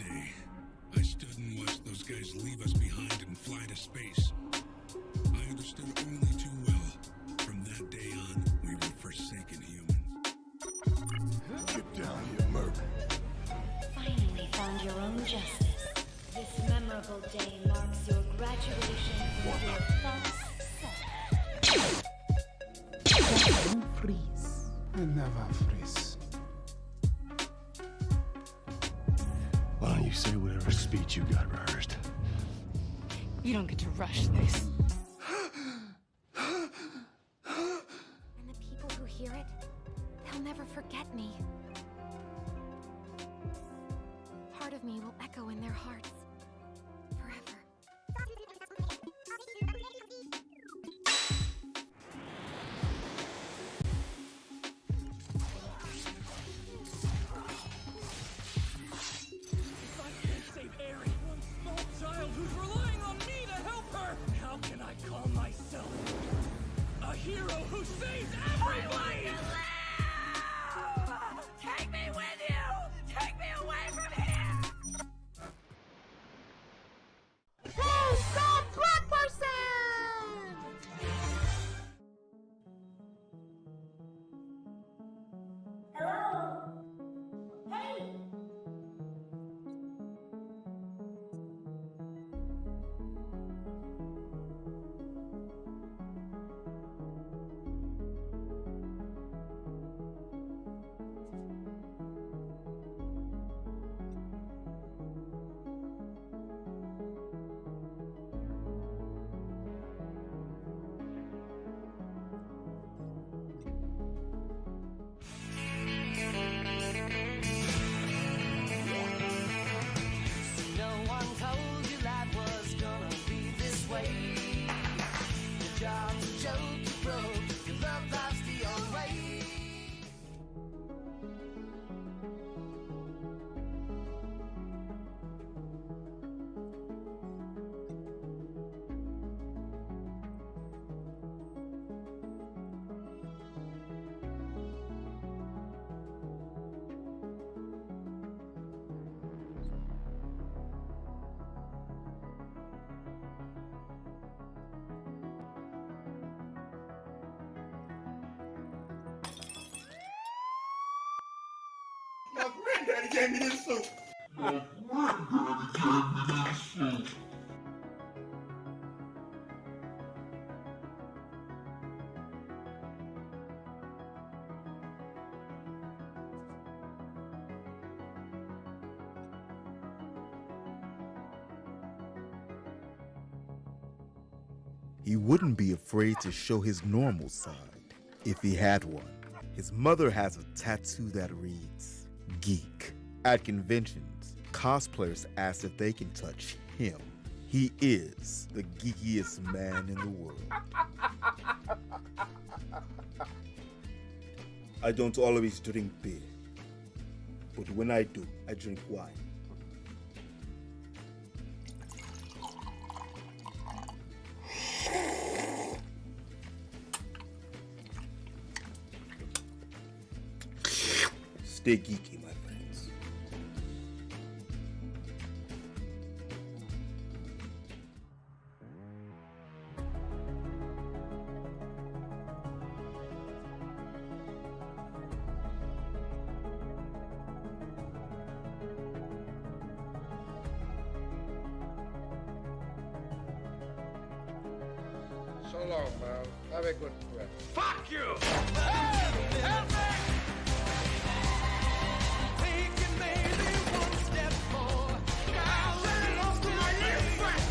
day, I stood and watched those guys leave us behind and fly to space. I understood only too well. From that day on, we were forsaken humans. Get down here, Merc. Finally found your own justice. This memorable day marks your graduation from your false self. Don't freeze. I never freeze. Why don't you say whatever speech you got rehearsed? You don't get to rush this. And the people who hear it, they'll never forget me. Part of me will echo in their hearts forever. Who's relying on me to help her? How can I call myself a hero who saves everyone? Take me with you! Take me away from here! Hey, stop, black person! Hello? Hey! No one told you life was gonna be this way. Your job's a joke, you broke, your love life's the old way. My granddaddy gave me this suit. He wouldn't be afraid to show his normal side if he had one. His mother has a tattoo that reads, Geek. At conventions, cosplayers ask if they can touch him. He is the geekiest man in the world. I don't always drink beer, but when I do, I drink wine. Stay geeky, my friends. So long, man. Have a good trip. Fuck you! Help me! Taking maybe one step more. Now let it off to my little friend.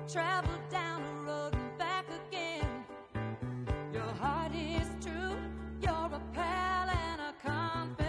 travel down the road and back again. Your heart is true, you're a pal and a confidant.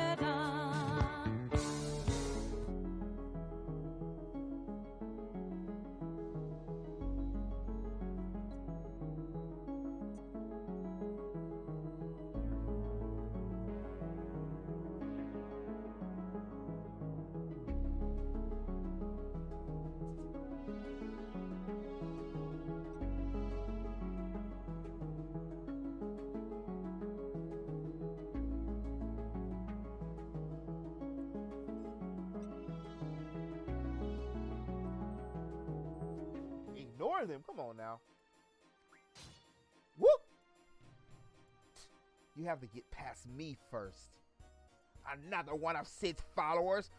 Ignore them. Come on now. Whoop. You have to get past me first. Another one of Sid's followers.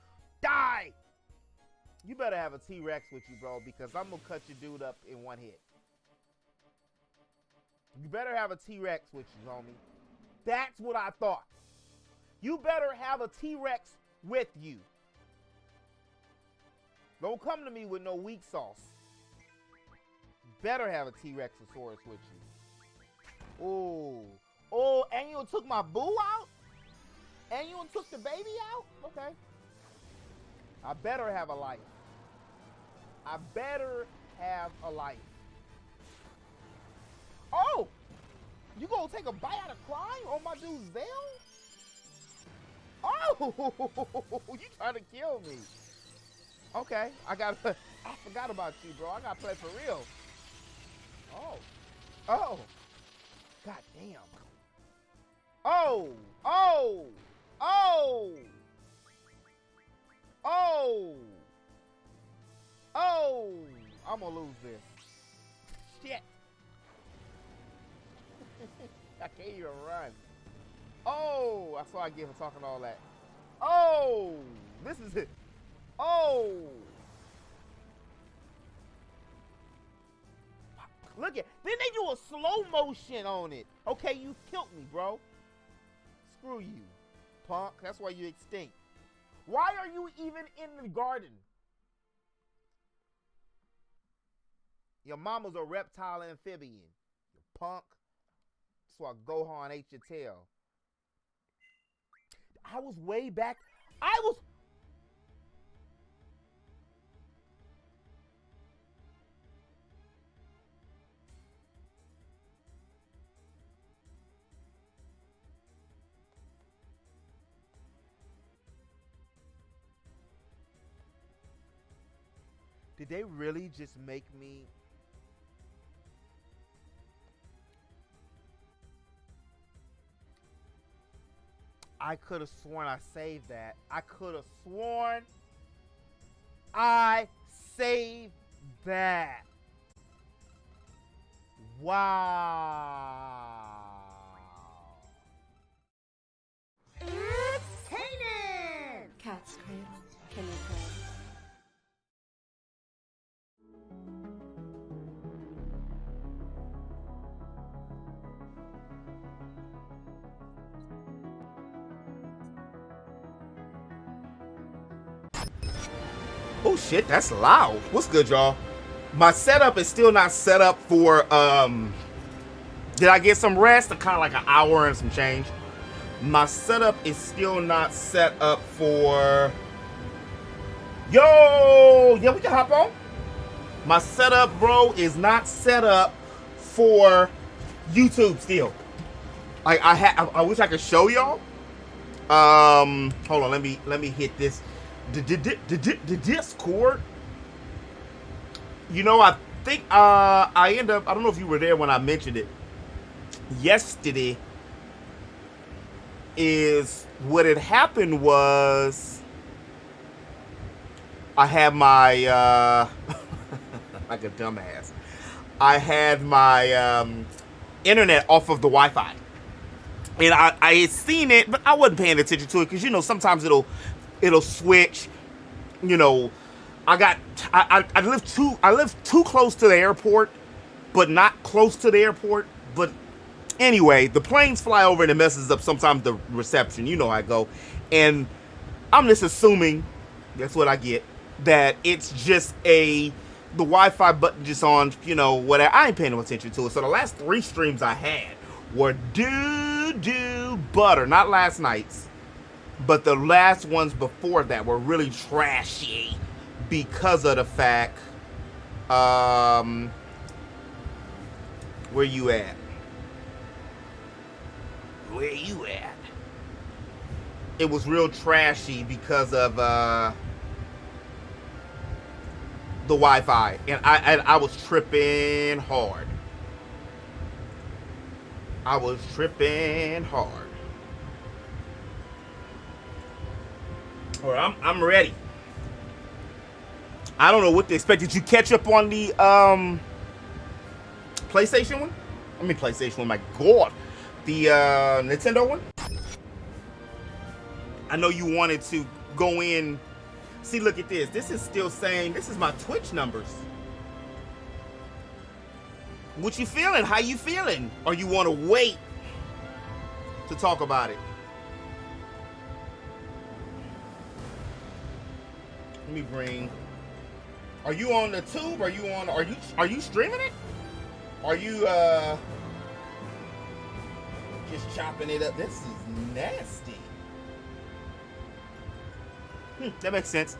Die! You better have a T-Rex with you, bro, because I'm going to cut your dude up in one hit. You better have a T-Rex with you, homie. That's what I thought. You better have a T-Rex with you. Don't come to me with no weak sauce. You better have a T-Rexosaurus with you. Ooh. Oh, and you took my boo out? And you took the baby out? Okay. I better have a life. I better have a life. Oh! You gonna take a bite out of crime on my dude's veil? Oh! You trying to kill me. Okay, I forgot about you, bro. I gotta play for real. Oh. Oh. God damn. Oh. Oh. Oh. Oh. Oh. I'm gonna lose this. Shit. I can't even run. Oh. That's what I get for talking all that. Oh. This is it. Oh. Look at, then they do a slow motion on it. Okay, you killed me, bro. Screw you, punk. That's why you extinct. Why are you even in the garden? Your mama's a reptile amphibian. You punk. That's why Gohan ate your tail. I was way back. I was... Did they really just make me... I could have sworn I saved that. I could have sworn I saved that. Wow. It's Kanan! Cat's cradle. Can you play? Oh shit, that's loud. What's good, y'all? My setup is still not set up for did I get some rest? Kind of like an hour and some change. My setup is still not set up for... Yo! Yeah, we can hop on. My setup, bro, is not set up for YouTube still. I wish I could show y'all. Hold on, let me hit this. The Discord. You know, I think I end up, I don't know if you were there when I mentioned it. Yesterday is what had happened was I had my like a dumbass. I had my internet off of the Wi-Fi. And I had seen it, but I wasn't paying attention to it because, you know, sometimes it'll switch. You know, I live too close to the airport, but not close to the airport. But anyway, the planes fly over and it messes up sometimes the reception. You know how I go. And I'm just assuming, that's what I get, that it's just a the Wi-Fi button just on, you know, whatever. I ain't paying no attention to it. So the last 3 streams I had were doo-doo butter. Not last night's, but the last ones before that were really trashy because of the fact, where you at? Where you at? It was real trashy because of the Wi-Fi, and I was tripping hard. I was tripping hard. All right, I'm ready. I don't know what to expect. Did you catch up on the PlayStation one? I mean PlayStation one. My God, the Nintendo one. I know you wanted to go in. See, look at this. This is still saying this is my Twitch numbers. What you feeling? How you feeling? Or you want to wait to talk about it? Let me bring. Are you on the tube? Are you on? Are you streaming it? Are you just chopping it up? This is nasty. That makes sense.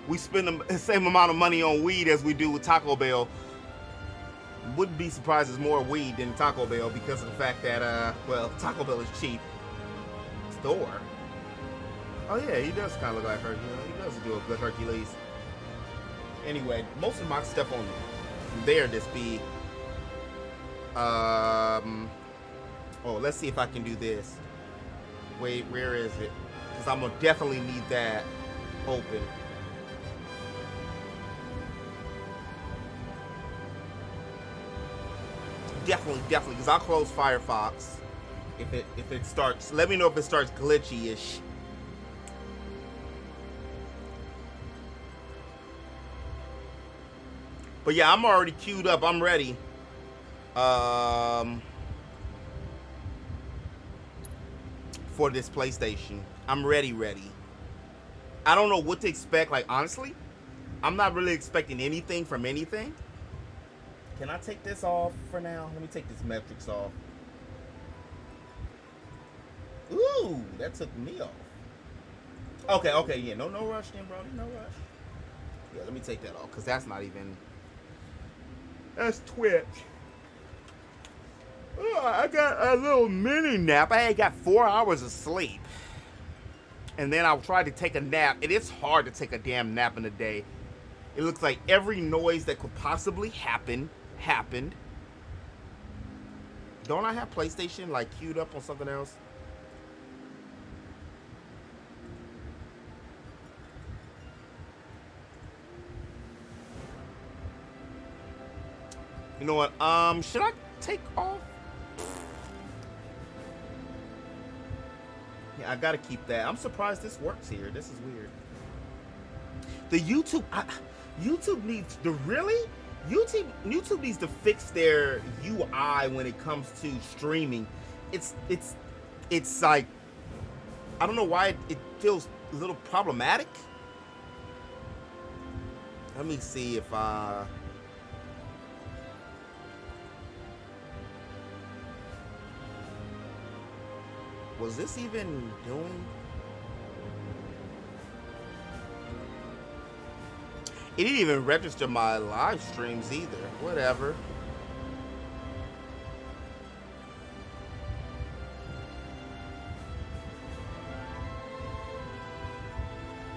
We spend the same amount of money on weed as we do with Taco Bell. Wouldn't be surprised there's more weed than Taco Bell because of the fact that, well, Taco Bell is cheap. Store. Oh yeah, he does kind of look like Hercules. He does do a good Hercules. Anyway, most of my stuff on there just be, oh, let's see if I can do this. Wait, where is it? Because I'm gonna definitely need that open. Definitely, because I'll close Firefox if it starts. Let me know if it starts glitchy-ish. But yeah, I'm already queued up. I'm ready. For this PlayStation. I'm ready. I don't know what to expect. Like, honestly, I'm not really expecting anything from anything. Can I take this off for now? Let me take this metrics off. Ooh, that took me off. Okay, yeah, no rush then, Brody, no rush. Yeah, let me take that off, because that's not even... That's Twitch. Oh, I got a little mini nap. I had got 4 hours of sleep. And then I tried to take a nap. It is hard to take a damn nap in a day. It looks like every noise that could possibly happen, happened. Don't I have PlayStation, like, queued up on something else? You know what? Should I take off? Yeah, I gotta keep that. I'm surprised this works here. This is weird. The YouTube, YouTube needs to really? YouTube needs to fix their UI when it comes to streaming. It's like, I don't know why it feels a little problematic. Let me see if was this even doing? It didn't even register my live streams either. Whatever.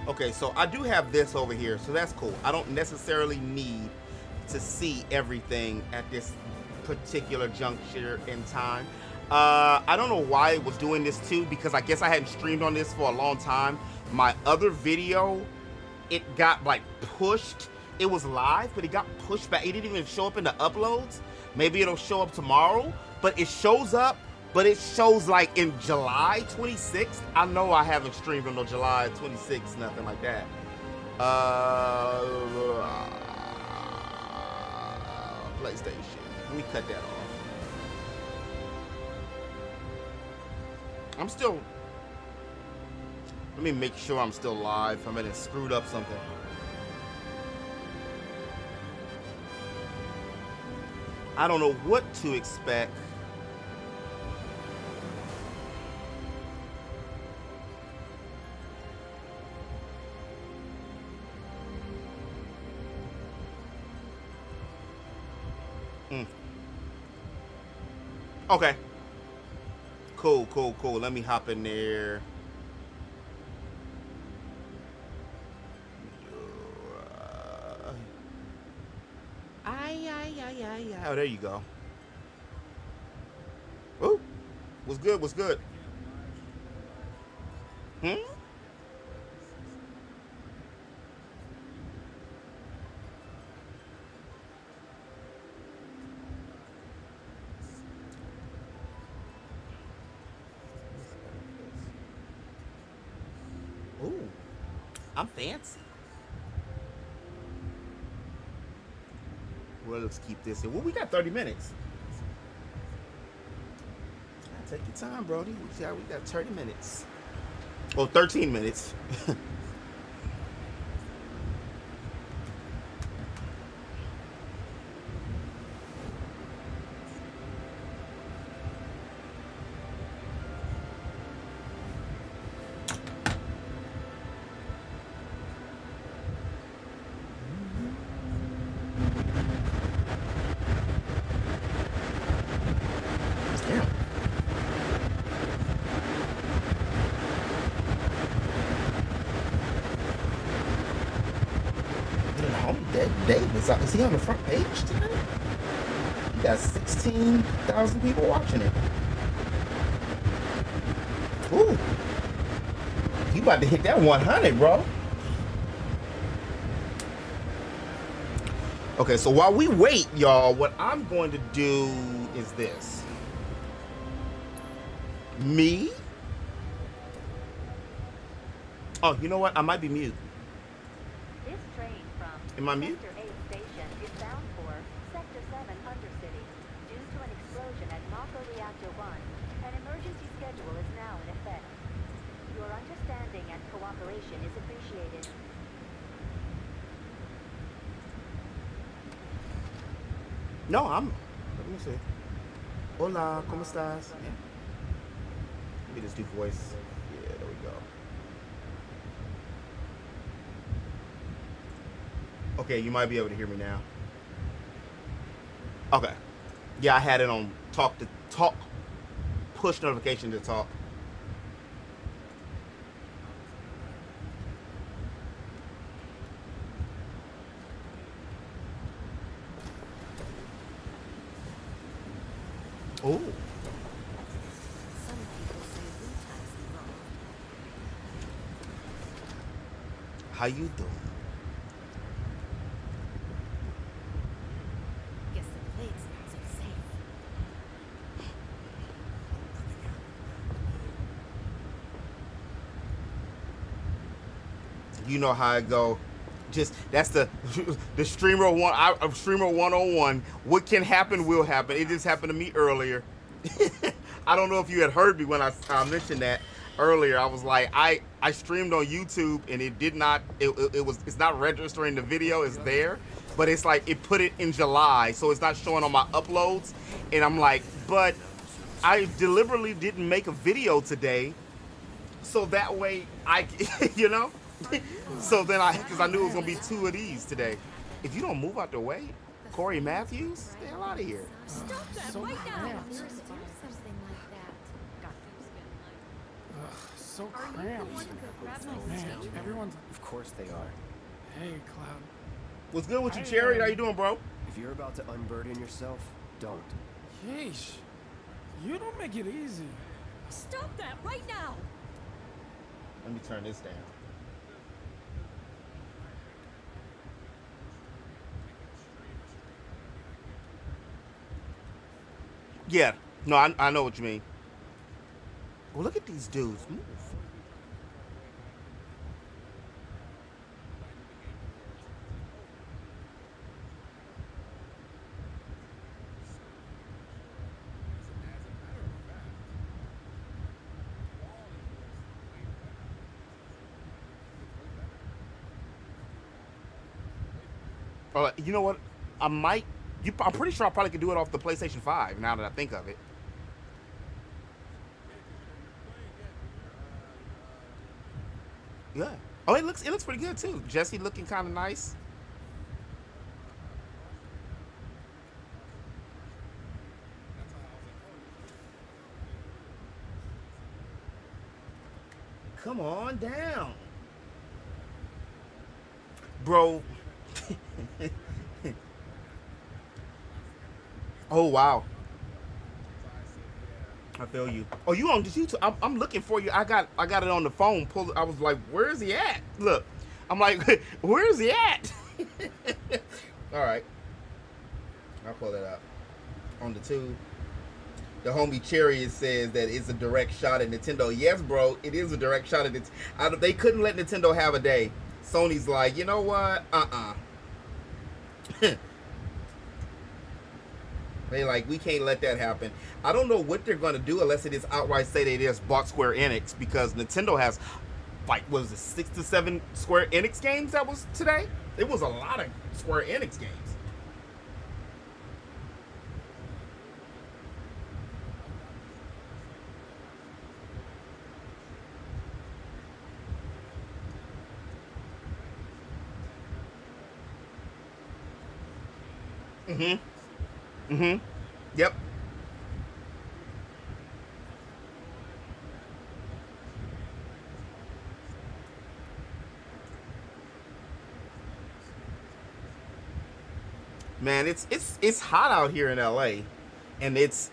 Okay, so I do have this over here, so that's cool. I don't necessarily need to see everything at this particular juncture in time. I don't know why it was doing this too, because I guess I hadn't streamed on this for a long time. My other video, it got like pushed. It was live, but it got pushed back. It didn't even show up in the uploads. Maybe it'll show up tomorrow, but it shows up, but it shows like in July 26th. I know I haven't streamed on no July 26th, nothing like that. PlayStation. Let me cut that off. I'm still... Let me make sure I'm still live. I mean, it screwed up something. I don't know what to expect. Okay. Cool, cool, cool. Let me hop in there. Oh, there you go. Ooh. What's good? What's good? Hmm? Ooh. I'm fancy. Well, let's keep this in. Well, we got 30 minutes. Take your time, Brody. We got 30 minutes. Oh, 13 minutes. Davis, is he on the front page today? You got 16,000 people watching it. Ooh. You about to hit that 100, bro. Okay, so while we wait, y'all, what I'm going to do is this. Me? Oh, you know what? I might be mute. This train from Am I mute? Sector 8 station is bound for Sector 7 Undercity. Due to an explosion at Mako Reactor 1, an emergency schedule is now in effect. Your understanding and cooperation is appreciated. No, let me see. Hola, ¿cómo estás? Yeah. Let me just do voice. Yeah, there we go. Okay, you might be able to hear me now. Okay. Yeah, I had it on talk, push notification to talk. Oh. How you doing? Guess the plate's not so safe. You know how I go. Just that's the streamer 101. What can happen will happen. It just happened to me earlier. I don't know if you had heard me when I mentioned that earlier. I was like, I streamed on YouTube and it did not. It's not registering the video. It's there, but it's like it put it in July, so it's not showing on my uploads. And I'm like, but I deliberately didn't make a video today, so that way I, you know. So then because I knew it was gonna be 2 of these today. If you don't move out the way, Corey Matthews, stay hell out of here. Stop that so right now! cramped. Do something like that. So Are you the cramped. one who grabbed my Man, statue? everyone's. Of course they are. Hey, Cloud. What's good with you, Cherry? How you doing, bro? If you're about to unburden yourself, don't. Yeesh. You don't make it easy. Stop that right now! Let me turn this down. Yeah, no, I know what you mean. Well, look at these dudes move. All right, you know what? I might I'm pretty sure I probably could do it off the PlayStation 5. Now that I think of it. Yeah. Oh, it looks pretty good too. Jesse looking kind of nice. Come on down, bro. Oh wow. I feel you. Oh, you on YouTube? I'm looking for you. I got it on the phone. I was like, where is he at? Look, I'm like, where is he at? All right, I'll pull it up on the tube. The homie Cherry says that it's a direct shot at Nintendo. Yes, bro, it is a direct shot at Nintendo. They couldn't let Nintendo have a day. Sony's like, you know what? They like, we can't let that happen. I don't know what they're going to do unless it is outright say they just bought Square Enix, because Nintendo has, like, what was it, 6 to 7 Square Enix games that was today? It was a lot of Square Enix games. Yep. Man, it's hot out here in LA, and it's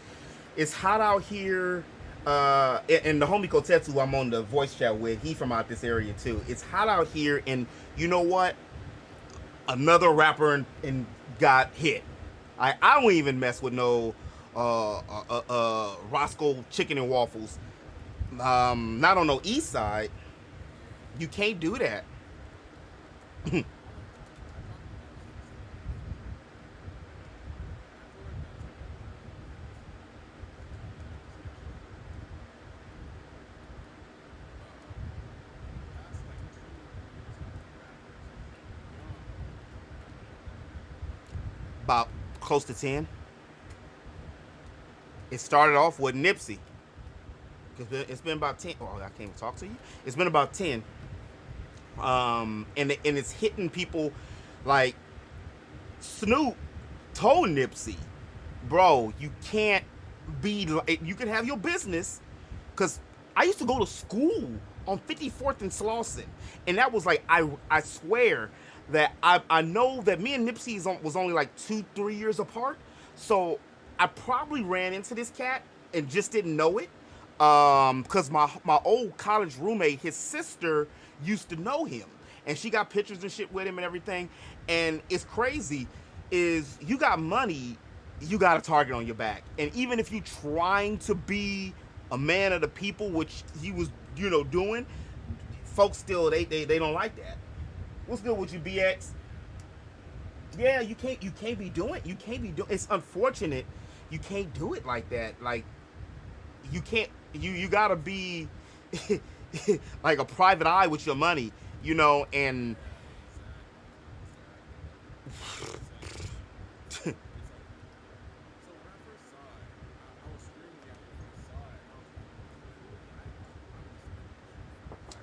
hot out here. And the homie Kotetsu I'm on the voice chat with, he from out this area too. It's hot out here, and you know what? Another rapper and got hit. I don't even mess with no Roscoe Chicken and Waffles. Not on no East Side. You can't do that. About close to 10. It started off with Nipsey. It's been about 10. Oh, I can't even talk to you. It's been about 10. And it's hitting people like Snoop told Nipsey, bro, you can't be like, you can have your business, because I used to go to school on 54th and Slauson, and that was like, I swear that I know that me and Nipsey was only like 2-3 years apart, so I probably ran into this cat and just didn't know it, because my old college roommate, his sister used to know him, and she got pictures and shit with him and everything. And it's crazy is you got money, you got a target on your back, and even if you trying to be a man of the people, which he was, you know, doing, folks still they don't like that. What's good with you, BX? Yeah, you can't be doing, it's unfortunate you can't do it like that. Like, you can't, you gotta be like a private eye with your money, you know. And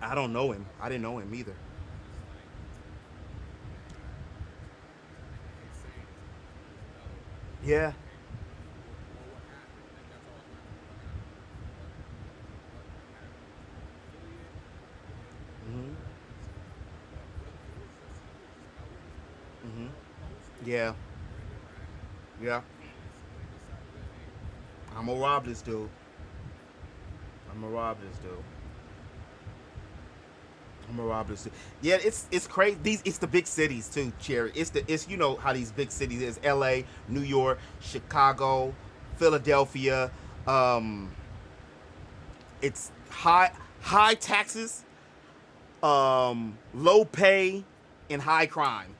I don't know him. I didn't know him either. Yeah. Yeah. Yeah. I'm gonna rob this dude. Yeah, it's crazy. It's the big cities too, Cherry. It's you know how these big cities is: L.A., New York, Chicago, Philadelphia. It's high taxes, low pay, and high crime.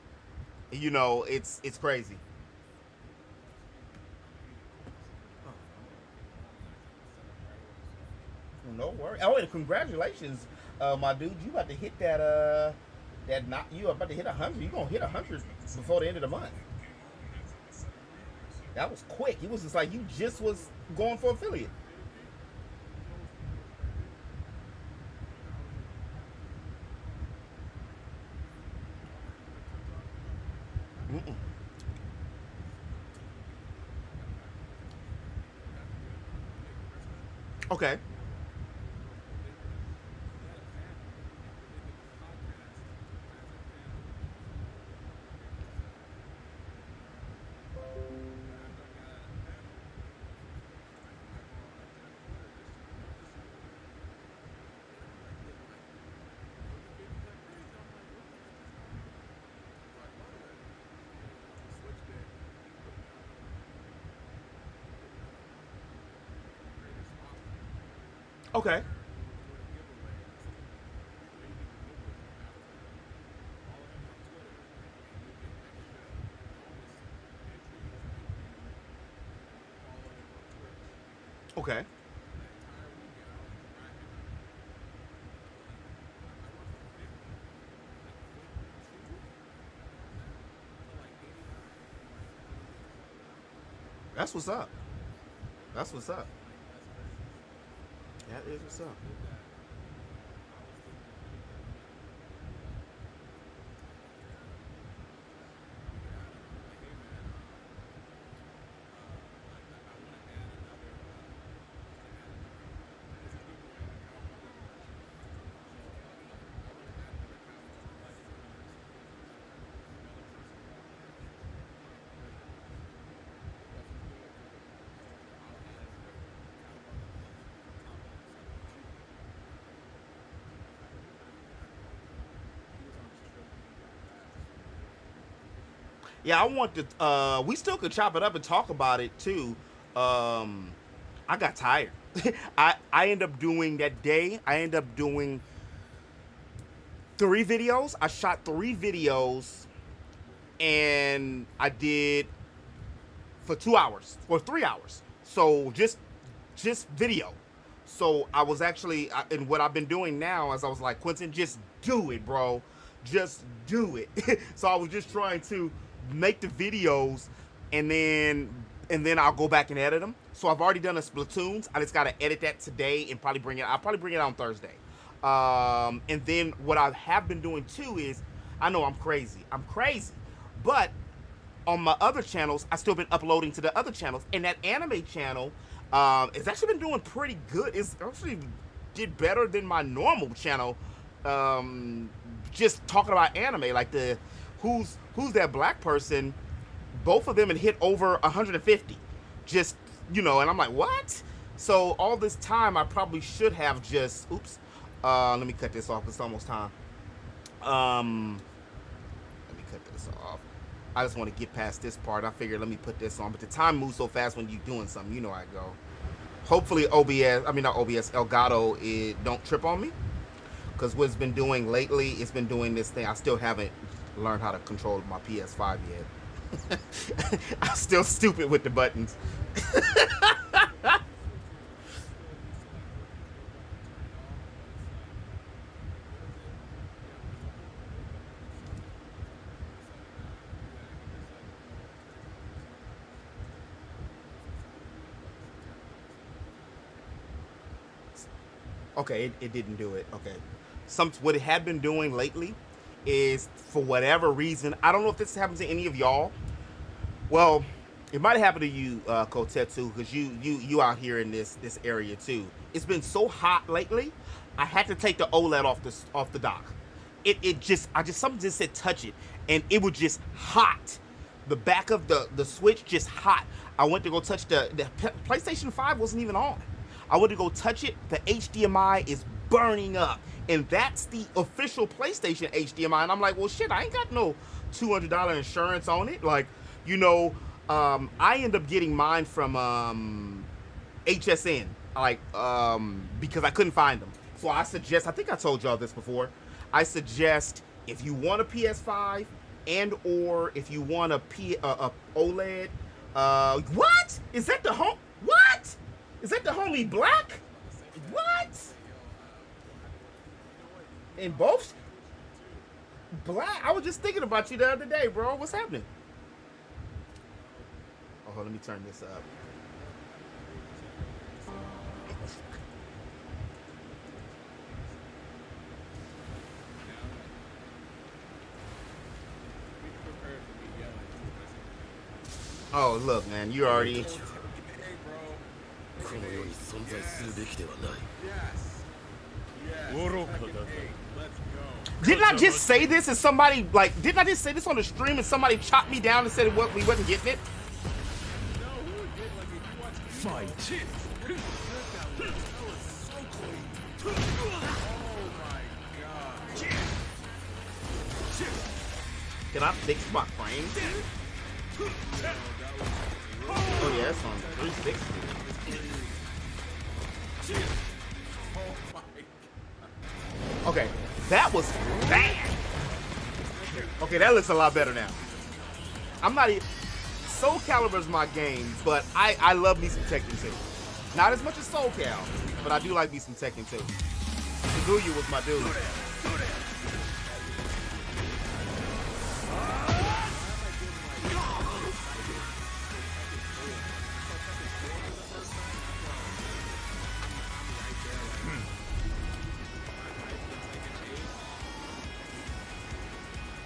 You know, it's crazy. No worries. Oh, and congratulations, my dude. You about to hit you about to hit 100. You gonna hit 100 before the end of the month. That was quick. It was just like you just was going for affiliate. Mm-mm. Okay. Okay. Okay. That's what's up. That's what's up. That is what's up. Yeah, I want to. We still could chop it up and talk about it too. I got tired. I end up doing that day. I end up doing 3 videos. I shot 3 videos, and I did for 2 hours or 3 hours. So just video. So I was actually, and what I've been doing now is I was like, Quentin, just do it, bro. Just do it. So I was just trying to make the videos, and then I'll go back and edit them. So I've already done a Splatoons. I just got to edit that today and probably bring it. I'll probably bring it out on Thursday. And then what I have been doing too is, I know I'm crazy, but on my other channels, I still been uploading to the other channels, and that anime channel, it's actually been doing pretty good. It's actually did better than my normal channel. Just talking about anime, like the who's that black person, both of them had hit over 150. Just, and I'm like, what? So all this time I probably should have just, let me cut this off. It's almost time. Let me cut this off. I just want to get past this part. I figured let me put this on, but the time moves so fast when you're doing something. You know how I go. Hopefully not OBS, Elgato, it don't trip on me. Because what it's been doing lately, it's been doing this thing. I still haven't learned how to control my PS5 yet. I'm still stupid with the buttons. Okay, it didn't do it. Okay. What it had been doing lately is, for whatever reason, I don't know if this happens to any of y'all. Well, it might have happened to you, Kotetsu, because you out here in this area too. It's been so hot lately. I had to take the OLED off the dock. Something just said touch it, and it was just hot. The back of the switch just hot. I went to go touch the PlayStation 5 wasn't even on. I went to go touch it. The HDMI is burning up. And that's the official PlayStation HDMI. And I'm like, well, shit, I ain't got no $200 insurance on it. Like, I end up getting mine from HSN, because I couldn't find them. So I think I told y'all this before. I suggest if you want a PS5 and or if you want a OLED, what? Is that the home? What? Is that the homie Black? What? In both? Black? I was just thinking about you the other day, bro. What's happening? Oh, Oh, let me turn this up. Oh, look, man, you already. Didn't I just say this and somebody, like, didn't I just say this on the stream and somebody chopped me down and said we wasn't getting it? Fight. Can I fix my frame? Oh yeah, that's on 360. Okay, that was bad. Okay, that looks a lot better now. I'm not even... Soul Calibur's my game, but I love me some Tekken 2. Not as much as Soul Cal, but I do like me some Tekken 2. Kaguya was my dude.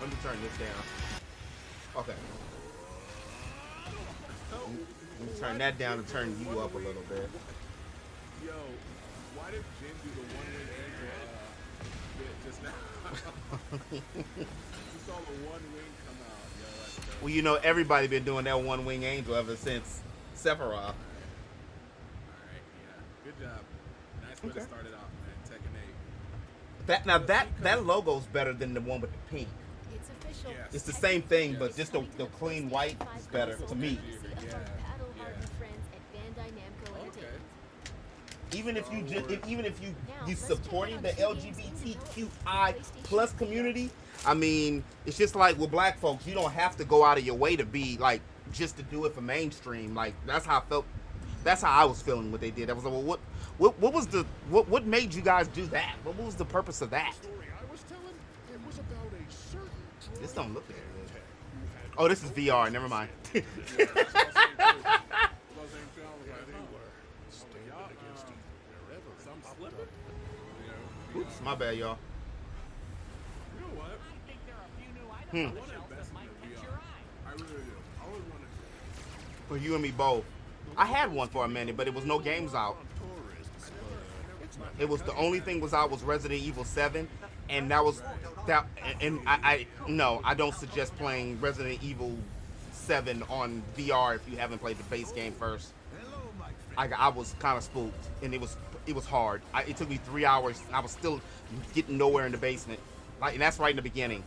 Let me turn this down. Okay. Let me turn that down and turn you up a little bit. Yo, why did Jin do the one-wing bit just now? You saw the one wing come out. Yo, that's dope. Well, you know, everybody been doing that one-wing angel ever since Sephiroth. Alright, yeah. Good job. Nice way to start it off, man. Tekken 8. That logo's better than the one with the pink. It's official. Yes. It's the same thing, but just the clean white is better to me. Even if you you supporting the LGBTQI plus community, I mean, it's just like with black folks, you don't have to go out of your way to be like just to do it for mainstream. Like that's how I felt. That's how I was feeling what they did. I was like, well, what made you guys do that? What was the purpose of that? This don't look that good. Oh, this is VR. Never mind. Oops, my bad, y'all. You know what? I think there are a few new items on the shelf that might catch your eye. I really do. I always wanted to. For you and me both. I had one for a minute, but it was no games out. It was the only thing was out was Resident Evil 7, and that was that. And I don't suggest playing Resident Evil 7 on VR if you haven't played the base game first. I was kind of spooked, and it was hard. It took me 3 hours, and I was still getting nowhere in the basement. Like, and that's right in the beginning.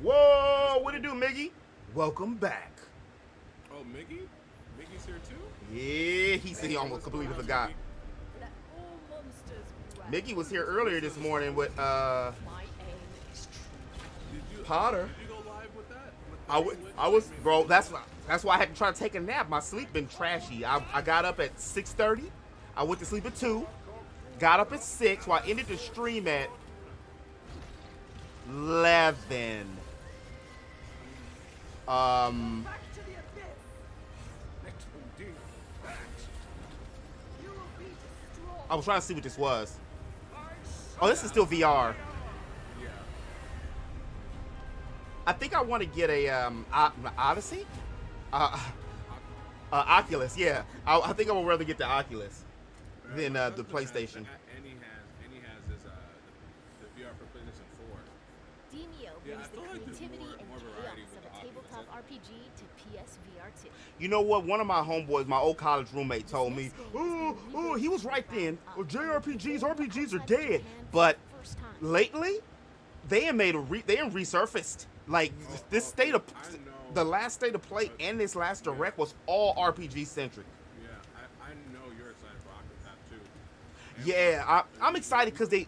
Whoa, what it do, Miggy? Welcome back. Oh, Miggy? Miggy's here too? Yeah, he said he almost completely forgot. Miggy was here earlier this morning with Potter. Did you go live with that? I was, bro. That's why I had to try to take a nap. My sleep been trashy. I got up at 6:30. I went to sleep at 2. Got up at 6. So I ended the stream at 11. I was trying to see what this was. Oh, this is still VR. Yeah. I think I want to get a Odyssey, Oculus. Yeah, I think I would rather get the Oculus than the PlayStation. And he has this the VR for PlayStation 4. Demio Yeah, I brings the feel like there's creativity more and variety chaos with of the a tabletop Oculus. RPG to PSVR 2. You know what? One of my homeboys, my old college roommate, told me, "Oh, he was right then. Well, RPGs are dead." But lately, they have resurfaced. Like this state of the last state of play and this last direct was all RPG centric. Yeah, I know you're excited for Octopath too. Yeah, I'm excited because they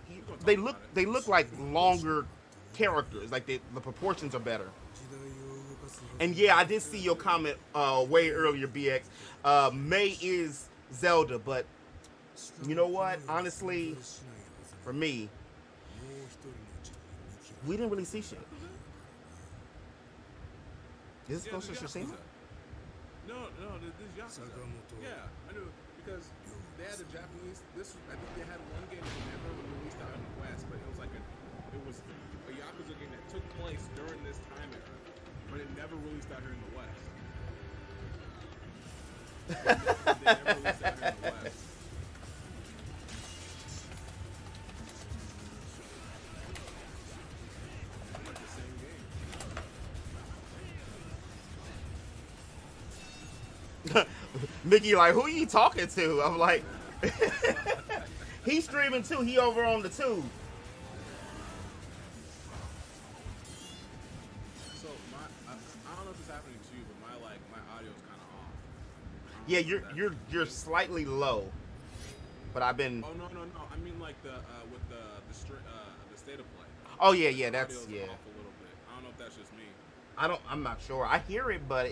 look like longer characters. Like the proportions are better. And yeah, I did see your comment way earlier, BX. May is Zelda, but you know what? Honestly, for me, we didn't really see shit. Is this Ghost of Tsushima? No, this is Yakuza. Yeah, I knew because they had a Japanese. I think they had one game that never released out in the West, but it was a Yakuza game that took place during this time era, but it never released out here in the West. They never released out here in the West. Like the same game. Mickey, like, who are you talking to? I'm like, he's streaming too. He over on the tube. So I don't know if it's happening to you, but my audio is kind of off. Yeah, you're slightly low, but I've been. Oh no! I mean like the with the state of play. Oh yeah, that's Audio's yeah. off a little bit. I don't know if that's just me. I'm not sure. I hear it, but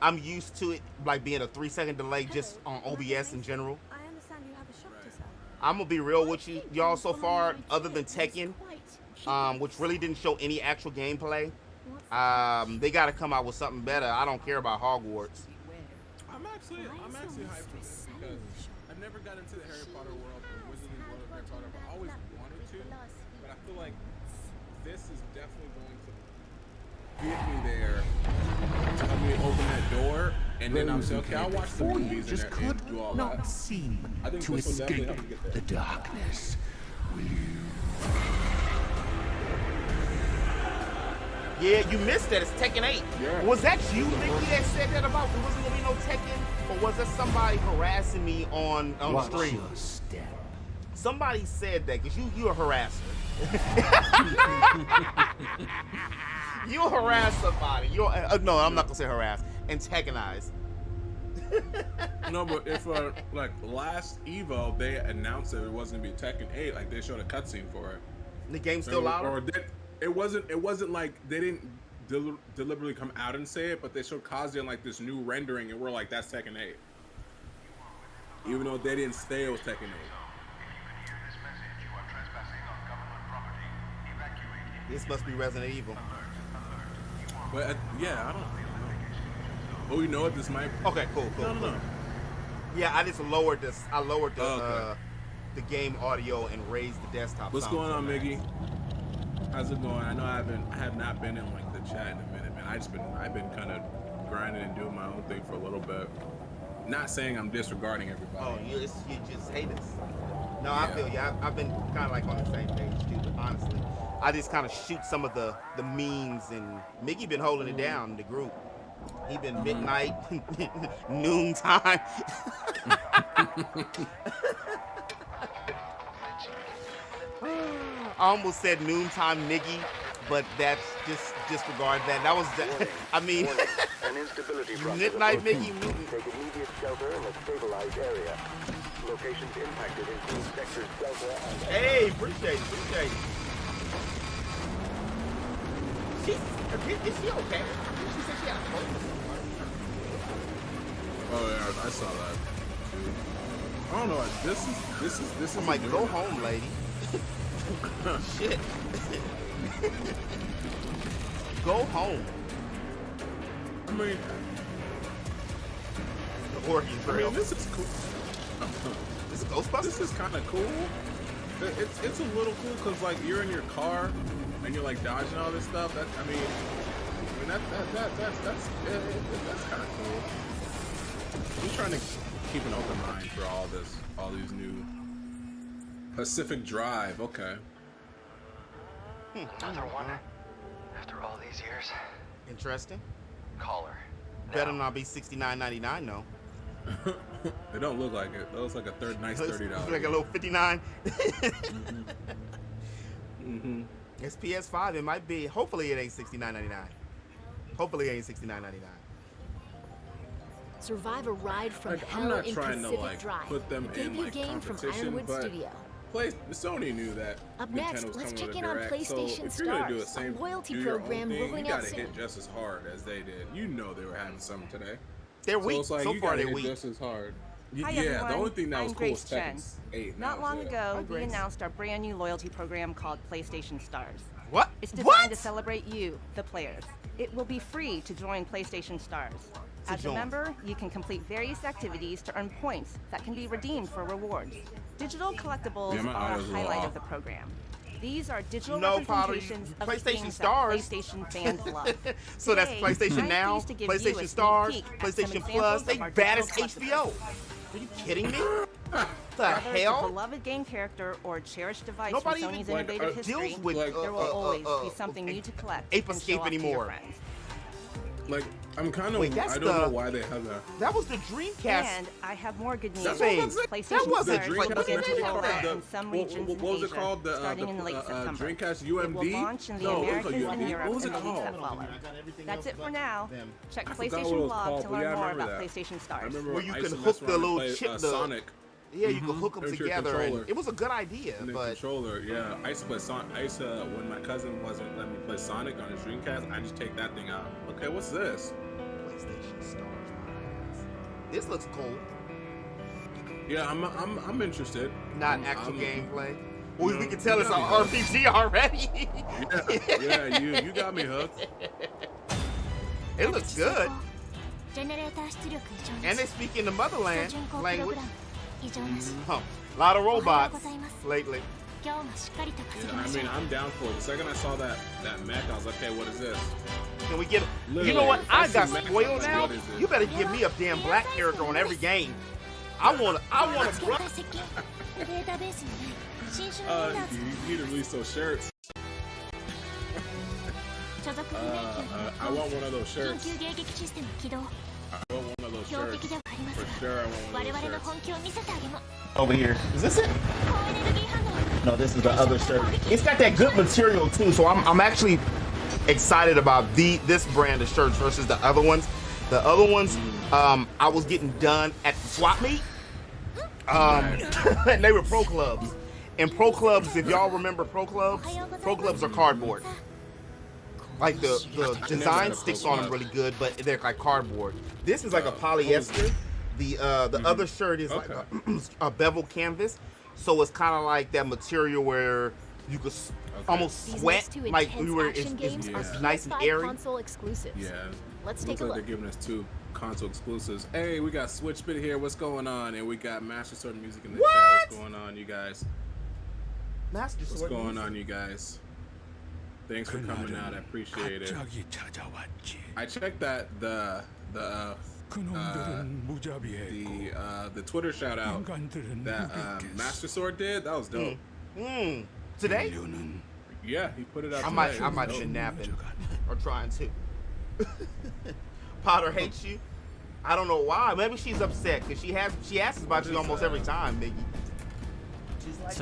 I'm used to it like being a 3-second delay just on OBS in general. I understand you have a shop to sell. I'm gonna be real with you, y'all. So far, other than Tekken, which really didn't show any actual gameplay, they got to come out with something better. I don't care about Hogwarts. I'm actually hyped for this because I've never got into the Harry Potter world or Wizarding World of Harry Potter, but I always wanted to. But I feel like this is definitely going to get me there to help me open that door, and then I'm saying, okay, I'll watch the movies just and could do all not that. seem I think to this will definitely escape help me get there. the darkness. Will you? Yeah, you missed that. It's Tekken 8. Yeah. Was that you, Mickey, that said that about there wasn't gonna be no Tekken, or was that somebody harassing me on Watch stream? your step. Somebody said that because you a harasser. You harass somebody. No, I'm not gonna say harass. Antagonize. No, but if like last Evo, they announced that it wasn't gonna be Tekken 8. Like they showed a cutscene for it. The game's still out. Or it wasn't like they didn't deliberately come out and say it, but they showed Kazuya in like this new rendering, and we're like, that's Tekken 8. Even though they didn't say it was Tekken 8. This must be Resident Evil. But yeah, I don't know. Oh, you know what? This might. Okay, cool. No. Yeah, I just lowered this. I lowered the Okay. The game audio and raised the desktop. What's sound going on, for that. Miggy? How's it going? I know I have not been in like the chat in a minute, man. I've been kind of grinding and doing my own thing for a little bit. Not saying I'm disregarding everybody. Oh, you just hate us. No, Yeah. I feel you. I've been kind of like on the same page too. But honestly, I just kind of shoot some of the memes, and Mickey been holding it down in the group. He been midnight, noontime. I almost said noontime Miggy, but that's just disregard that. That was I mean, An instability process midnight approaching. Mickey Newton. Take immediate shelter in a stabilized area. Locations impacted include sectors Delta and... Hey, appreciate it. Is she okay? She said she had a cold. Oh yeah, I saw that. I don't know. This is. I'm like, go home, lady. Shit. Go home. I mean, The Oregon Trail. this is cool. This is Ghostbusters. This is kind of cool. It's a little cool because like you're in your car and you're like dodging all this stuff. That's kind of cool. I'm trying to keep an open mind for all these new Pacific Drive. Okay. Another one. After all these years. Interesting. Call her. Better not be $69.99 though. It don't look like it. That looks like a nice $30. Like a little 59. Mm-hmm. It's PS5. It might be. Hopefully it ain't $69.99. Hopefully it ain't $69.99. Survive a ride from Like, hell I'm not in trying Pacific to like Drive, put them the in debut like game from competition, Ironwood but Studio. Sony knew that. Up Nintendo next, was let's coming check with a in on direct, so PlayStation if you're gonna do Stars, the same, a loyalty do your own program thing, rolling you out gotta soon. hit just as hard as they did. You know they were having some today. They're weak. So it's like So you far gotta they're hit weak. just as hard. Hi, Yeah, everyone. the only thing that I'm was cool Grace was Chen. Tekken's 8. Not long ago, we Grace. announced our brand new loyalty program called PlayStation Stars. What? It's designed What? to celebrate you, the players. It will be free to join PlayStation Stars. As a member, you can complete various activities to earn points that can be redeemed for rewards. Digital collectibles are a highlight of the program. These are digital representations of PlayStation things Stars. that PlayStation fans love. So that's Today, PlayStation I'm Now, pleased to give you a PlayStation sneak Stars, peek at some PlayStation examples Plus. of They our bad as digital HBO. Are you kidding me? The Whether it's a hell? beloved game character or a cherished device Nobody from Sony's even, innovative history, deals with, there will always be something new to collect Ape and Escape show off to your anymore. friends. Like, I'm kind of. Wait, I don't know why they have that. That was the Dreamcast. And I have more good news. That's what I'm saying. PlayStation That wasn't Stars Dreamcast. will begin to roll What out in some regions What was in it Asia, called? starting in late September. Dreamcast It will UMD? launch in the No, it was Americas called and UMD. Europe What was in it the weeks that called? follow. That's it for now. Check I forgot what it PlayStation was Blog called, to but learn yeah, I more remember about that. PlayStation I Stars. remember Where you I can used to hook mess the around and little play, chip, the Sonic. Yeah, you can hook them There's your together, and controller. it was a good idea. And the But controller, yeah. I used to play Sonic. I used to, when my cousin wasn't letting me play Sonic on his Dreamcast, I just take that thing out. Okay, what's this? PlayStation Stars, my ass. This looks cool. Yeah, I'm interested. Not actual gameplay. Well, we can tell it's an RPG already. yeah, you got me hooked. It looks good. And they speak in the motherland language. Huh. A lot of robots lately. Yeah, I mean, I'm down for it. The second I saw that mech, I was like, okay, what is this? Can we get? Literally, You know what? I got some mech, spoiled like, now. what is it? You better give me a damn black character on every game. I want a black. You need to release those shirts. I want one of those shirts. I want one of those shirts. For sure, I want one of those shirts. Over here. Is this it? No, this is the other shirt. It's got that good material too, so I'm actually excited about this brand of shirts versus the other ones. The other ones, I was getting done at the swap meet. And they were pro clubs. And pro clubs, if y'all remember pro clubs are cardboard. Like the design sticks on them really good, but they're like cardboard. This is like a polyester. The other shirt is like a bevel canvas, so it's kind of like that material where you could almost sweat, like it's nice and airy. Console exclusives. Yeah. Let's Looks take a like look. they're giving us 2 console exclusives. Hey, we got Switch Bit here. What's going on? And we got Master Sword Music in the chat. What's going on, you guys? Master What's Sword going Music. on, you guys? Thanks for coming out. I appreciate it. I checked that the Twitter shout out that Master Sword did. That was dope. Today? Yeah, he put it out. I might have been napping or trying to. Potter hates you. I don't know why. Maybe she's upset because she asks about you almost every time, Miggy. She's like,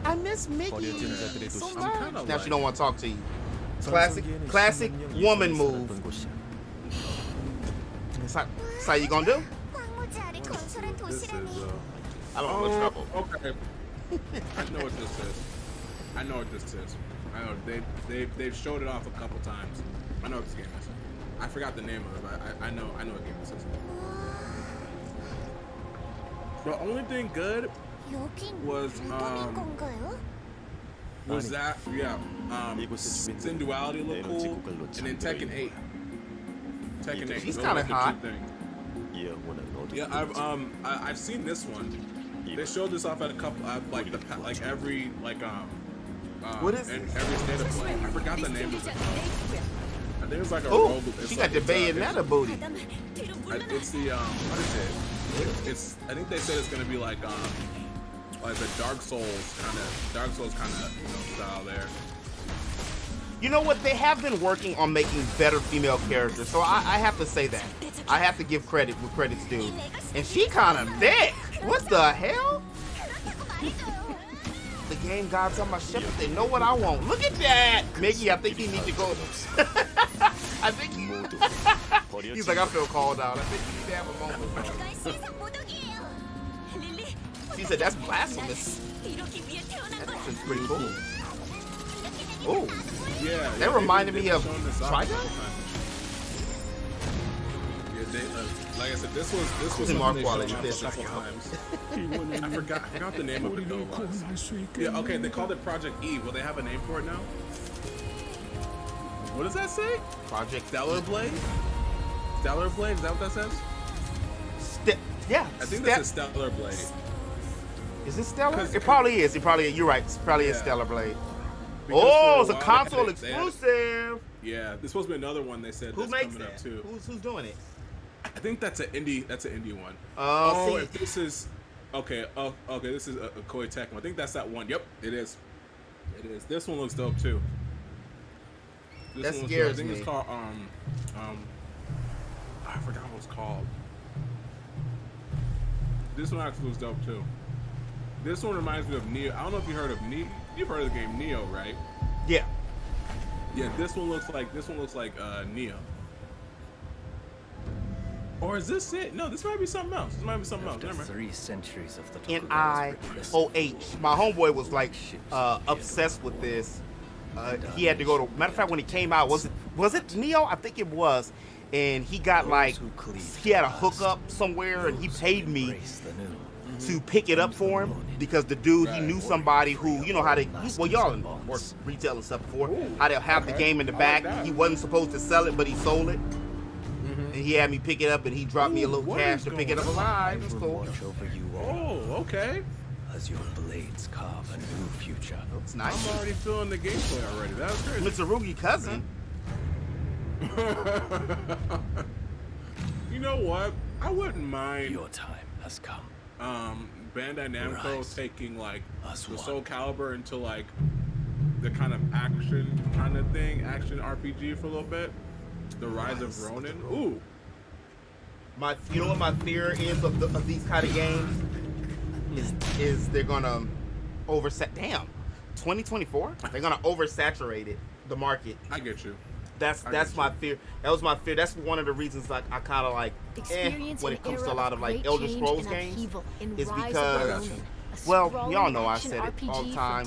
I miss Miggy so much. Now she don't want to talk to you. Classic woman move. That's how you gonna do? This is I don't know what's trouble. Okay. I know what this is. I know what this is. I know they've showed it off a couple times. I know what this game is. I forgot the name of it, but I know what game this is. The only thing good was that Sin Duality looked cool, and then Tekken 8. Tekken 8. He's kind of hot. Yeah, I've seen this one. They showed this off at a couple, every what is every state of play. I forgot the name of it. I think it's like a oh, roll. she got the Bayonetta booty. It's the what is it? It's I think they said it's gonna be like the Dark Souls kind of style there. You know what? They have been working on making better female characters, so I have to say that. I have to give credit where credit's due. And she kind of thick. What the hell? The game gods on my ship, they know what I want. Look at that! Mickey, I think you need to go. I think he's like, I feel called out. I think you need to have a moment. She said, that's blasphemous. That's pretty cool. Oh, yeah. That reminded me of Trigun? Yeah, like I said, this was in something quality they showed off a couple times. I forgot the name of it though. Yeah, okay, they called it Project E. Will they have a name for it now? What does that say? Project Stellar Blade? Stellar Blade? Is that what that says? Yeah. I think that's a Stellar Blade. Is it Stellar? It probably is. You're right. It probably is Stellar Blade. Because Oh, it's for a while console they had it. exclusive. Yeah, there's supposed to be another one. They said Who that's makes coming that? up too. Who's doing it? I think that's an indie. That's an indie one. See. If this is okay. Oh, okay. This is a Koei Tecmo. I think that's that one. Yep, it is. It is. This one looks dope too. That one looks scares dope. I think me. it's called I forgot what it's called. This one actually looks dope too. This one reminds me of Neo. I don't know if you heard of Neo. You've heard of the game Neo, right? Yeah. Yeah. This one looks like Neo. Or is this it? No, this might be something else. This might be something else. Remember? 3 centuries of the NIOH. My homeboy was like obsessed with this. He had to go to. Matter of fact, when it came out, was it Neo? I think it was. And he got like he had a hookup somewhere, and he paid me to pick it up for him because the dude he knew somebody who how they y'all work retail and stuff before how they'll have the game in the back. He wasn't supposed to sell it, but he sold it. And he had me pick it up, and he dropped me a little cash to pick it up alive. It was cool. Oh, okay. As your blades carve a new future. It's nice. I'm already feeling the gameplay already. That was crazy. Mitsurugi cousin. You know what? I wouldn't mind. Your time has come. Bandai Namco Rise. taking like Us the one. Soul Calibur into like the kind of action kind of thing, action RPG for a little bit. The Rise of Ronin. Ooh. You know what my fear is of these kind of games is they're gonna Damn, 2024. They're gonna oversaturate it, the market. I get you. That's my fear. That was my fear. That's one of the reasons I kind of like when it comes to a lot of like Elder Scrolls games is because y'all know I said it all the time.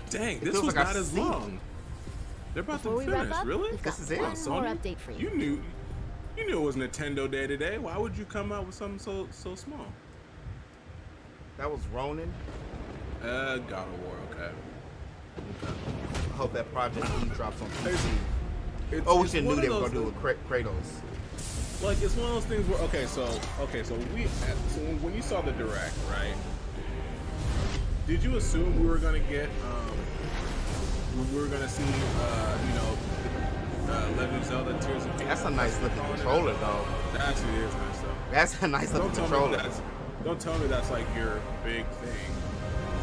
Dang, It this feels was like not I as see it. long. They're about Before to we wrap finish. up, Really? we've got This is it? one more Sony? update for you. You knew it was Nintendo Day today. Why would you come out with something so small? That was Ronin. God of War. Okay. I hope that Project E drops on PC. It's We it's should one knew they of were those gonna do it with Kratos. Like it's one of those things where so when you saw the direct, right? Did you assume we were gonna get see Legend of Zelda Tears of Kingdom? That's a nice looking controller though. That actually is nice though. That's a nice looking controller. Don't tell me that's like your big thing.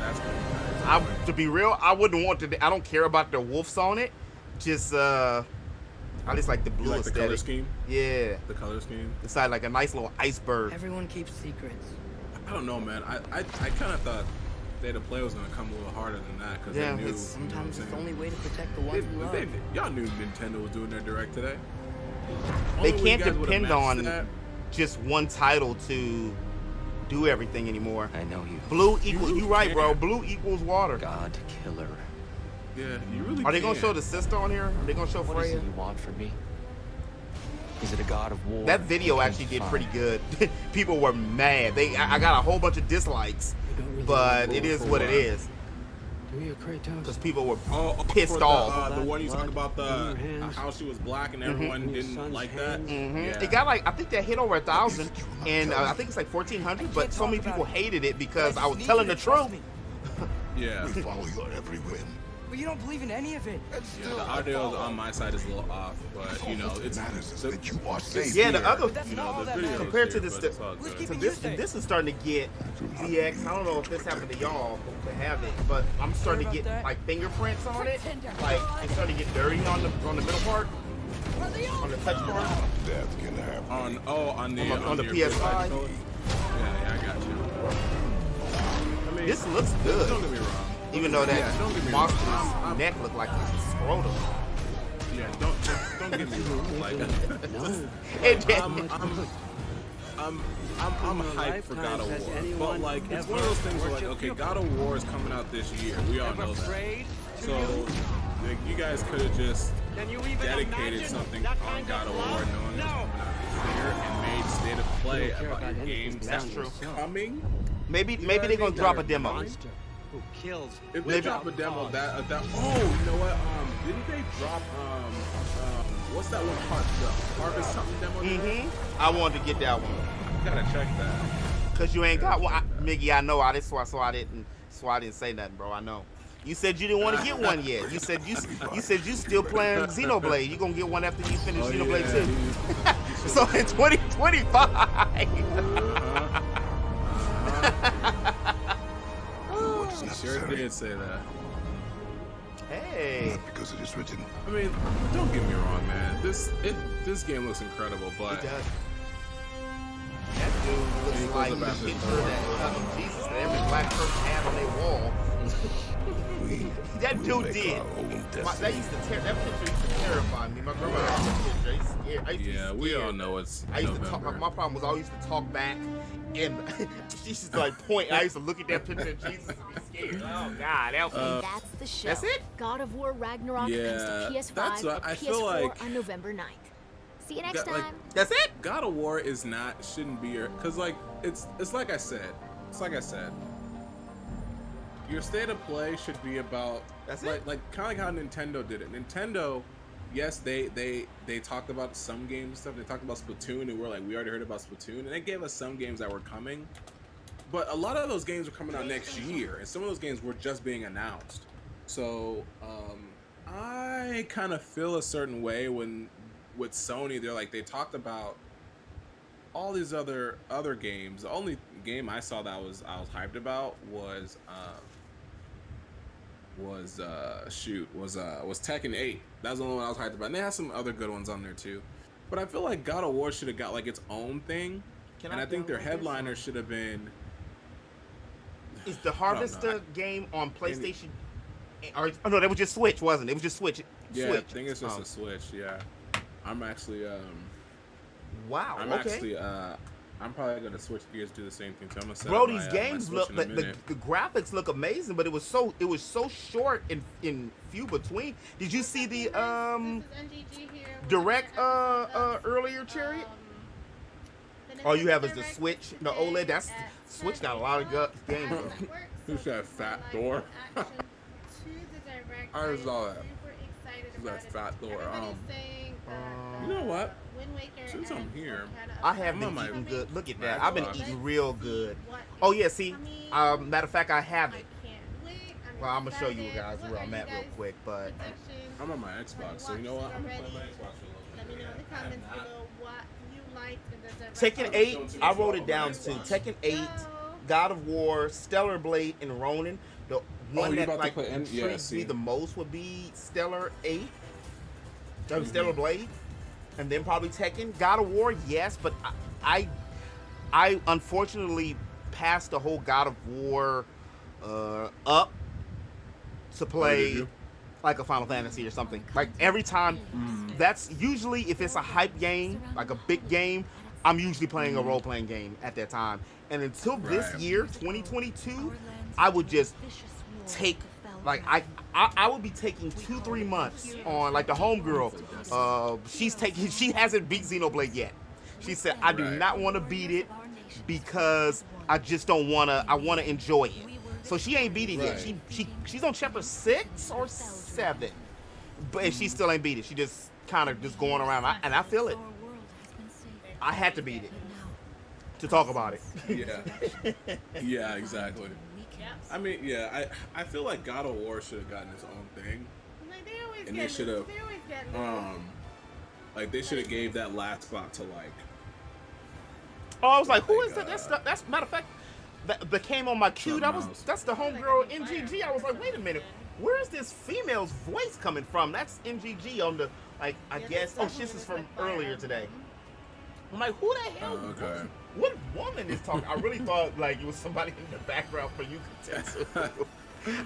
That's gonna be nice. To be real, I wouldn't want to. I don't care about the wolves on it. Just I just like the blue You like the aesthetic. color scheme? Yeah. The color scheme. It's like a nice little iceberg. Everyone keeps secrets. I don't know, man. I kind of thought State of Play was gonna come a little harder than that because Yeah, they knew. Sometimes it's the only way to protect the ones we love. Y'all knew Nintendo was doing their direct today. They Only way can't you guys would've depend matched on that. just one title to do everything anymore. I know you. Blue equals really you right, bro. can't. Blue equals water. God killer. Yeah, you really. Are they gonna can't. show the sister on here? Are they gonna show What is Freya? it you want from me? Is it a god of war? That video actually did pretty good. People were mad. I got a whole bunch of dislikes, but it is what it is. Because people were pissed for off. The one you talked about how she was black and everyone didn't like that. Yeah. It got I think that hit over 1,000, and I think it's like 1,400. But so many people hated it because I was telling the truth. Yeah. We follow your every whim. But you don't believe in any of it. Yeah, the audio on my side is a little off, but it's matters is that you are safe. Yeah, the other the video compared to is this, here, this is starting to get ZX. I don't know if this happened to y'all to have it, but I'm starting to get like fingerprints on it. Like it's starting to get dirty on the middle part, on the touch part. Death can happen. on the PS5. Yeah, I got you. I mean, This looks good. Don't get me wrong. Even though that don't get me monster's wrong. neck looked like a scrotum. Yeah, don't get me wrong. Like, I'm hyped for God of War, but like it's one of those things where like, okay, God of War is coming out this year. We all know that. So like, you guys could have just dedicated something on God of War, knowing it was coming out this year, and made State of Play about your games. That's true. Coming. Maybe they're gonna drop a demo. who kills. If they drop a demo that oh, you know what? Didn't they drop what's that one part? The Harvest something demo? I wanted to get that one. Gotta check that. Cause you ain't got one, Miggy. I know. That's why I didn't say nothing, bro. I know. You said you didn't want to get one yet. You said you still playing Xenoblade. You gonna get one after you finish Xenoblade 2. So in 2025. He sure did say that. Hey. Not because it is written. I mean, don't get me wrong, man. This game looks incredible, but it does. That dude looks like the picture that Jesus that every black person had on their wall. That dude did. That picture used to terrify me. My grandma had that picture. I used to be scared. We all know it's I used to talk. My problem was I used to talk back, and she used to like point. I used to look at that picture of Jesus and be scared. Oh God, that's the show. That's it. God of War Ragnarok comes to PS5 that's what and I PS4 feel like, on November 9th. See you next time. That's it. God of War shouldn't be your, cause like it's like I said. Your state of play should be about like kind of like how Nintendo did it. Nintendo, yes, they talked about some games and stuff. They talked about Splatoon, and we're like, we already heard about Splatoon, and they gave us some games that were coming, but a lot of those games are coming out next year, and some of those games were just being announced. So I kind of feel a certain way when with Sony, they talked about all these other games. The only game I saw that I was hyped about was Tekken 8. That was the only one I was hyped about. And they had some other good ones on there too. But I feel like God of War should have got like its own thing. I think their headliner should have been. Is the Harvester game on PlayStation? Or no, that was just Switch, wasn't it? It was just Switch. Yeah, Switch. I think it's just a Switch. Yeah, I'm actually. Wow. I'm probably gonna switch gears, do the same thing. So I'm gonna set Bro, up these my, games look the graphics look amazing, but it was so short in few between. Did you see the direct earlier, Cherry? All you have is the Switch, the OLED. That's Switch got a lot of games. Who's that fat door? I saw that. Who's that fat door? You know what? Since I'm here, I have been eating good. Look at that. I've been eating real good. Oh yeah, see. Matter of fact, I have it. Well, I'm gonna show you guys where I'm at real quick, but I'm on my Xbox, so you know what? I'm gonna play my Xbox for a little bit. Let me know in the comments below what you liked and Tekken 8, I wrote it down too. Tekken 8, God of War, Stellar Blade, and Ronin. The one that like intrigues me the most would be Stellar 8. Stellar Blade. And then probably Tekken. God of War, yes, but I unfortunately passed the whole God of War up to play like a Final Fantasy or something. Like every time, that's usually if it's a hype game, like a big game, I'm usually playing a role-playing game at that time. And until this year, 2022, I would just take, like, I would be taking 2-3 months on, like, the homegirl. She hasn't beat Xenoblade yet. She said, I do not want to beat it because I just don't want to, I want to enjoy it. So she ain't beat it yet. She's on chapter 6 or 7. But she still ain't beat it. She just kind of just going around. And I feel it. I had to beat it to talk about it. Yeah, exactly. I mean, I feel like God of War should have gotten its own thing. And they should have, like, they should have gave that last spot to, like. Oh, I was like, who is that? That's matter of fact, that came on my queue. That's the homegirl NGG. I was like, wait a minute, where is this female's voice coming from? That's NGG on the, like, I guess. Oh, this is from earlier today. I'm like, who the hell? What woman is talking? I really thought like it was somebody in the background for you to tell.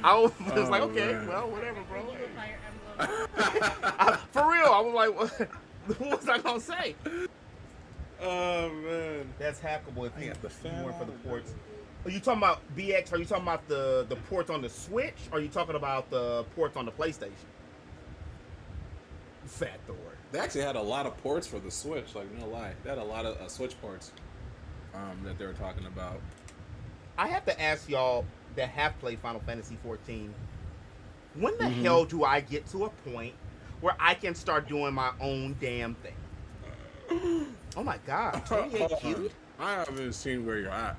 I was like, okay, well, whatever, bro. For real, I was like, what was I gonna say? Oh man, that's hackable. If you have the more for the ports. Are you talking about BX? Are you talking about the ports on the Switch? Or are you talking about the ports on the PlayStation? Fat Thor. They actually had a lot of ports for the Switch, like, no lie. They had a lot of Switch ports that they were talking about. I have to ask y'all, that have played Final Fantasy 14, when the hell do I get to a point where I can start doing my own damn thing? Oh my God, 28 cute? I haven't seen where you're at.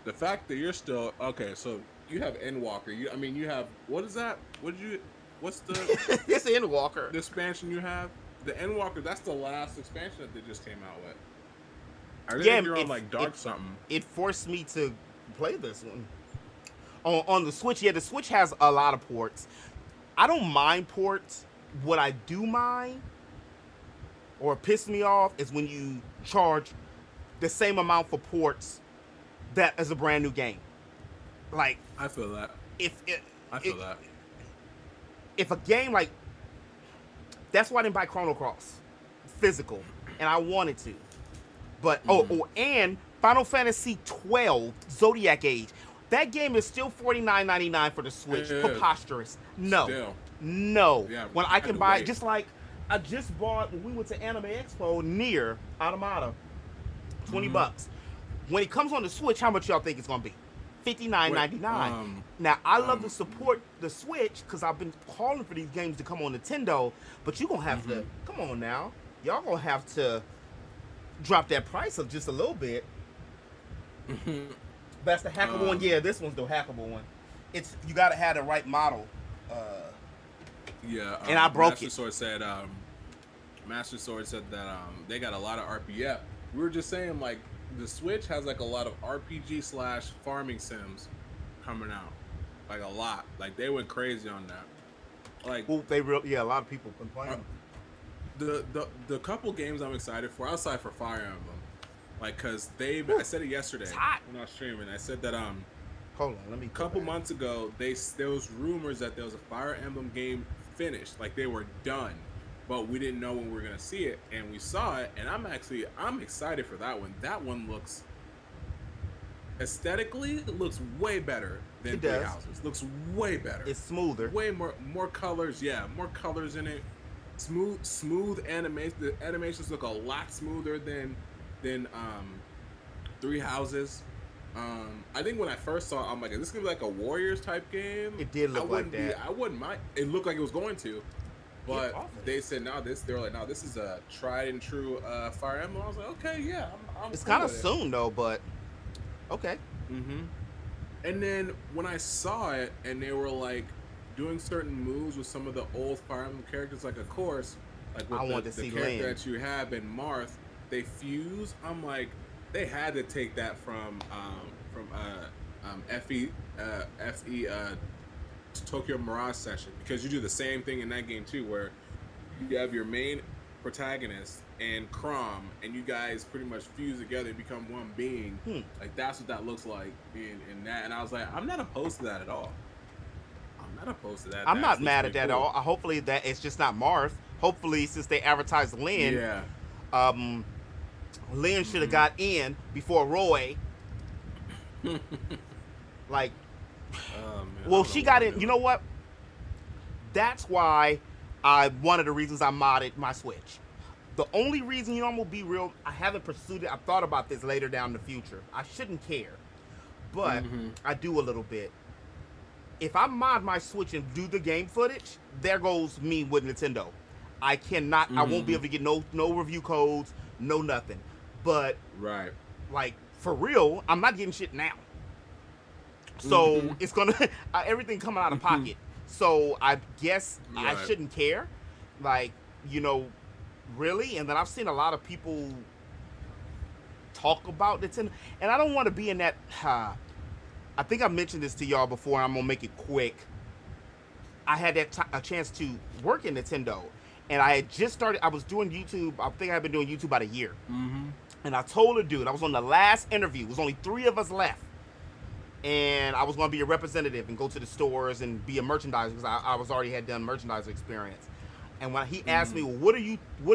The fact that you're still okay, so you have Endwalker. You have what is that? What's the it's Endwalker. The expansion you have? The Endwalker, that's the last expansion that they just came out with. I think you're on like Dark something. It forced me to play this one. On the Switch, yeah, the Switch has a lot of ports. I don't mind ports. What I do mind or piss me off is when you charge the same amount for ports that as a brand new game. Like, I feel that. I feel that. If a game like, that's why I didn't buy Chrono Cross physical, and I wanted to. But and Final Fantasy 12 Zodiac Age, that game is still $49.99 for the Switch. Preposterous. No. Yeah, when I can buy it, just like I just bought when we went to Anime Expo near Automata, $20. When it comes on the Switch, how much y'all think it's gonna be? $59.99. Now I love to support the Switch because I've been calling for these games to come on Nintendo, but you're gonna have to come on now. Y'all gonna have to drop that price up just a little bit. That's the hackable one. Yeah, this one's the hackable one. It's you gotta have the right model. And I broke Master Sword said that they got a lot of RPF. We were just saying like the Switch has like a lot of RPG / farming sims coming out, like a lot. Like they went crazy on that. Like a lot of people been playing. The couple games I'm excited for outside for Fire Emblem, like because I said it yesterday when I was streaming. I said that hold on, let me. A couple months ago, there was rumors that there was a Fire Emblem game finished, like they were done, but we didn't know when we were gonna see it, and we saw it, and I'm excited for that one. That one looks aesthetically, it looks way better than Three Houses. Looks way better. It's smoother. Way more colors. Yeah, more colors in it. Smooth animation. The animations look a lot smoother than Three Houses. I think when I first saw it, I'm like, is this gonna be like a Warriors type game? It did look like that. I wouldn't mind. It looked like it was going to, but they said no. They were like, no, this is a tried and true Fire Emblem. I was like, okay, yeah, I'm it's cool kind of soon though, but okay. And then when I saw it, and they were like doing certain moves with some of the old Fire Emblem characters, like of course, like with the character that you have in Marth, they fuse. I'm like, they had to take that from FE Tokyo Mirage Session, because you do the same thing in that game too, where you have your main protagonist and Chrom, and you guys pretty much fuse together and become one being. Like that's what that looks like in that, and I was like, I'm not opposed to that at all. I'm not opposed to that. I'm not mad at that at all. Hopefully that it's just not Marth. Hopefully, since they advertised Lynn, Lynn should have got in before Roy. Like, well, she got in. You know what? That's why one of the reasons I modded my Switch. The only reason, I'm gonna be real, I haven't pursued it. I've thought about this later down in the future. I shouldn't care, but I do a little bit. If I mod my Switch and do the game footage, there goes me with Nintendo. I cannot. I won't be able to get no review codes, no nothing. But like for real, I'm not getting shit now. So it's gonna everything coming out of pocket. So I guess I shouldn't care. Like, really. And then I've seen a lot of people talk about Nintendo, and I don't want to be in that. I think I mentioned this to y'all before. I'm gonna make it quick. I had a chance to work in Nintendo, and I had just started. I was doing YouTube. I think I've been doing YouTube about a year. And I told a dude, I was on the last interview. It was only 3 of us left, and I was gonna be a representative and go to the stores and be a merchandiser because I already had done merchandiser experience. And when he asked me, well, what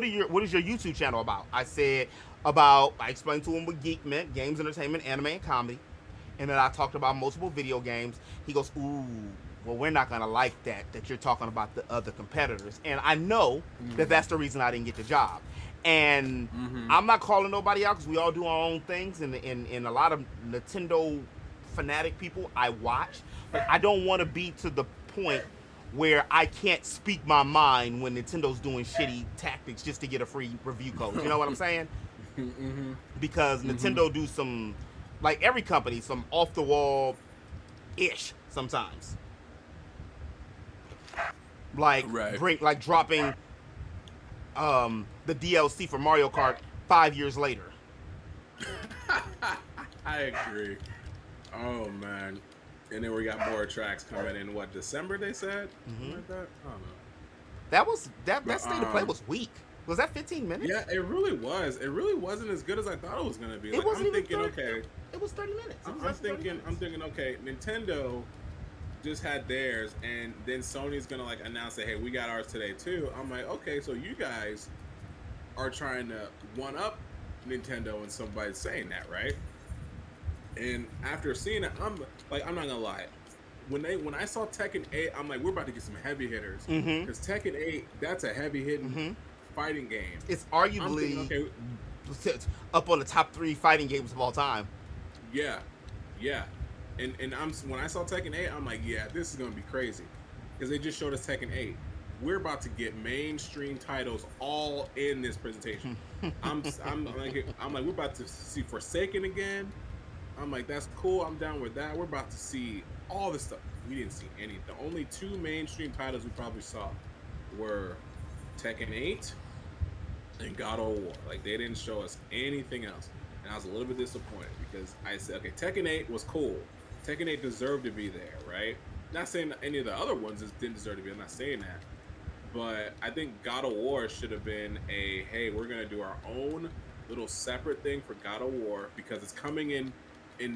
is your YouTube channel about? I said I explained to him what Geek meant: games, entertainment, anime, and comedy. And then I talked about multiple video games. He goes, ooh, well, we're not going to like that you're talking about the other competitors. And I know that that's the reason I didn't get the job. And I'm not calling nobody out because we all do our own things. And a lot of Nintendo fanatic people. I watch, but I don't want to be to the point where I can't speak my mind when Nintendo's doing shitty tactics just to get a free review code. You know what I'm saying? Because Nintendo do some, like every company, some off the wall ish sometimes. Like dropping the DLC for Mario Kart 5 years later. I agree. Oh man. And then we got more tracks coming in. What, December? They said. Something like that. I don't know. That was that state of play was weak. Was that 15 minutes? Yeah, it really was. It really wasn't as good as I thought it was gonna be. Like, I'm thinking, okay. It was 30 minutes. I'm thinking, okay. Nintendo just had theirs, and then Sony's gonna like announce that, hey, we got ours today too. I'm like, okay, so you guys are trying to one up Nintendo, and somebody's saying that, right? And after seeing it, I'm not gonna lie. When I saw Tekken 8, I'm like, we're about to get some heavy hitters. Because Tekken 8, that's a heavy hitting fighting game. It's arguably up on the top 3 fighting games of all time. Yeah. And when I saw Tekken 8, I'm like, yeah, this is gonna be crazy. Because they just showed us Tekken 8. We're about to get mainstream titles all in this presentation. I'm like, we're about to see Forsaken again. I'm like, that's cool. I'm down with that. We're about to see all this stuff. We didn't see any. The only 2 mainstream titles we probably saw were Tekken 8 and God of War. Like, they didn't show us anything else. And I was a little bit disappointed because I said, okay, Tekken 8 was cool. Tekken 8 deserved to be there, right? Not saying that any of the other ones didn't deserve to be. I'm not saying that. But I think God of War should have been hey, we're going to do our own little separate thing for God of War because it's coming in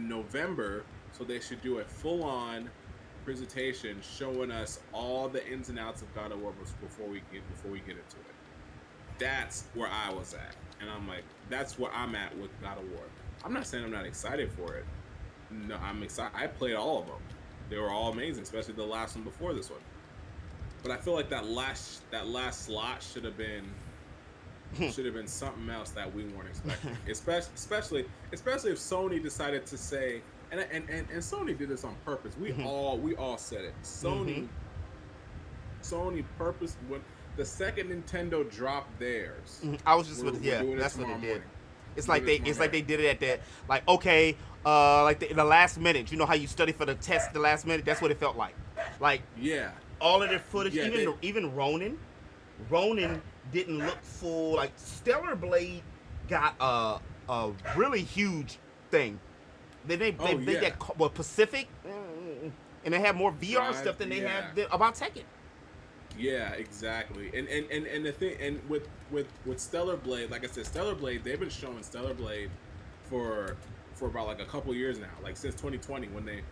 November, so they should do a full-on presentation showing us all the ins and outs of God of War before we get into it. That's where I was at, and I'm like, that's where I'm at with God of War. I'm not saying I'm not excited for it. No, I'm excited. I played all of them. They were all amazing, especially the last one before this one. But I feel like that last slot should have been something else that we weren't expecting. especially if Sony decided to say, and Sony did this on purpose. We all said it. Sony purpose when the second Nintendo dropped theirs. I was just that's what they did. It's like they did it at that, like, okay, like in the last minute. You know how you study for the test the last minute? That's what it felt like. Like, yeah, all of their footage, even Ronin didn't look full. Like, Stellar Blade got a really huge thing. They got Pacific, and they had more VR stuff than they had about Tekken. Yeah, exactly. And the thing, and with Stellar Blade, like I said, Stellar Blade, they've been showing Stellar Blade for about like a couple years now, like since 2020 when they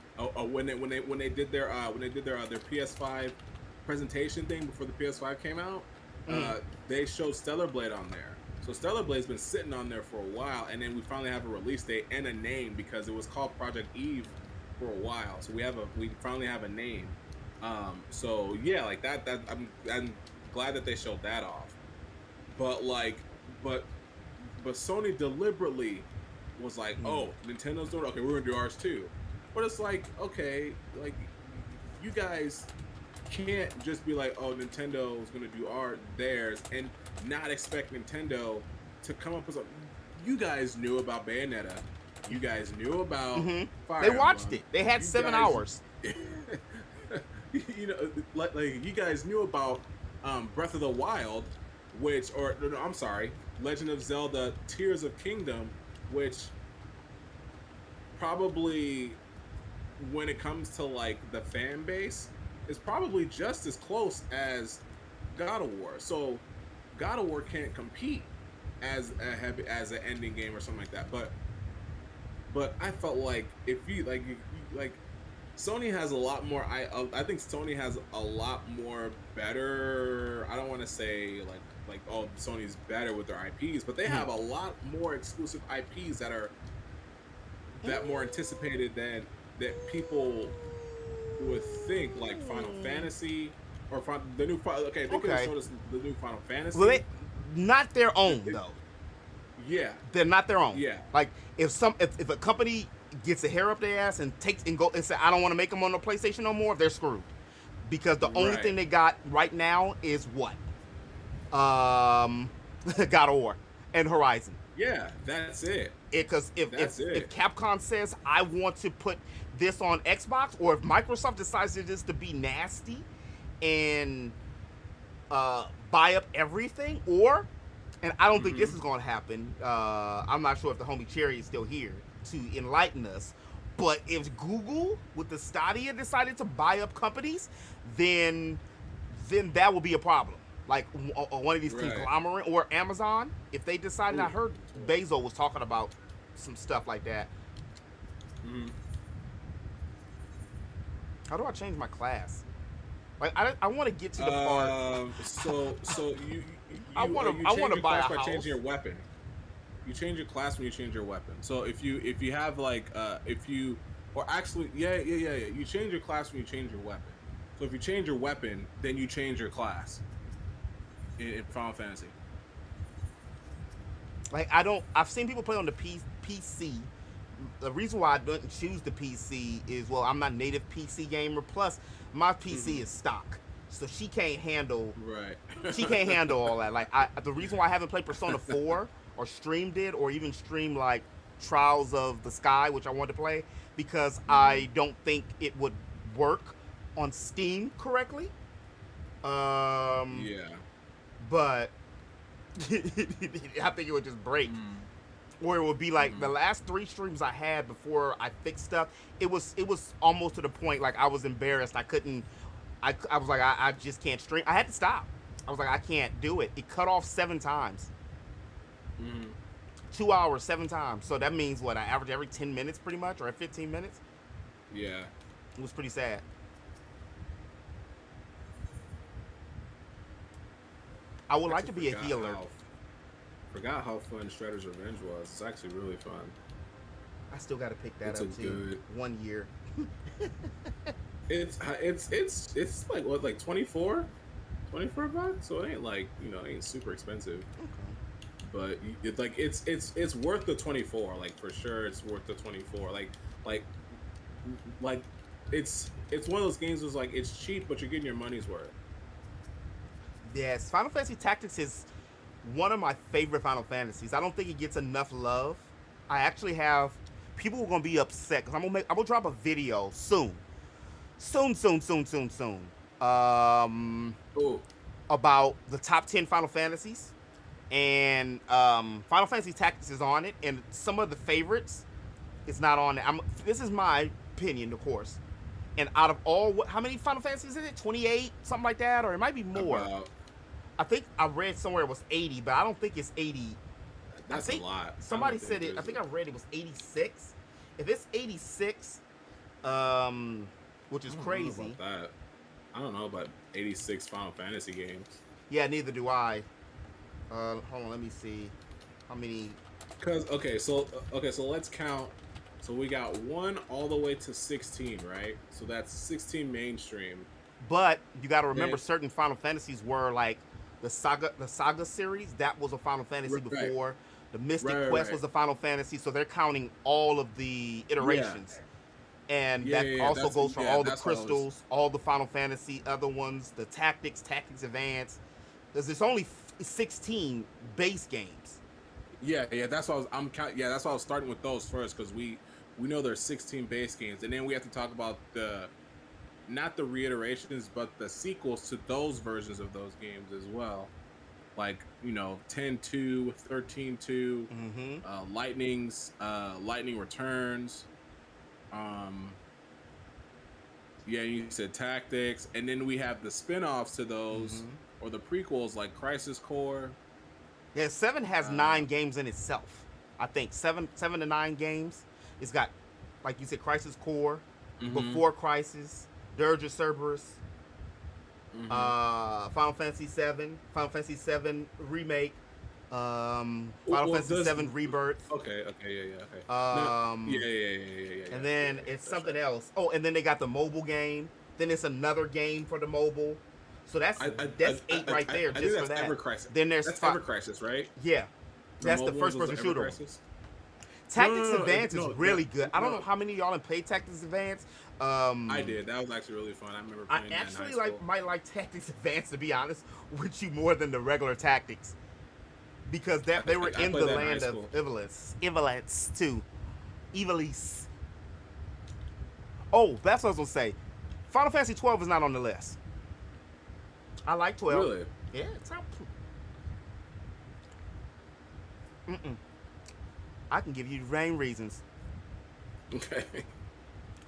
did their PS5 presentation thing before the PS5 came out. They showed Stellar Blade on there. So Stellar Blade's been sitting on there for a while, and then we finally have a release date and a name because it was called Project Eve for a while. So we finally have a name. So yeah, like that I'm glad that they showed that off. But Sony deliberately was like, oh, Nintendo's doing it. Okay, we're gonna do ours too. But it's like, okay, like you guys can't just be like, oh, Nintendo is gonna do theirs and not expect Nintendo to come up with something. You guys knew about Bayonetta. You guys knew about Fire They watched Emblem. it. They had 7 hours. You know, like you guys knew about Breath of the Wild, Legend of Zelda: Tears of Kingdom, which probably, when it comes to like the fan base, is probably just as close as God of War. So God of War can't compete as an ending game or something like that. But I felt like if you like Sony has a lot more. I think Sony has a lot more better. I don't want to say like oh, Sony's better with their IPs, but they have a lot more exclusive IPs that are more anticipated than that people would think, like Final Fantasy or the new. Okay, they could have showed us the new Final Fantasy. Well, not their own though. Yeah, they're not their own. Yeah, like if a company gets a hair up their ass and takes and go and say, I don't want to make them on the PlayStation no more, they're screwed. Because the only thing they got right now is what? God of War and Horizon. Yeah, that's it. Because if Capcom says I want to put this on Xbox, or if Microsoft decides just to be nasty and buy up everything, and I don't think this is going to happen. I'm not sure if the homie Cherry is still here to enlighten us. But if Google with the Stadia decided to buy up companies, then that will be a problem. Like one of these conglomerate or Amazon, if they decided. I heard Bezos was talking about some stuff like that. How do I change my class? Like I want to get to the part. So you I want to buy a house. By changing your weapon. You change your class when you change your weapon. So if you have like you change your class when you change your weapon. So if you change your weapon, then you change your class in Final Fantasy. Like I've seen people play on the PC. The reason why I don't choose the PC is, well, I'm not a native PC gamer. Plus, my PC is stock, so she can't handle. She can't handle all that. Like the reason why I haven't played Persona 4 or streamed it, or even streamed like Trials of the Sky, which I wanted to play, because I don't think it would work on Steam correctly. But I think it would just break. Or it would be like the last 3 streams I had before I fixed stuff. It was almost to the point like I was embarrassed. I couldn't. I was like I just can't stream. I had to stop. I was like I can't do it. It cut off 7 times. 2 hours, 7 times. So that means what? I average every 10 minutes pretty much, or 15 minutes. Yeah. It was pretty sad. I would like to be a healer. Forgot how fun Shredder's Revenge was. It's actually really fun. I still got to pick that up too. 1 year. It's like what, like 24 bucks? So it ain't like, it ain't super expensive. Okay. But it's worth the 24. Like for sure, it's worth the 24. Like it's one of those games that's like it's cheap, but you're getting your money's worth. Yes, Final Fantasy Tactics is one of my favorite Final Fantasies. I don't think it gets enough love. I actually have people are gonna be upset because I'm gonna drop a video soon. About the top 10 Final Fantasies, and Final Fantasy Tactics is on it, and some of the favorites is not on it. This is my opinion, of course. And out of how many Final Fantasies is it? 28, something like that, or it might be more. I think I read somewhere it was 80, but I don't think it's 80. That's a lot. Somebody said it. I think I read it was 86. If it's 86, which is crazy. I don't know about 86 Final Fantasy games. Yeah, neither do I. Hold on, let me see how many. So let's count. So we got 1 all the way to 16, right? So that's 16 mainstream. But you got to remember, certain Final Fantasies were like the Saga series. That was a Final Fantasy before. The Mystic Quest was a Final Fantasy. So they're counting all of the iterations. And that also goes for all the crystals, all the Final Fantasy other ones, the Tactics Advance. There's only 16 base games. That's why that's why I was starting with those first, because we know there's 16 base games, and then we have to talk about not the reiterations, but the sequels to those versions of those games as well. Like, 10-2, 13-2, Lightning Returns. You said Tactics, and then we have the spin-offs to those, or the prequels like Crisis Core. Yeah, 7 has 9 games in itself. I think 7 to 9 games. It's got, like you said, Crisis Core, Before Crisis, Dirge of Cerberus, Final Fantasy 7, Final Fantasy 7 Remake, Final Fantasy 7 Rebirth. Okay. And then it's something else. Oh, and then they got the mobile game. Then it's another game for the mobile. So that's 8 right there just for that. Ever Crisis. Then there's Ever Crisis, right? Yeah, that's the first-person shooter. Tactics Advance is really good. I don't know how many of y'all have played Tactics Advance. I did. That was actually really fun. I remember playing that in high school. Might like Tactics Advance, to be honest with you, more than the regular Tactics, because they were in the land of Evilance too. Evilise. Oh, that's what I was gonna say. Final Fantasy 12 is not on the list. I like 12. Really? Yeah, it's top. I can give you the main reasons. Okay.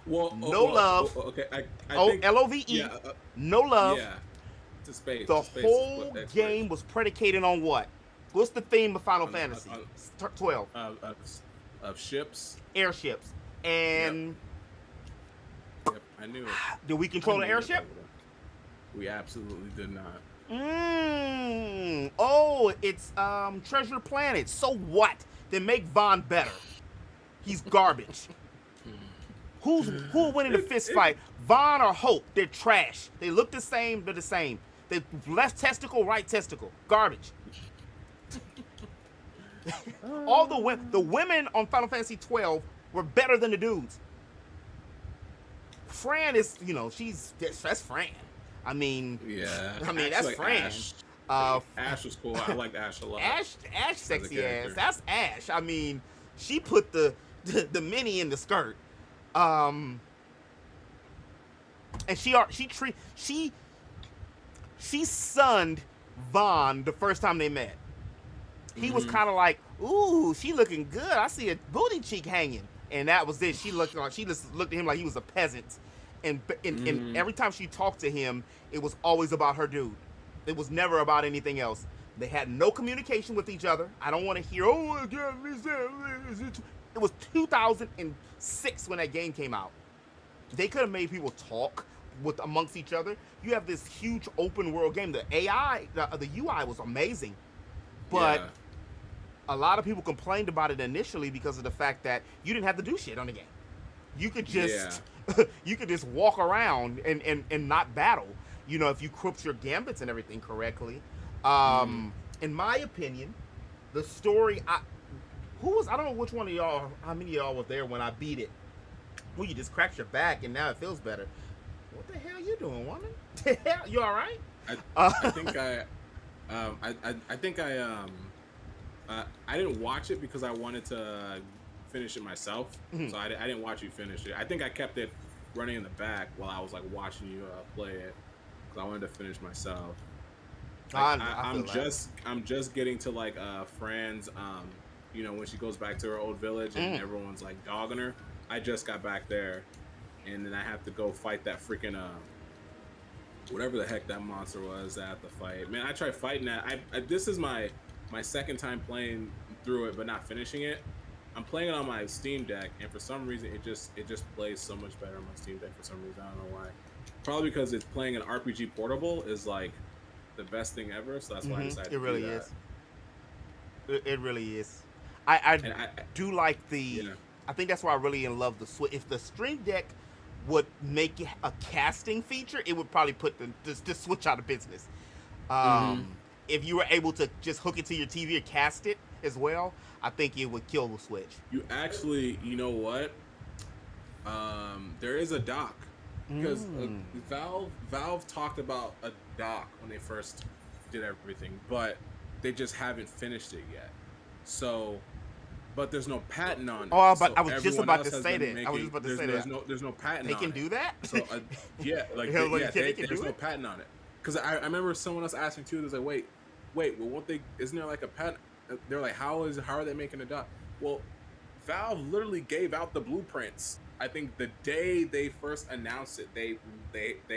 Well, no love. Okay. I think, LOVE. Yeah, no love. Yeah. It's a space. The whole game was predicated on what? What's the theme of Final Fantasy 12? Of ships. Airships. And... Yep, I knew it. Did we control the airship? We absolutely did not. Oh, it's Treasure Planet. So what? Then make Vaughn better. He's garbage. Who will win in the fist fight? Vaughn or Hope? They're trash. They look the same. They're the same. They left testicle, right testicle. Garbage. All the women on Final Fantasy 12 were better than the dudes. Fran is, that's Fran. I mean, that's like Fran. Ash. Ash was cool. I liked Ash a lot. Ash sexy ass. That's Ash. I mean, she put the mini in the skirt. And she sunned Vaughn the first time they met. He was kind of like, ooh, she looking good. I see a booty cheek hanging. And that was it. She just looked at him like he was a peasant. And every time she talked to him, it was always about her dude. It was never about anything else. They had no communication with each other. I don't want to hear, oh my God, it was 2006 when that game came out. They could have made people talk amongst each other. You have this huge open world game. The AI, the UI was amazing. But a lot of people complained about it initially because of the fact that you didn't have to do shit on the game. You could just you could just walk around and not battle. If you equipped your gambits and everything correctly. In my opinion, the story I don't know which one of y'all, how many of y'all was there when I beat it. Well, you just cracked your back and now it feels better. What the hell you doing, woman? You all right? I think I didn't watch it because I wanted to finish it myself. So I didn't watch you finish it. I think I kept it running in the back while I was like watching you play it because I wanted to finish myself. I'm just getting to like Fran's when she goes back to her old village and everyone's like dogging her. I just got back there, and then I have to go fight that freaking whatever the heck that monster was that I have to fight. Man, I tried fighting that. This is my second time playing through it, but not finishing it. I'm playing it on my Steam Deck, and for some reason it just plays so much better on my Steam Deck for some reason. I don't know why. Probably because it's playing an RPG portable is like the best thing ever, so that's why I decided to do that. It really is. I do like the. I think that's why I really love the Switch. If the Stream Deck would make it a casting feature, it would probably put the Switch out of business. If you were able to just hook it to your TV or cast it as well, I think it would kill the Switch. You actually, you know what? There is a dock because Valve talked about a dock when they first did everything, but they just haven't finished it yet. So, but there's no patent on it. Oh, but so I was just about to say that. There's no patent. They can do that. So there's no patent on it. Because I remember someone else asking too. There's like, wait, well, won't they? Isn't there like a patent? They're like, how are they making a dock? Well, Valve literally gave out the blueprints. I think the day they first announced it, they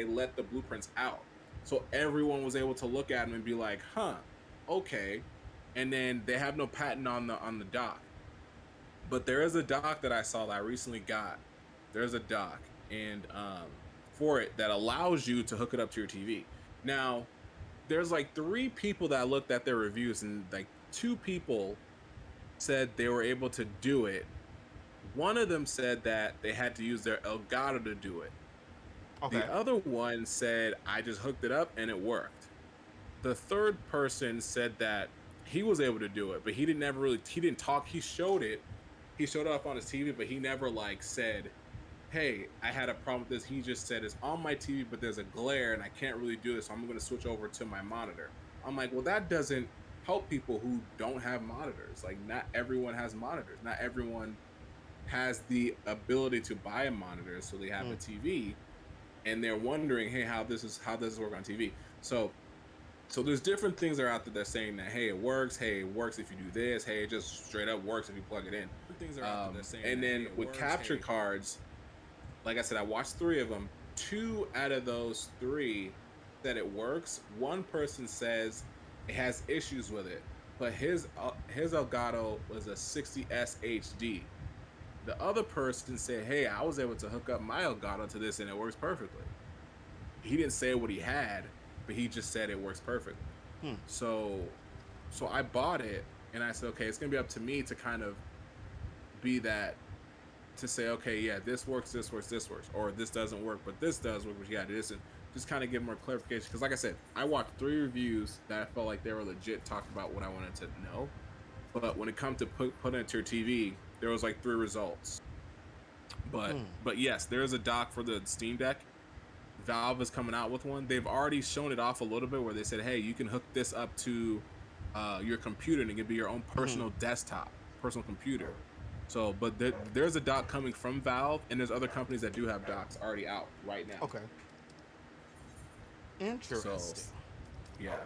let the blueprints out, so everyone was able to look at them and be like, huh, okay. And then they have no patent on the dock. But there is a dock that I saw that I recently got. There's a dock and for it that allows you to hook it up to your TV. Now, there's like 3 people that looked at their reviews, and like 2 people said they were able to do it. One of them said that they had to use their Elgato to do it. Okay. The other one said, I just hooked it up and it worked. The third person said that he was able to do it, but he didn't talk. He showed it. he showed it off on his TV, but he never like said, hey, I had a problem with this. He just said it's on my TV, but there's a glare and I can't really do this, so I'm going to switch over to my monitor. I'm like, well, that doesn't help people who don't have monitors. Like, not everyone has monitors. Not everyone has the ability to buy a monitor, so they have a TV, and they're wondering, hey, how does this work on TV? So there's different things that are out there that are saying that, hey, it works. Hey, it works if you do this. Hey, it just straight up works if you plug it in. Things are out there that saying and that, then hey, with works, capture cards, like I said, I watched 3 of them. 2 out of those 3 that it works. One person says it has issues with it, but his Elgato was a 60S HD. The other person said, hey, I was able to hook up my Elgato to this and it works perfectly. He didn't say what he had, but he just said it works perfectly. So I bought it and I said, okay, it's gonna be up to me to kind of be that, to say, okay, yeah, this works, or this doesn't work, but this does work, but you gotta do this, and just kind of give more clarification. Because like I said, I watched 3 reviews that I felt like they were legit talking about what I wanted to know, but when it comes to put it into your TV, there was like 3 results. But yes, there is a dock for the Steam Deck. Valve is coming out with one. They've already shown it off a little bit where they said, hey, you can hook this up to your computer and it can be your own personal desktop, personal computer. So, but there's a dock coming from Valve, and there's other companies that do have docks already out right now. Okay. Interesting. So, yeah.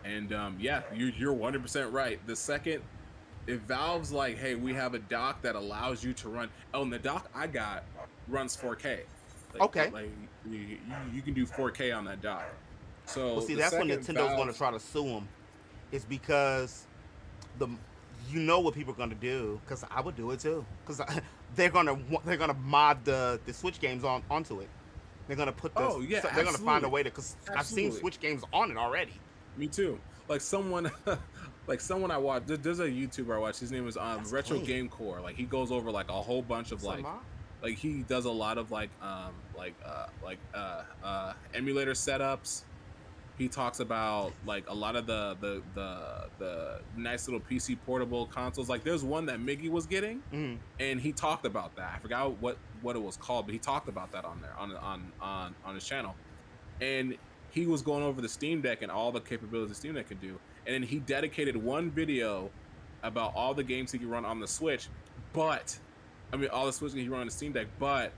And yeah, you're 100% right. The second, if Valve's like, hey, we have a dock that allows you to run, and the dock I got runs 4K. Like, okay. Like you can do 4K on that dock. So, well, see, that's when Nintendo's going to try to sue them. It's because you know what people are gonna do, because I would do it too. Because they're gonna mod the Switch games onto it. They're gonna put they're gonna find a way to, because I've seen Switch games on it already. Me too. Like someone I watched. There's a YouTuber I watch. His name is Retro Game Core. Like he goes over like a whole bunch of like he does a lot of emulator setups. He talks about like a lot of the nice little PC portable consoles. Like there's one that Miggy was getting, and he talked about that. I forgot what it was called, but he talked about that on there on his channel. And he was going over the Steam Deck and all the capabilities the Steam Deck can do. And then he dedicated one video about all the games he can run on the Switch, but all the Switch games he run on the Steam Deck, but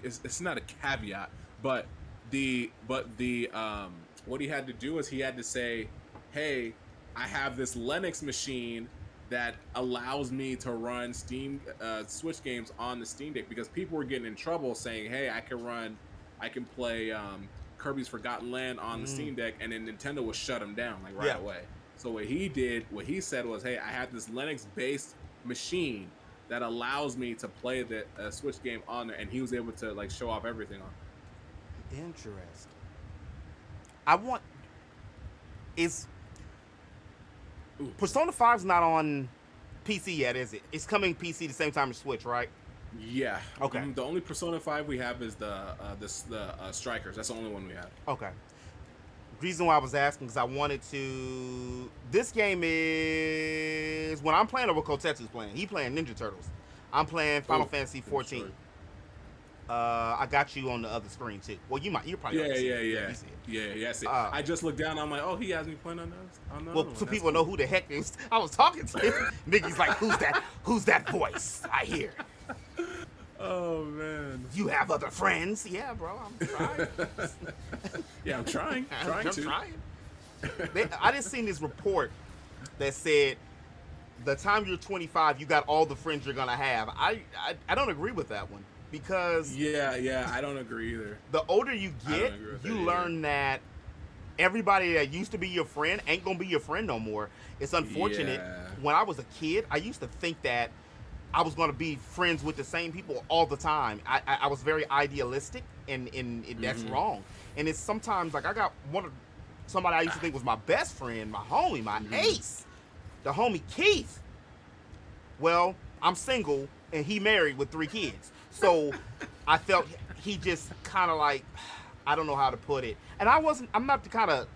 it's not a caveat, but what he had to do is he had to say, hey, I have this Linux machine that allows me to run Steam Switch games on the Steam Deck, because people were getting in trouble saying, hey, I can play Kirby's Forgotten Land on the Steam Deck, and then Nintendo would shut him down right away. So what he said was, hey, I have this Linux based machine that allows me to play the Switch game on there, and he was able to like show off everything on it. Interesting. Persona 5's not on PC yet, is it? It's coming PC the same time as Switch, right? Yeah. Okay. The only Persona 5 we have is the Strikers. That's the only one we have. Okay. Reason why I was asking, because I wanted to. This game is when I'm playing over Kotetsu's playing. He playing Ninja Turtles. I'm playing Final Fantasy 14. Sure. I got you on the other screen too. Well, you're probably yeah. See, I just looked down. I'm like, oh, he has me playing on those. Well, so people know who the heck I was talking to. Mickey's like, who's that? Who's that voice I hear? Oh man. You have other friends? Yeah, bro. I'm trying. Yeah, I'm trying. I'm trying. I just seen this report that said the time you're 25, you got all the friends you're gonna have. I don't agree with that one. Because I don't agree either. The older you get, you learn that everybody that used to be your friend ain't gonna be your friend no more. It's unfortunate. Yeah. When I was a kid, I used to think that I was gonna be friends with the same people all the time. I was very idealistic, and that's wrong. And it's sometimes like I got somebody I used to think was my best friend, my homie, my ace, the homie Keith. Well, I'm single and he married with 3 kids. So I felt he just kind of like, I don't know how to put it. And I'm not the kind of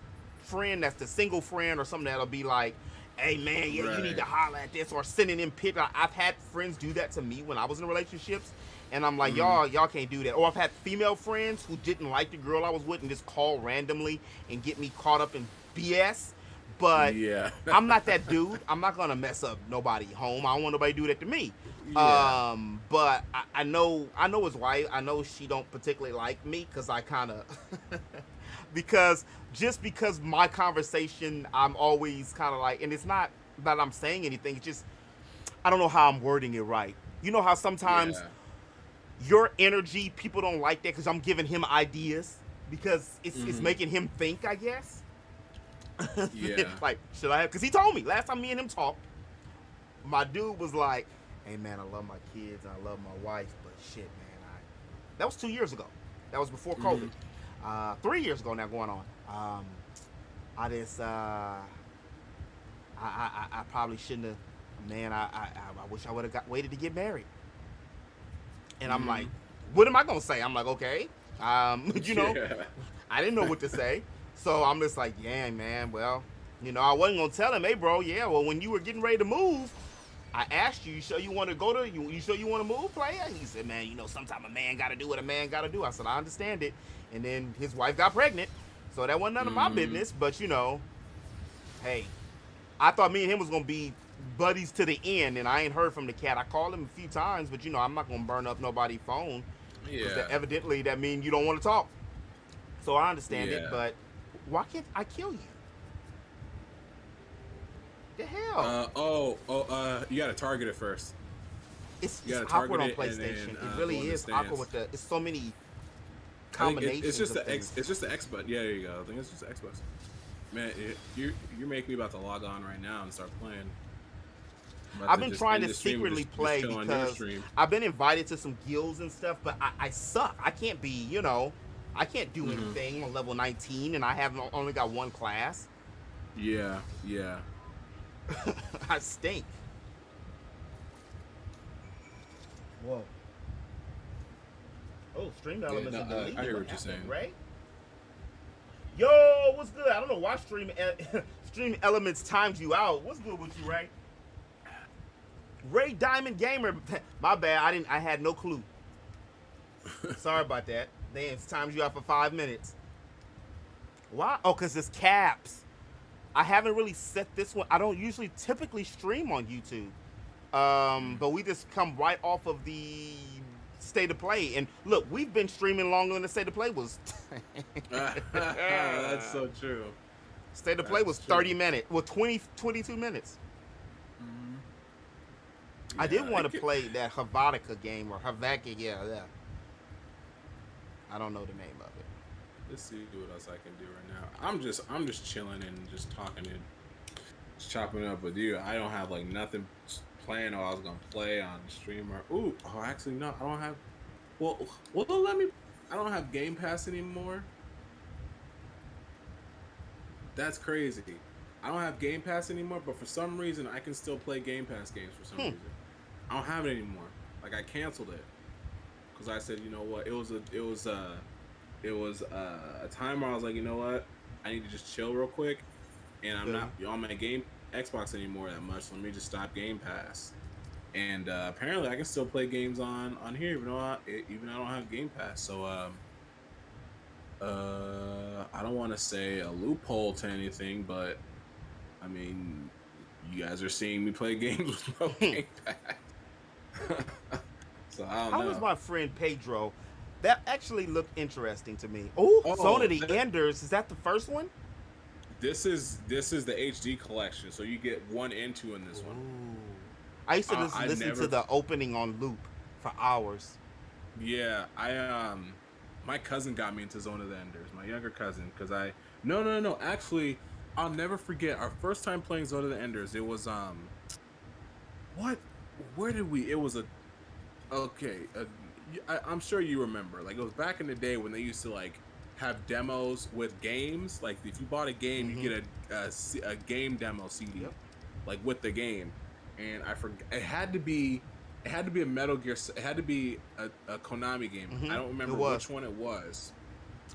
friend that's the single friend or something that'll be like, hey man, yeah, you need to holler at this, or sending in pictures. I've had friends do that to me when I was in relationships, and I'm like, y'all can't do that. Or I've had female friends who didn't like the girl I was with and just call randomly and get me caught up in BS. But I'm not that dude. I'm not gonna mess up nobody home. I don't want nobody to do that to me. Yeah. But I know his wife. I know she don't particularly like me because I kind of because my conversation, I'm always kind of like, and it's not that I'm saying anything. It's just I don't know how I'm wording it right. You know how sometimes your energy, people don't like that because I'm giving him ideas because it's making him think, I guess. Yeah. Like, should I have? Because he told me last time me and him talked, my dude was like, hey man, I love my kids and I love my wife, but shit, man, that was 2 years ago. That was before COVID. 3 years ago now going on. I just I probably shouldn't have. Man, I wish I would have waited to get married. And I'm like, what am I gonna say? I'm like, okay, you know, I didn't know what to say. So I'm just like, yeah, man, well, you know, I wasn't going to tell him, hey, bro, yeah, well, when you were getting ready to move, I asked you sure you want to go to, you sure you want to move, player? He said, man, you know, sometimes a man got to do what a man got to do. I said, I understand it. And then his wife got pregnant, so that wasn't none of my business. But, you know, hey, I thought me and him was going to be buddies to the end, and I ain't heard from the cat. I called him a few times, but, you know, I'm not going to burn up nobody's phone. Yeah. Evidently, that means you don't want to talk. So I understand it, but why can't I kill you? The hell? You gotta target it first. It's awkward on PlayStation. It really is awkward with it's so many combinations. It's just the X button. Yeah, there you go. I think it's just the X button. Man, you're making me about to log on right now and start playing. I've been trying to secretly play because I've been invited to some guilds and stuff, but I suck. I can't be, you know, I can't do anything on level 19, and I have only got one class. Yeah. I stink. Whoa. Oh, stream elements are deleted. I hear what you're saying, right? Yo, what's good? I don't know why stream elements times you out. What's good with you, Ray? Ray Diamond Gamer. My bad. I had no clue. Sorry about that. Then it's times you out for 5 minutes. Why? Oh, because it's caps. I haven't really set this one. I don't usually typically stream on YouTube. But we just come right off of the State of Play. And look, we've been streaming longer than the State of Play was. That's so true. State of Play was 30 minutes. Well, 22 minutes. Yeah, I did want to play that Havatica game or Havaka, yeah. I don't know the name of it. Let's see what else I can do right now. I'm just chilling and just talking and just chopping up with you. I don't have like nothing planned or I was gonna play on stream or actually no, I don't have. Well, I don't have Game Pass anymore. That's crazy. I don't have Game Pass anymore, but for some reason I can still play Game Pass games for some reason. I don't have it anymore. Like I canceled it because I said, you know what? It was a time where I was like, you know what? I need to just chill real quick, and I'm not on my Xbox anymore that much. So let me just stop Game Pass. And apparently, I can still play games on here, even though I don't have Game Pass. So I don't want to say a loophole to anything, but I mean, you guys are seeing me play games with no Game Pass. So I don't know. How was my friend Pedro? That actually looked interesting to me. Oh, Zone of the Enders. Is that the first one? This is the HD collection, so you get 1 and 2 in this one. I used to listen to the opening on loop for hours. Yeah, my cousin got me into Zone of the Enders. My younger cousin, because no. Actually, I'll never forget our first time playing Zone of the Enders. It was where did we? It was I'm sure you remember. Like, it was back in the day when they used to like have demos with games. Like, if you bought a game, you get a game demo CD, like with the game. And I forgot. It had to be a Metal Gear. It had to be a Konami game. I don't remember which one it was.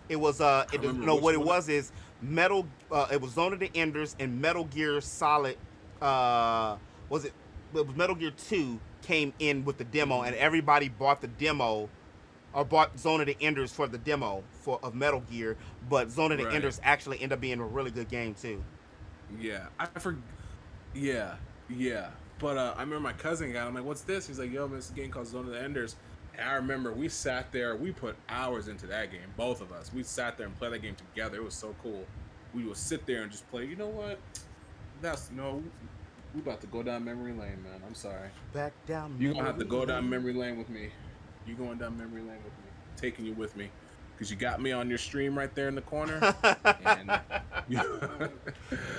It was what it was is Metal. It was Zone of the Enders and Metal Gear Solid was it Metal Gear 2 came in with the demo, and everybody bought the demo or bought Zone of the Enders for the demo of Metal Gear, but Zone of the Enders actually ended up being a really good game too. Yeah, Yeah. But I remember my cousin got it. I'm like, what's this? He's like, yo, man, it's a game called Zone of the Enders. And I remember we sat there, we put hours into that game, both of us. We sat there and played that game together. It was so cool. We would sit there and just play. You know what? We about to go down memory lane, man. I'm sorry. Back down. You're gonna have to go down memory lane with me. You going down memory lane with me? Taking you with me, because you got me on your stream right there in the corner.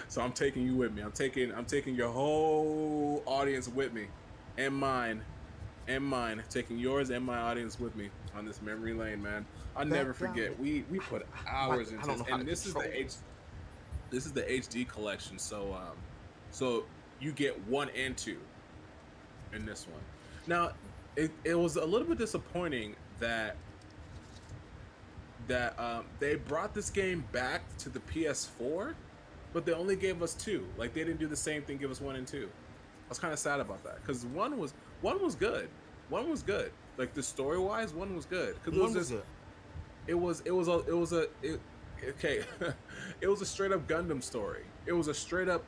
So I'm taking you with me. I'm taking your whole audience with me, and mine. Taking yours and my audience with me on this memory lane, man. I'll never forget. We put hours into this, and this is the HD collection. So you get 1 and 2 in this one. Now, it was a little bit disappointing that they brought this game back to the PS4, but they only gave us 2. Like, they didn't do the same thing, give us 1 and 2. I was kind of sad about that, because one was good. One was good. Like, the story wise, one was good. Because it was a straight up Gundam story. It was a straight up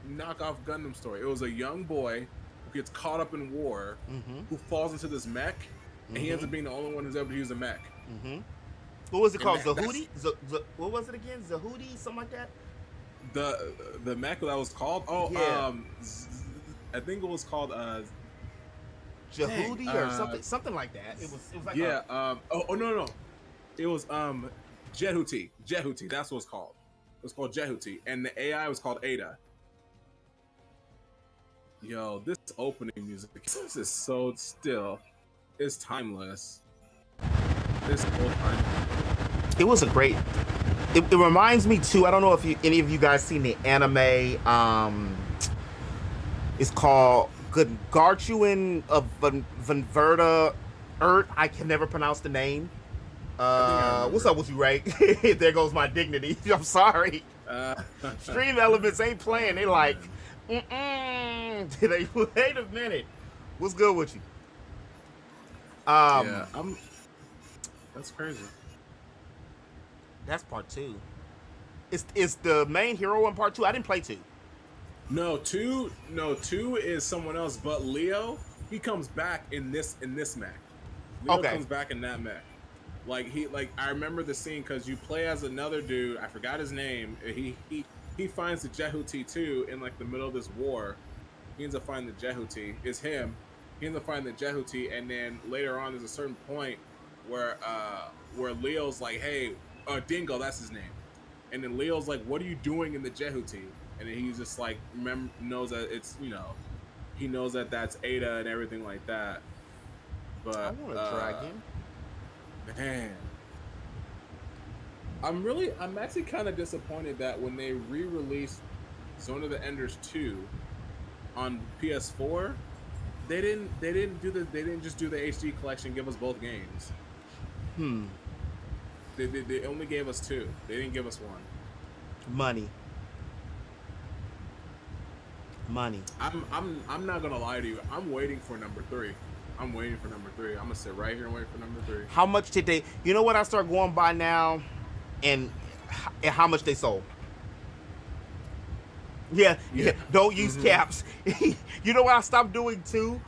knockoff Gundam story. It was a young boy who gets caught up in war, who falls into this mech, and he ends up being the only one who's ever used a mech. What was it called? Zahudi? What was it again? Zahudi? Something like that? The mech that was called? Oh, yeah. I think it was called Jahudi or something like that. It was like no. It was Jehuti. Jehuti, that's what it's called. It was called Jehuti, and the AI was called Ada. Yo, this opening music, this is so still. It's timeless. It's so timeless. It was a great. It reminds me too. I don't know if any of you guys seen the anime. It's called Garchuin of Vanverta Earth. I can never pronounce the name. What's up with you, Ray? There goes my dignity. I'm sorry. Stream Elements ain't playing. They like, wait a minute. What's good with you? That's crazy. That's part 2. Is the main hero in part 2? I didn't play 2. No, 2 is someone else, but Leo, he comes back in this mech. Leo comes back in that mech. I remember the scene because you play as another dude, I forgot his name. He finds the Jehuti too in like the middle of this war. He ends up finding the Jehuti. It's him. He ends up finding the Jehuti, and then later on there's a certain point where Leo's like, hey, Dingo, that's his name. And then Leo's like, what are you doing in the Jehuti? And then he's just like, knows that it's, he knows that that's Ada and everything like that. But I want a dragon. Man, I'm actually kind of disappointed that when they re-released Zone of the Enders 2 on PS4, they didn't just do the HD collection, give us both games. They only gave us 2. They didn't give us 1. Money. I'm not gonna lie to you. I'm waiting for number 3. I'm gonna sit right here and wait for number 3. How much did they? You know what I start going by now, and how much they sold. Yeah. Don't use caps. You know what I stopped doing too,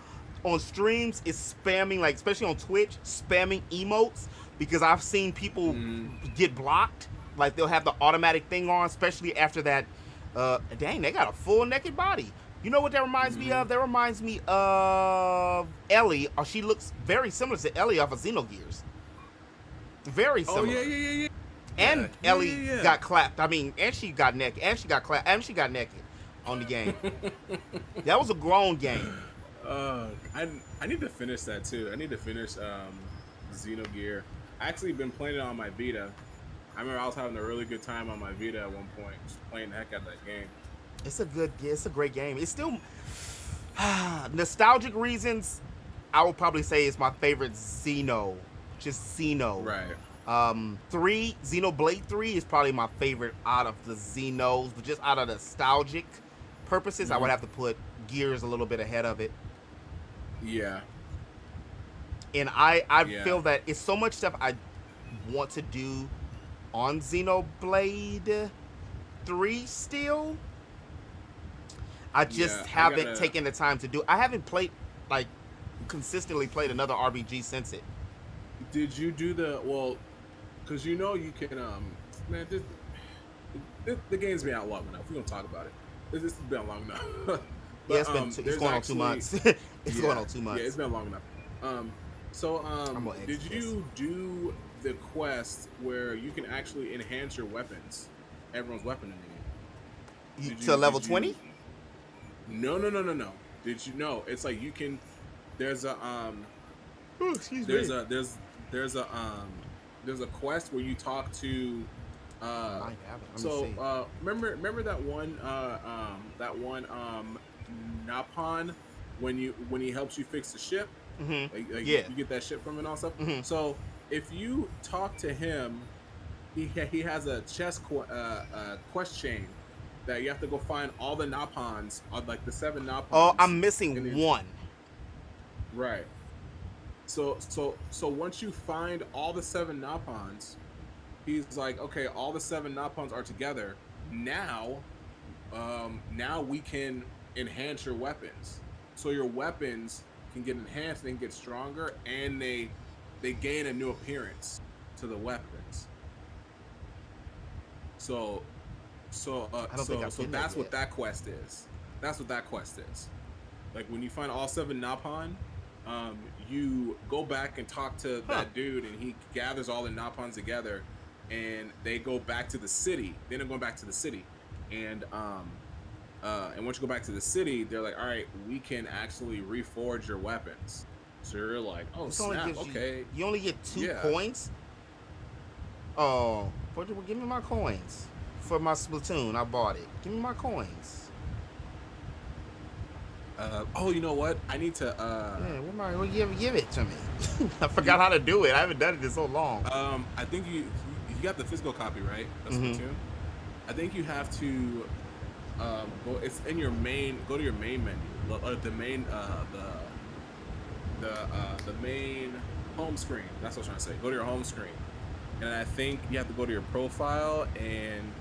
on streams is spamming, like especially on Twitch, spamming emotes, because I've seen people get blocked. Like they'll have the automatic thing on, especially after that. Dang, they got a full naked body. You know what that reminds me of? That reminds me of Ellie. Or she looks very similar to Ellie off of Xenogears. Very similar. Oh yeah. And Ellie got clapped. I mean, and she got naked. And she got clapped. And she got naked on the game. That was a grown game. I need to finish that too. I need to finish Xenogear. I actually been playing it on my Vita. I remember I was having a really good time on my Vita at one point, just playing the heck out of that game. It's a great game. It's still nostalgic reasons. I would probably say it's my favorite Xeno, just Xeno. Right. 3 Xenoblade 3 is probably my favorite out of the Xenos, but just out of nostalgic purposes, I would have to put Gears a little bit ahead of it. Yeah. And I feel that it's so much stuff I want to do on Xenoblade 3 still. I just haven't taken the time to do. I haven't played, like, consistently played another RPG since it. Did you do because you know you can, man, the game's been out long enough. We're going to talk about it. This has been long enough. But, yeah, it's going on 2 months. It's going on 2 months. Yeah, it's been long enough. Did you do the quest where you can actually enhance your weapons? Everyone's weapon in the game. To level 20? No. Did you know? It's like you can. There's a there's a quest where you talk to. Remember that one Napon when he helps you fix the ship. Mm-hmm. You get that ship from him and all stuff. Mm-hmm. So if you talk to him, he has a quest chain that you have to go find all the Napons, like the 7 Napons. Oh, I'm missing one. Right. So once you find all the 7 Napons, he's like, okay, all the 7 Napons are together. Now we can enhance your weapons. So your weapons can get enhanced and get stronger, and they gain a new appearance to the weapons. So that's what that quest is. That's what that quest is. Like when you find all 7 Napon, you go back and talk to that dude, and he gathers all the Napons together, and they go back to the city. Then they're going back to the city, and once you go back to the city, they're like, all right, we can actually reforge your weapons. So you're like, oh, snap, okay. You only get 2 coins? Oh, give me my coins. For my Splatoon, I bought it. Give me my coins. You know what? I need to. Give it to me. I forgot how to do it. I haven't done it in so long. I think you got the physical copy, right? That's Splatoon. I think you have to go. It's in your main. Go to your main menu. The main. The main home screen. That's what I was trying to say. Go to your home screen, and I think you have to go to your profile and.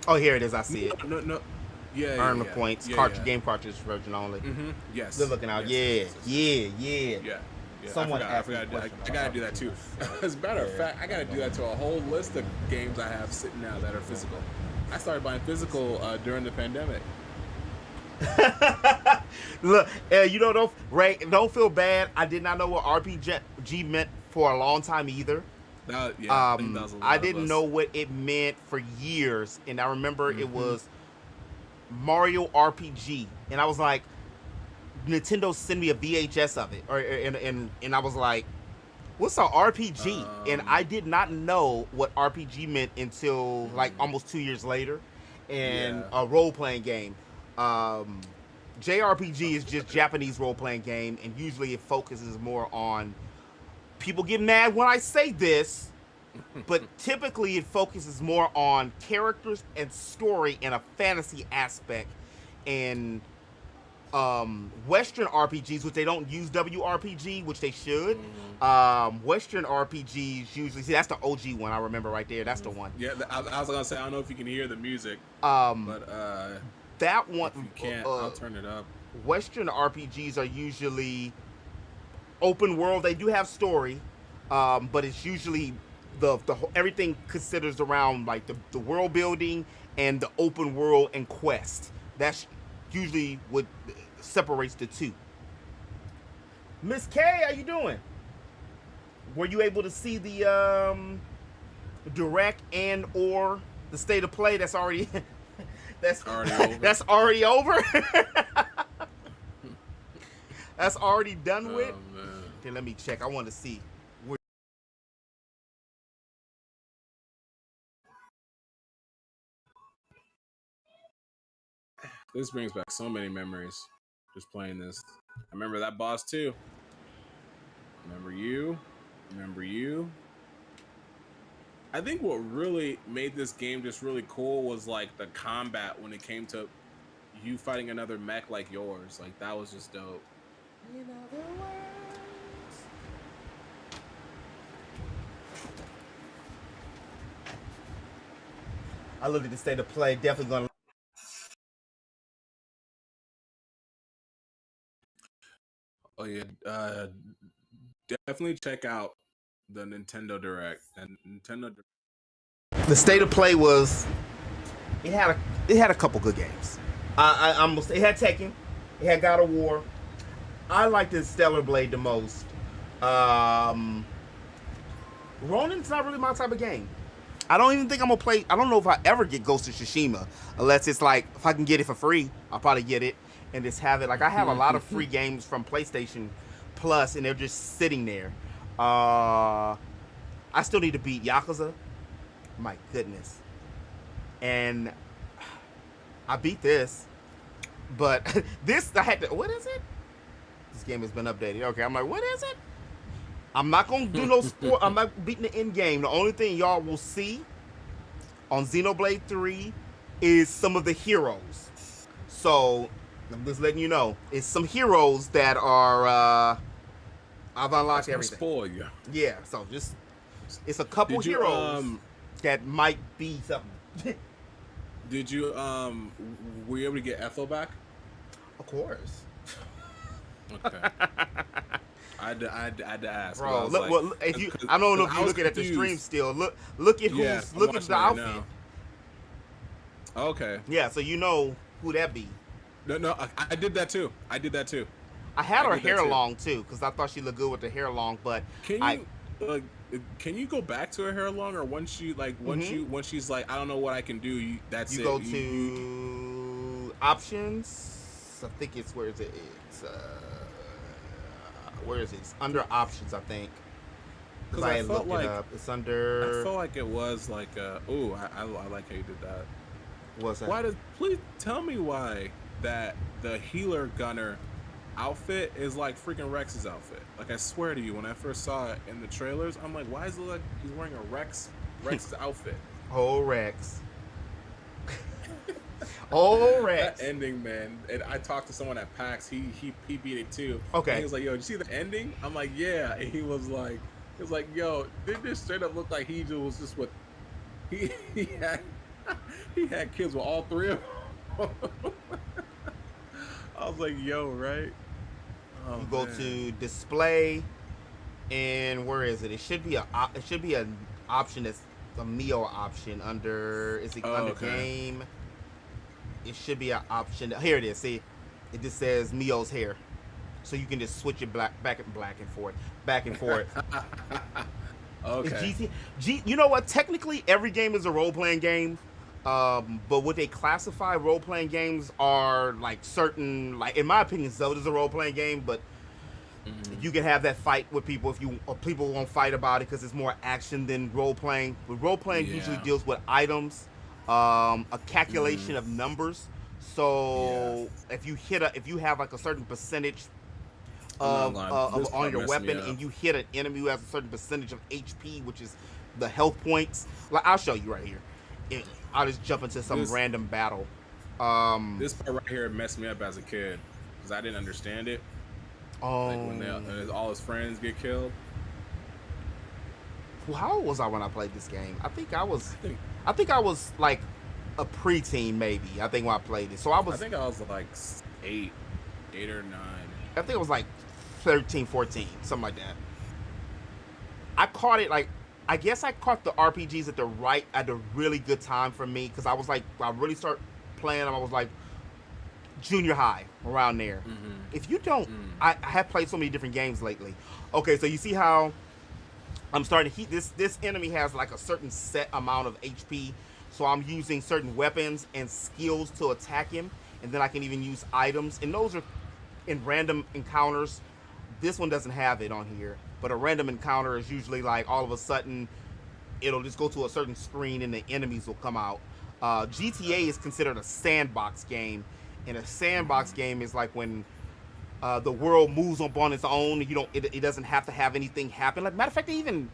Oh, here it is. I see it. No. Yeah. Earn the points. Game cartridge version only. Mm-hmm. Yes. Good looking out. Yes. Yeah. Someone I gotta do that too. As a matter of fact, I gotta do that to a whole list of games I have sitting now that are physical. I started buying physical during the pandemic. Look, don't feel bad. I did not know what RPG meant for a long time either. I didn't know what it meant for years, and I remember it was Mario RPG, and I was like, Nintendo sent me a VHS of it, and I was like, what's an RPG? And I did not know what RPG meant until like almost 2 years later, and a role-playing game. JRPG is just Japanese role-playing game, and usually it focuses more on, people get mad when I say this, but typically it focuses more on characters and story and a fantasy aspect. And Western RPGs, which they don't use WRPG, which they should. Western RPGs usually, see, that's the OG one I remember right there. That's the one. Yeah, I was gonna say, I don't know if you can hear the music, but that one, if you can't, I'll turn it up. Western RPGs are usually open world. They do have story, but it's usually the everything considers around like the world building and the open world and quest. That's usually what separates the two. Miss K, how you doing? Were you able to see the direct and or the state of play that's already that's already over? That's already done with? Man. Okay, let me check. I want to see. This brings back so many memories, just playing this. I remember that boss too. Remember you. I think what really made this game just really cool was like the combat when it came to you fighting another mech like yours. Like that was just dope. In other words. I looked at the state of play. Definitely gonna. Oh yeah, definitely check out the Nintendo Direct and Nintendo. The state of play was it had a couple good games. I almost it had Tekken, it had God of War. I liked the Stellar Blade the most. Ronin's not really my type of game. I don't even think I'm gonna play. I don't know if I ever get Ghost of Tsushima unless it's like if I can get it for free, I'll probably get it and just have it. Like I have a lot of free games from PlayStation Plus and they're just sitting there. I still need to beat Yakuza. My goodness. And I beat this. But this, I had to, what is it? This game has been updated. Okay, I'm like, what is it? I'm not going to do no sport. I'm not beating the end game. The only thing y'all will see on Xenoblade 3 is some of the heroes. So, I'm just letting you know. It's some heroes that are, I've unlocked everything. Spoil you. Yeah, so just, it's a couple heroes that might be something. Did you, were you able to get Ethel back? Of course. Okay. I had to ask. Bro, look, well, if you, I don't know if you're looking at the stream still. Look at who's, look at the outfit. Right okay. Yeah, so you know who that be. No, I did that too. I had her hair long too, because I thought she looked good with the hair long, but can you go back to her hair long, or once you like once she's like, I don't know what I can do, you go to options. I think it's where is it? It's where is it? It's under options, I think. Because I looked it up. It's under. I felt like it was like oh, I like how you did that. What's that? Why does please tell me why that the healer gunner outfit is like freaking Rex's outfit? Like I swear to you, when I first saw it in the trailers, I'm like, why is it like he's wearing a Rex's outfit? Oh, Rex. Oh, Rex. That ending, man. And I talked to someone at PAX. He beat it too. Okay. And he was like, yo, did you see the ending? I'm like, yeah. And he was like, yo, didn't this straight up look like he was just with he had kids with all three of them? I was like, yo, right? Oh, you go to display, and where is it? It should be an option that's a Mio option under. Is it under game? It should be an option. Here it is. See, it just says Mio's hair, so you can just switch it back and forth. Okay. You know what? Technically, every game is a role-playing game. But what they classify role-playing games are like certain, like in my opinion, Zelda's a role-playing game, but you can have that fight with people if people won't fight about it because it's more action than role-playing. But role-playing usually deals with items, a calculation of numbers. So if you have like a certain percentage on your weapon and you hit an enemy who has a certain percentage of HP, which is the health points, like I'll show you right here. I'll just jump into some random battle. This part right here messed me up as a kid because I didn't understand it. Like when all his friends get killed. Well, how old was I when I played this game? I think I was like a preteen, maybe. I think when I played it, I think I was like 8 or 9. I think it was like 13, 14, something like that. I caught it like. I guess I caught the RPGs at the really good time for me because I was like, I really started playing them. I was like junior high, around there. If you don't, I have played so many different games lately. Okay, so you see how I'm starting to heat this enemy has like a certain set amount of HP, so I'm using certain weapons and skills to attack him, and then I can even use items, and those are in random encounters. This one doesn't have it on here. But a random encounter is usually like all of a sudden it'll just go to a certain screen and the enemies will come out. GTA is considered a sandbox game, and a sandbox game is like when the world moves up on its own. It doesn't have to have anything happen. Like matter of fact, they even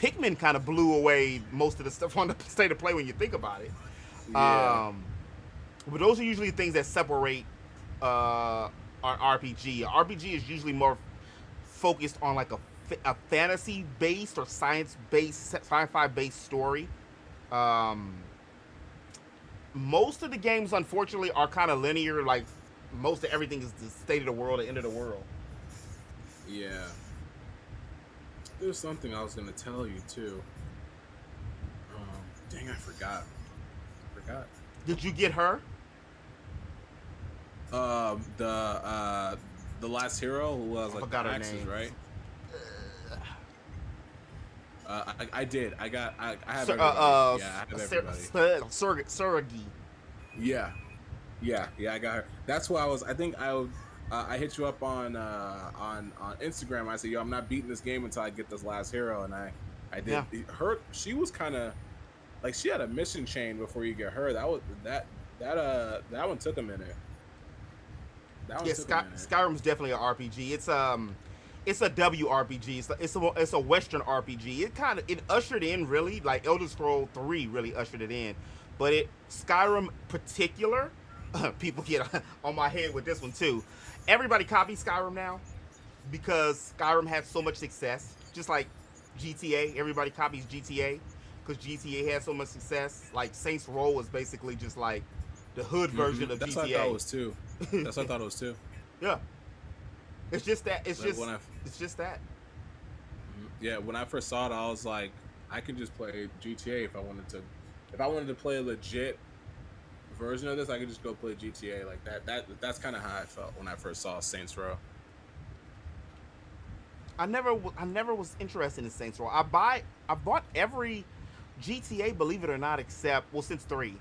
Pikmin kind of blew away most of the stuff on the state of play when you think about it. Yeah. But those are usually things that separate an RPG. An RPG is usually more focused on like a fantasy-based or science-based, sci-fi-based story. Most of the games, unfortunately, are kind of linear. Like, most of everything is the state of the world, the end of the world. Yeah. There's something I was going to tell you, too. Dang, I forgot. Did you get her? The last hero who was like the axes, right? I did. I have everybody. Yeah, I have everybody. Suragi. Yeah, I got her. That's why I hit you up on Instagram. I said, yo, I'm not beating this game until I get this last hero, and I did. Yeah. She was kind of like, she had a mission chain before you get her. That one took a minute. Skyrim's definitely an RPG. It's a WRPG. It's a Western RPG. It ushered in, really, like Elder Scrolls 3 really ushered it in. But Skyrim particular, people get on my head with this one too. Everybody copies Skyrim now because Skyrim had so much success. Just like GTA, everybody copies GTA because GTA had so much success. Like Saints Row was basically just like the hood version of That's GTA. What I thought it was too. That's what I thought it was too. Yeah. It's just that. It's like just that. Yeah, when I first saw it, I was like, I could just play GTA if I wanted to. If I wanted to play a legit version of this, I could just go play GTA like that. That's kind of how I felt when I first saw Saints Row. I never was interested in Saints Row. I bought every GTA, believe it or not, since 3,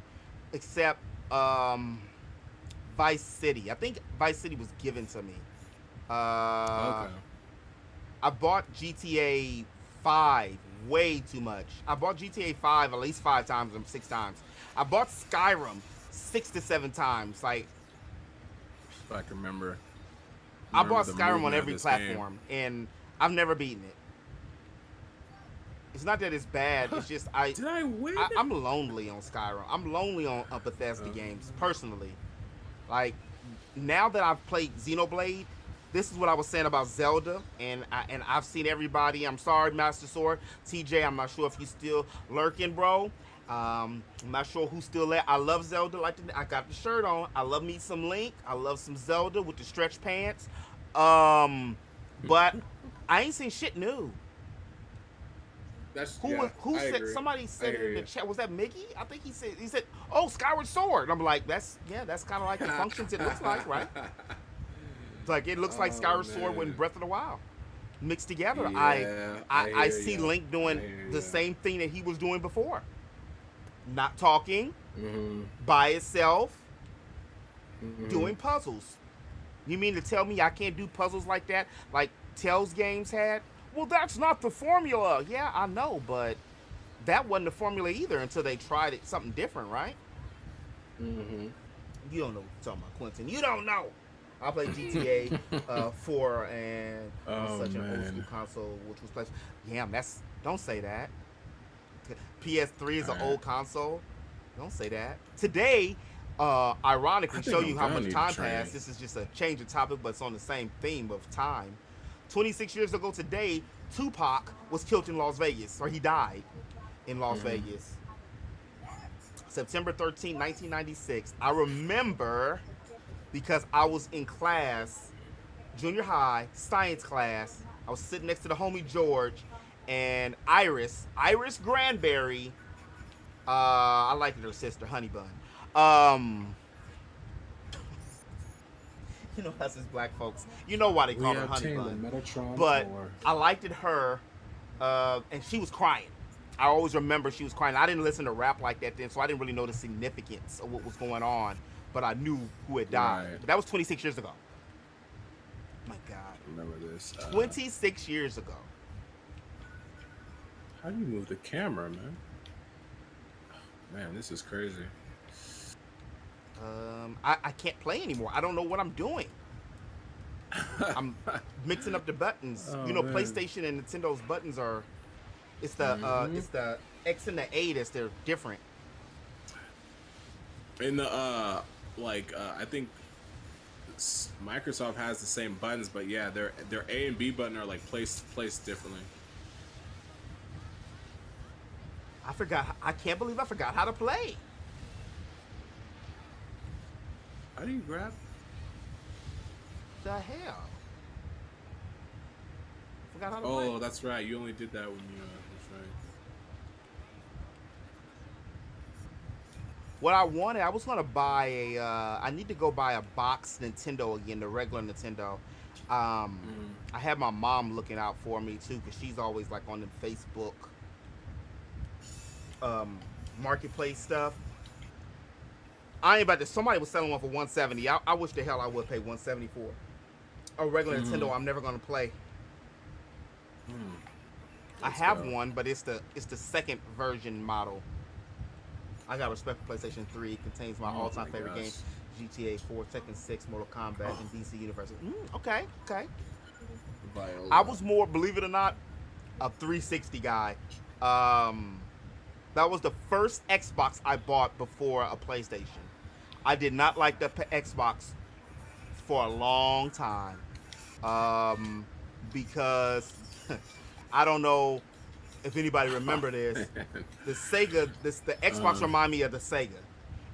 except Vice City. I think Vice City was given to me. Okay. I bought GTA 5 way too much. I bought GTA 5 at least 5 times or 6 times. I bought Skyrim 6 to 7 times. Like, if I can remember. I bought Skyrim on every platform, and I've never beaten it. It's not that it's bad. It's just Did I win? I'm lonely on Skyrim. I'm lonely on Bethesda games personally. Like, now that I've played Xenoblade, this is what I was saying about Zelda, and I've seen everybody. I'm sorry, Master Sword, TJ. I'm not sure if you still lurking, bro. I'm not sure who's still there. I love Zelda. I got the shirt on. I love me some Link. I love some Zelda with the stretch pants. But I ain't seen shit new. Who said? Agree. Somebody said in the chat. Was that Mickey? I think he said, "Oh, Skyward Sword." I'm like, that's kind of like the functions it looks like, right? It's like it looks like Skyward Sword with Breath of the Wild mixed together. Yeah, I see Link doing the same thing that he was doing before. Not talking, by itself, doing puzzles. You mean to tell me I can't do puzzles like that, like Tell's games had? Well, that's not the formula. Yeah, I know, but that wasn't the formula either until they tried something different, right? You don't know what you're talking about, Quentin. You don't know. I played GTA 4 and such an old school console, which was PlayStation. Damn, don't say that. PS3 is an old console. Don't say that. Today, ironically, show you how much time passed. This is just a change of topic, but it's on the same theme of time. 26 years ago today, Tupac was killed in Las Vegas, or he died in Las Vegas. September 13, 1996. I remember because I was in class, junior high, science class. I was sitting next to the homie George and Iris Granberry. I liked her sister, Honey Bun. You know us as black folks. You know why they call her Honey Bun. But I liked her, and she was crying. I always remember she was crying. I didn't listen to rap like that then, so I didn't really know the significance of what was going on. But I knew who had died. Right. But that was 26 years ago. My God. I remember this. 26 years ago. How do you move the camera, man? Man, this is crazy. I can't play anymore. I don't know what I'm doing. I'm mixing up the buttons. Oh, you know, man. PlayStation and Nintendo's buttons are It's the X and the A that's they're different. In the I think Microsoft has the same buttons, but yeah, their A and B button are like placed differently. I can't believe I forgot how to play. How do you grab? The hell? Forgot how to play. Oh, that's right. You only did that when you. That's right. What I wanted, I was gonna buy a. I need to go buy a box Nintendo again, the regular Nintendo. I had my mom looking out for me too, cause she's always like on the Facebook marketplace stuff. I ain't about to. Somebody was selling one for $170. I wish the hell I would pay $170 for a regular Nintendo. I'm never gonna play. I have one, but it's the second version model. I got respect for PlayStation 3. It contains my all-time favorite games: GTA 4, Tekken 6, Mortal Kombat, and DC Universe. Okay. Viola. I was more, believe it or not, a 360 guy. That was the first Xbox I bought before a PlayStation. I did not like the Xbox for a long time because I don't know if anybody remember this. The Xbox remind me of the Sega.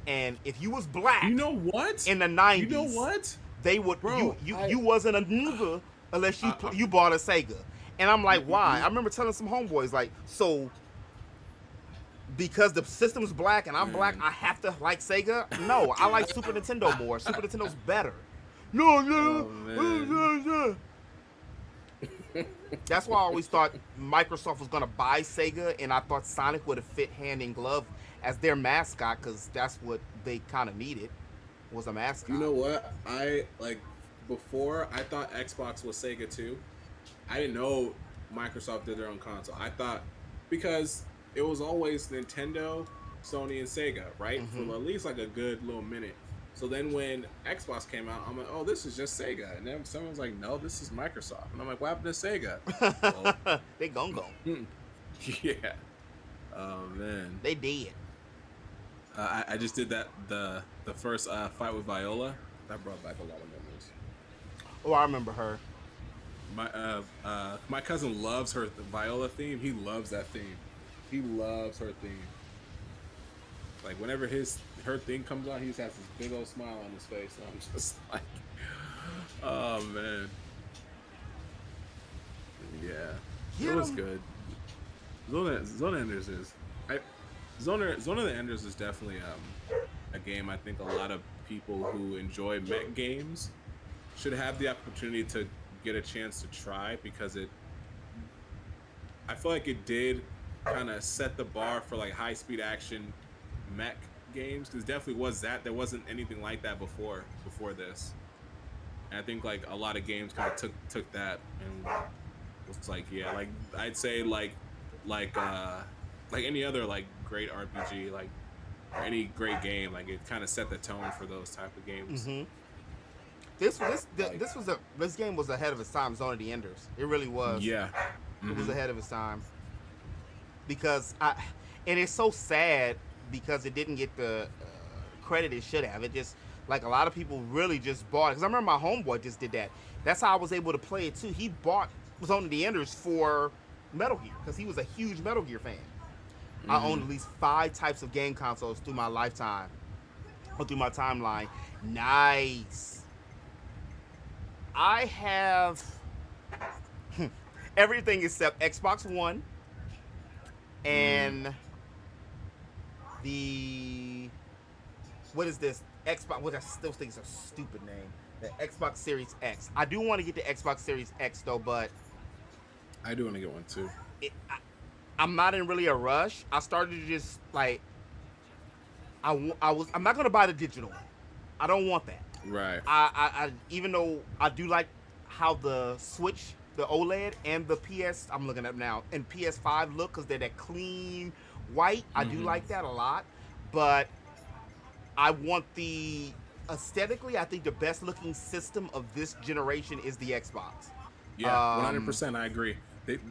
And if you was black, you know what? In the 90s, you know what? They would you wasn't a nigga unless you bought a Sega. And I'm like, why? I remember telling some homeboys like, so because the system's black and I'm black, I have to like Sega? No, I like Super Nintendo more. Super Nintendo's better. No. That's why I always thought Microsoft was gonna buy Sega, and I thought Sonic would have fit hand in glove as their mascot, because that's what they kind of needed, was a mascot. You know what? Before I thought Xbox was Sega too. I didn't know Microsoft did their own console. I thought because it was always Nintendo, Sony, and Sega, right? For at least like a good little minute. So then when Xbox came out, I'm like, oh, this is just Sega. And then someone's like, no, this is Microsoft. And I'm like, what happened to Sega? Well, they go. Yeah. Oh, man. They did. I just did that, the first fight with Viola. That brought back a lot of memories. Oh, I remember her. My cousin loves her Viola theme. He loves that theme. He loves her theme. Like whenever her thing comes on, he just has this big old smile on his face. And I'm just like, oh man, yeah, it was good. Zone of the Enders is Zone of the Enders is definitely a game I think a lot of people who enjoy mech games should have the opportunity to get a chance to try, because I feel like it did kind of set the bar for like high speed action mech games, because definitely was that. There wasn't anything like that before this, and I think like a lot of games kind of took that and was like, yeah, like I'd say like any other like great RPG, like or any great game, like it kind of set the tone for those type of games. This game was ahead of its time. Zone of the Enders, it really was. Yeah, it was ahead of its time, because and it's so sad because it didn't get the credit it should have. It just, like, a lot of people really just bought it. Because I remember my homeboy just did that. That's how I was able to play it too. He bought Zone of the Enders for Metal Gear because he was a huge Metal Gear fan. I owned at least 5 types of game consoles through my lifetime, or through my timeline. Nice. I have everything except Xbox One and what is this? Xbox, which I still think is a stupid name. The Xbox Series X. I do want to get the Xbox Series X though, but I do want to get one too. I'm not in really a rush. I started to just like, I'm not gonna buy the digital one. I don't want that. Right. I even though I do like how the Switch, the OLED, and the PS, I'm looking at now, and PS5 look, because they're that clean white. I do like that a lot, but I want the aesthetically, I think the best looking system of this generation is the Xbox. Yeah, 100%. I agree.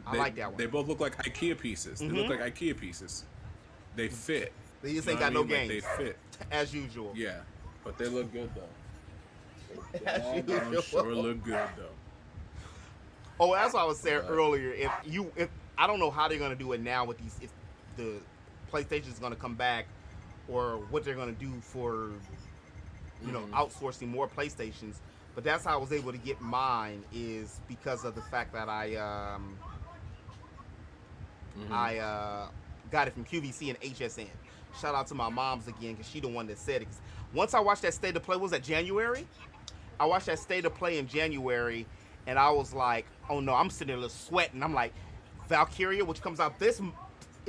I like that one. They both look like IKEA pieces. They look like IKEA pieces. They fit. They just ain't got no games. Like they fit as usual. Yeah, but they look good though. As usual. Sure look good though. Oh, as I was saying earlier, if I don't know how they're gonna do it now with these, if the PlayStation is gonna come back, or what they're gonna do for, you know, outsourcing more PlayStations. But that's how I was able to get mine, is because of the fact that I got it from QVC and HSN. Shout out to my moms again, because she the one that said it. Once I watched that State of Play, was that January? I watched that State of Play in January, and I was like, oh no, I'm sitting there sweating. I'm like, Valkyria, which comes out in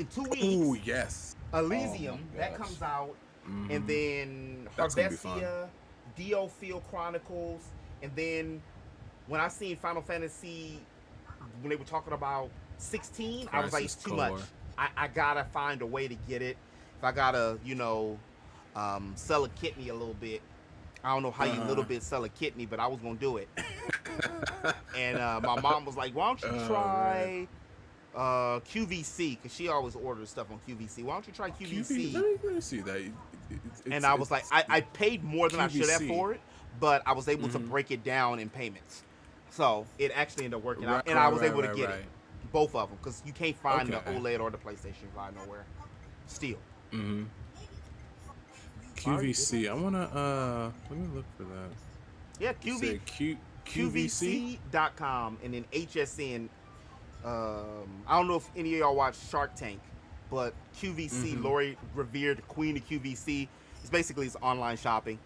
2 weeks. Ooh, yes. Elysium, that comes out. And then Harvestia, Dio Field Chronicles, and then when I seen Final Fantasy, when they were talking about 16, I was like, it's too much. I gotta find a way to get it. If I gotta, you know, sell a kidney a little bit. I don't know how you little bit sell a kidney, but I was gonna do it. And my mom was like, why don't you try QVC? Because she always orders stuff on QVC. Why don't you try QVC? Let me see that. And I was like, I paid more than QVC. I should have for it, but I was able to break it down in payments. So it actually ended up working out, and I was able to get it, both of them, because you can't find the OLED or the PlayStation 5 nowhere. Still. QVC. I wanna let me look for that. Yeah, QVC.com, and then HSN. I don't know if any of y'all watch Shark Tank, but QVC, Lori Revere, the queen of QVC, it's basically online shopping.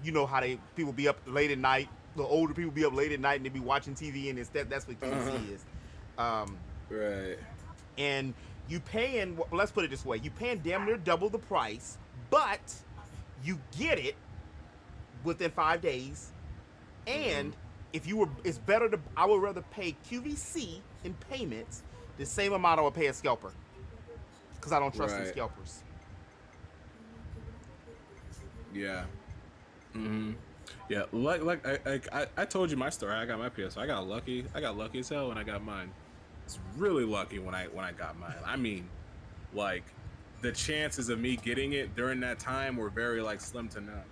You know how people be up late at night. The older people be up late at night and they be watching TV, and instead that's what QVC is. Right. And you paying, well, let's put it this way, you paying damn near double the price, but you get it within 5 days. And if you were, it's better to, I would rather pay QVC in payments the same amount I would pay a scalper, because I don't trust these scalpers. Yeah. Yeah, like I told you my story. I got my PS. I got lucky. I got lucky as hell when I got mine. It's really lucky when I got mine. I mean, like, the chances of me getting it during that time were very like slim to none.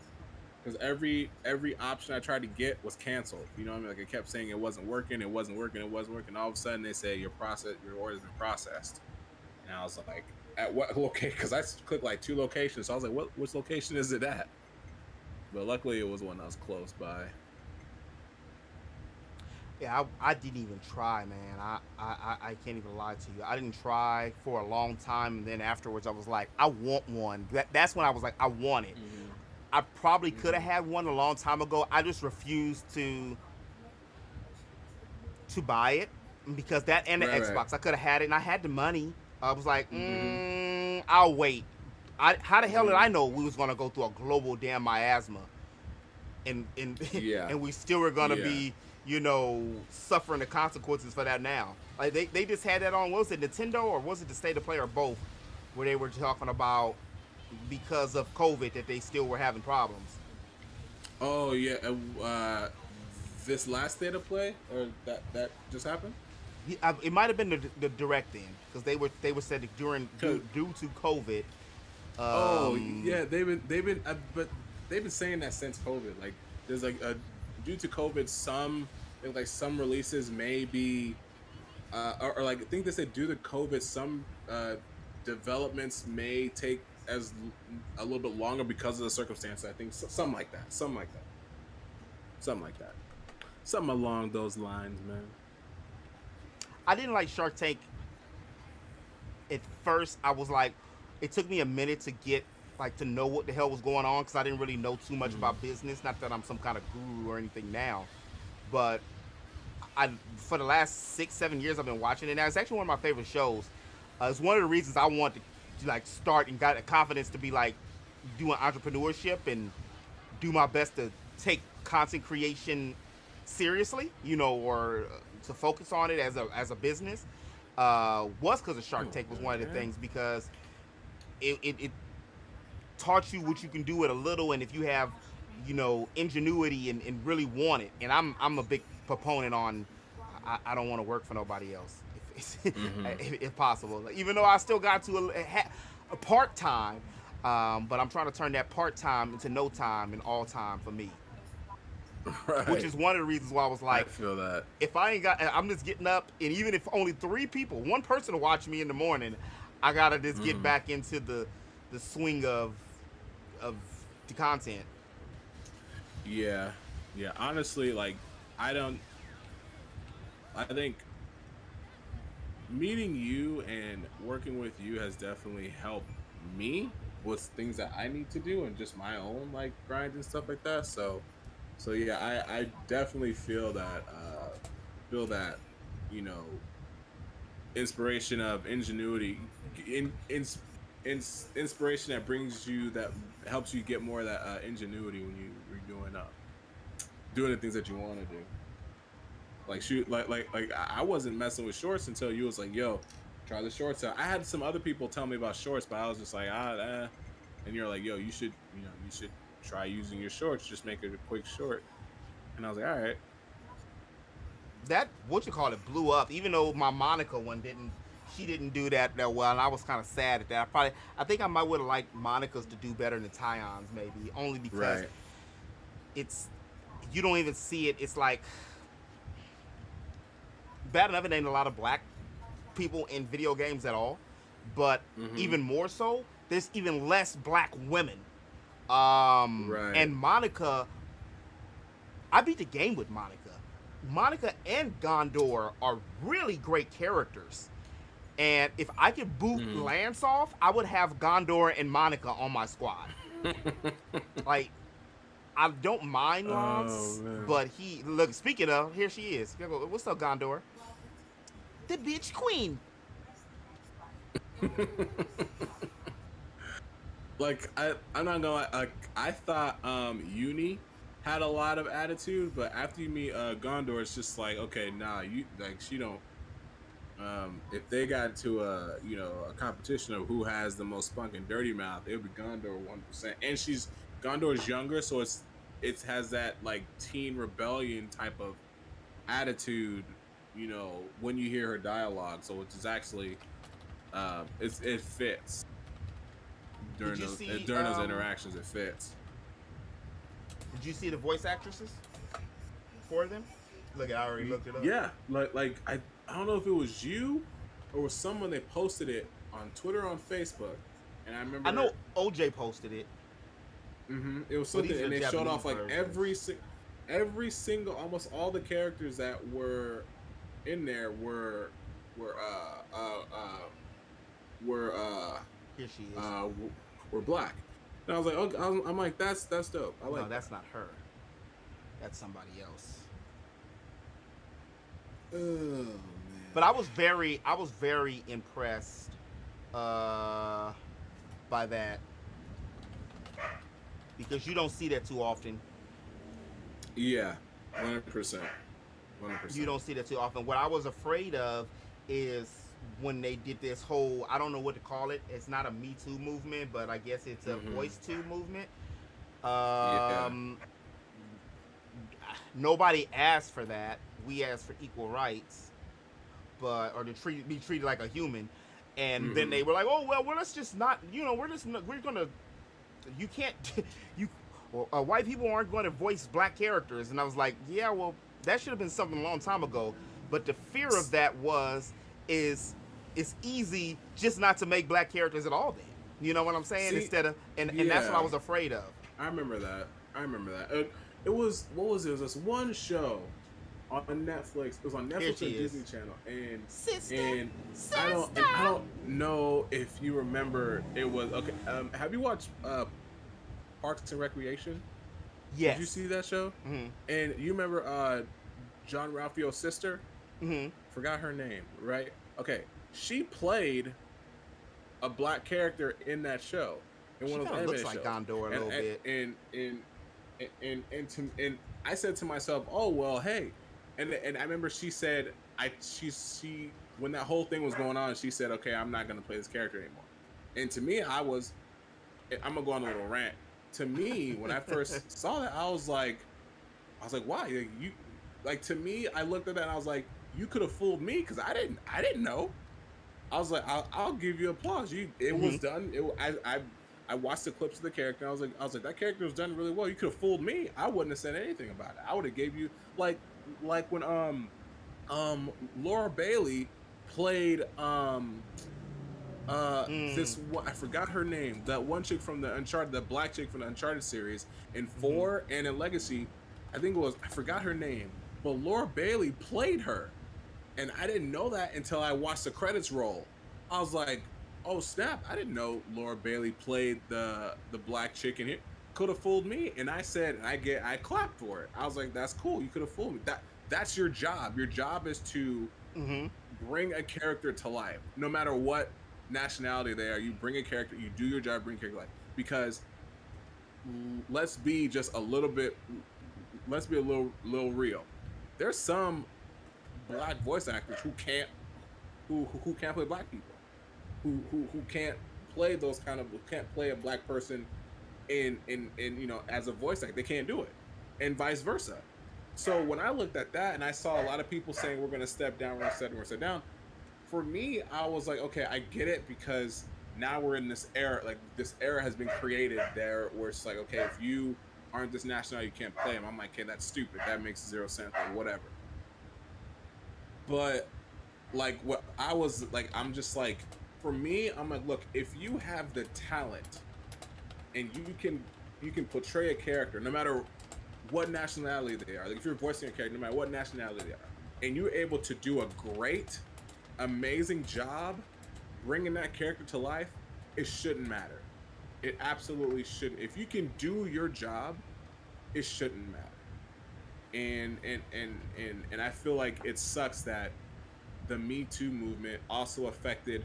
Because every option I tried to get was canceled. You know what I mean? Like, it kept saying it wasn't working, it wasn't working, it wasn't working. All of a sudden they say your order's been processed. And I was like, at what location? Because I clicked like 2 locations. So I was like, which location is it at? But luckily it was one that was close by. Yeah, I didn't even try, man. I can't even lie to you. I didn't try for a long time, and then afterwards I was like, I want one. That's when I was like, I want it. I probably could have had one a long time ago. I just refused to buy it, because that and the Xbox, I could have had it, and I had the money. I was like, I'll wait. How the hell did I know we was gonna go through a global damn miasma, and we still were gonna be, you know, suffering the consequences for that now? Like, they just had that on, what was it, Nintendo, or was it the State of Play, or both, where they were talking about, because of COVID, that they still were having problems. Oh yeah, this last State of Play, or that just happened? It might have been the direct end, because they were said that due to COVID. But they've been saying that since COVID. Like, there's like due to COVID, some releases may be, or like, I think they said due to COVID, some developments may take as a little bit longer because of the circumstances. I think something like that. Something along those lines, man. I didn't like Shark Tank at first. I was like, it took me a minute to get, like, to know what the hell was going on, because I didn't really know too much about business. Not that I'm some kind of guru or anything now, but for the last 6-7 years I've been watching it now. It's actually one of my favorite shows. It's one of the reasons I want to like start and got the confidence to be like doing entrepreneurship and do my best to take content creation seriously, you know, or to focus on it as a business. Was because of Shark Tank was one of the things, because it taught you what you can do with a little, and if you have, you know, ingenuity and really want it. And I'm a big proponent on, I don't want to work for nobody else. if possible. Like, even though I still got to a part time, but I'm trying to turn that part time into no time and all time for me. Right. Which is one of the reasons why I was like, I feel that. If I ain't got, I'm just getting up, and even if only 3 people, one person to watch me in the morning, I gotta just get back into the swing of the content. Yeah. Honestly, like, I think meeting you and working with you has definitely helped me with things that I need to do and just my own like grind and stuff like that. So yeah, I definitely feel that inspiration of ingenuity, inspiration that brings you, that helps you get more of that ingenuity when you're doing the things that you want to do. Like shoot, like I wasn't messing with shorts until you was like, "Yo, try the shorts out." I had some other people tell me about shorts, but I was just like, and you're like, "Yo, you should try using your shorts. Just make it a quick short." And I was like, "All right." That blew up. Even though my Monica one didn't do that well, and I was kind of sad at that. I think I might would have liked Monica's to do better than Tyon's, maybe only because it's, you don't even see it. It's like, bad enough it ain't a lot of black people in video games at all, but even more so, there's even less black women. And Monica, I beat the game with Monica. Monica and Gondor are really great characters. And if I could boot Lance off, I would have Gondor and Monica on my squad. Like, I don't mind Lance, but look, speaking of, here she is. What's up, Gondor? The bitch queen. Like, I'm not gonna lie, like, I thought Uni had a lot of attitude, but after you meet Gondor, it's just like, okay, nah, you, like, she don't. If they got to a competition of who has the most spunk and dirty mouth, it would be Gondor 100%. And Gondor's younger, so it has that like teen rebellion type of attitude, when you hear her dialogue. So it's actually it fits during those interactions. It fits. Did you see the voice actresses for them? Look, I already looked it up. Yeah, like I don't know if it was you or was someone, they posted it on Twitter, on Facebook, and I remember. I know OJ posted it. It was something, and they showed off like every single, almost all the characters that were in there were here she is. Were black. And I was like, okay, I'm like, that's dope. I like. No, that's not her. That's somebody else. Oh man. But I was very impressed by that, because you don't see that too often. Yeah, 100%. You don't see that too often. What I was afraid of is when they did this whole, I don't know what to call it. It's not a Me Too movement, but I guess it's a Voice Too movement. Nobody asked for that. We asked for equal rights, or to be treated like a human. And then they were like, "Oh well, let's just not. We're gonna. You can't. White people aren't going to voice black characters." And I was like, "Yeah, well, that should have been something a long time ago." But the fear of that is it's easy just not to make black characters at all. Then, you know what I'm saying? Instead of and that's what I was afraid of. I remember that. It was, what was it? It was this one show on Netflix. It was on Netflix or Disney Channel, and I don't know if you remember. It was okay. Have you watched Parks and Recreation? Yes. Did you see that show? And you remember John Ralphio's sister? Forgot her name, right? Okay, she played a black character in that show. In one of those animated shows. Looks like Gondor a little bit. And I said to myself, "Oh well, hey," and I remember she said, she when that whole thing was going on, she said, "Okay, I'm not gonna play this character anymore." And to me, I'm gonna go on a little rant. To me, when I first saw that, I was like, why? To me, I looked at that and I was like, you could have fooled me because I didn't know. I was like, I'll give you applause. It was done. I watched the clips of the character. And I was like, that character was done really well. You could have fooled me. I wouldn't have said anything about it. I would have gave you like when Laura Bailey played this one, I forgot her name. That one chick from the Uncharted, the black chick from the Uncharted series in 4 and in Legacy. I think it was, I forgot her name, but Laura Bailey played her. And I didn't know that until I watched the credits roll. I was like, oh snap, I didn't know Laura Bailey played the black chick in it. Could have fooled me. And I said, I clapped for it. I was like, that's cool. You could have fooled me. That's your job. Your job is to bring a character to life. No matter what nationality they are, you bring a character, you do your job, bring a character to life. Because let's be a little real. There's some black voice actors who can't play black people, who can't play can't play a black person in as a voice actor. They can't do it, and vice versa. So when I looked at that and I saw a lot of people saying we're gonna step down, we're gonna step down, for me I was like, okay, I get it, because now we're in this era, like this era has been created there where it's like, okay, if you aren't this nationality, you can't play them. I'm like, okay, that's stupid. That makes 0 sense or whatever. But like what I was like, I'm just like, for me, I'm like, look, if you have the talent and you can portray a character, no matter what nationality they are, like if you're voicing a character, no matter what nationality they are, and you're able to do a great, amazing job bringing that character to life, it shouldn't matter. It absolutely shouldn't. If you can do your job, it shouldn't matter. And I feel like it sucks that the Me Too movement also affected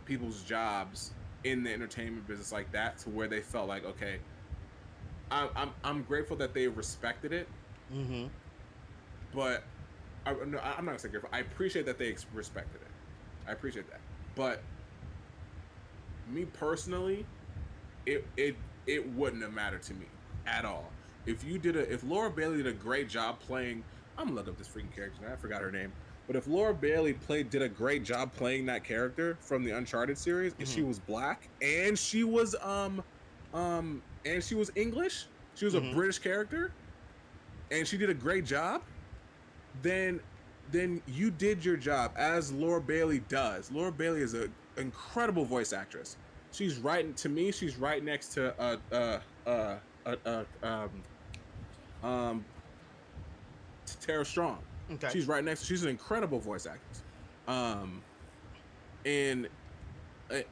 people's jobs in the entertainment business like that, to where they felt like, okay, I'm grateful that they respected it, but I'm not gonna say grateful. I appreciate that they respected it. I appreciate that, but me personally, it wouldn't have mattered to me at all. If Laura Bailey did a great job playing, I'm gonna look up this freaking character now, I forgot her name. But if Laura Bailey did a great job playing that character from the Uncharted series, and she was black, and she was English, she was a British character, and she did a great job, then you did your job, as Laura Bailey does. Laura Bailey is an incredible voice actress. She's right next to Tara Strong. Okay. She's right next. She's an incredible voice actress. And like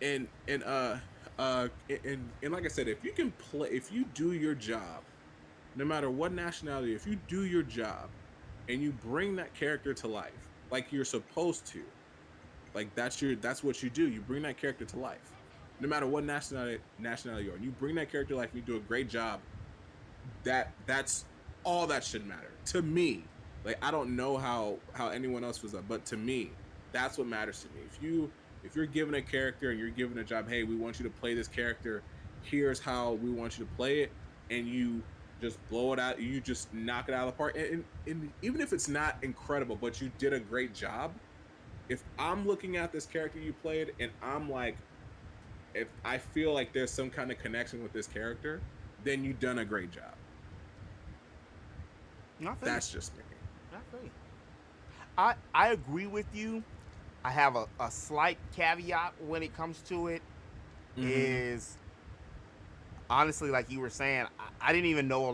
I said, if you do your job, no matter what nationality, if you do your job and you bring that character to life like you're supposed to, like that's what you do. You bring that character to life, no matter what nationality you are. And you bring that character to life and you do a great job. That's all that should matter to me. Like, I don't know how anyone else was up, but to me, that's what matters to me. If you're given a character and you're given a job, hey, we want you to play this character, here's how we want you to play it, and you just blow it out, you just knock it out of the park, and even if it's not incredible, but you did a great job, if I'm looking at this character you played and I'm like, if I feel like there's some kind of connection with this character, then you've done a great job. That's just me. I agree with you. I have a slight caveat when it comes to it. Is honestly, like you were saying, I didn't even know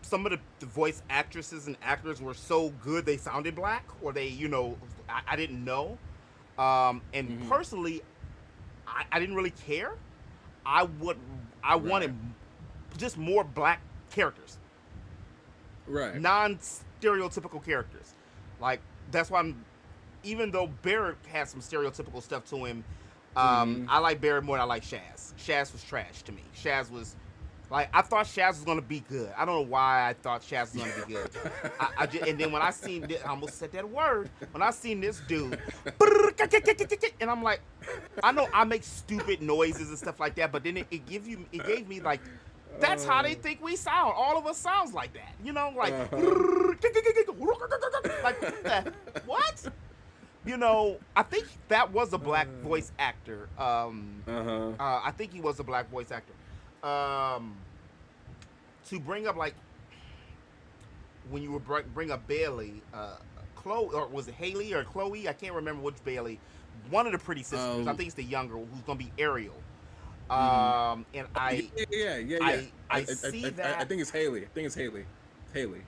some of the voice actresses and actors were so good they sounded black, or they, I didn't know. And personally, I didn't really care. I wanted just more black characters. Right. Non-stereotypical characters. Like, that's why even though Barrett has some stereotypical stuff to him, I like Barrett more than I like Shaz. Shaz was trash to me. Shaz was, like, I thought Shaz was going to be good. I don't know why I thought Shaz was going to be good. And then when I seen this, I almost said that word. When I seen this dude, and I'm like, I know I make stupid noises and stuff like that, but then it gave me, like, that's how they think we sound. All of us sounds like that, like, like what? You know, I think that was a black voice actor. I think he was a black voice actor. To bring up like when you were bring up Bailey, Chloe, or was it Haley or Chloe? I can't remember which Bailey. One of the pretty sisters. I think it's the younger, who's gonna be Ariel. And I see that. I think it's Haley. Haley.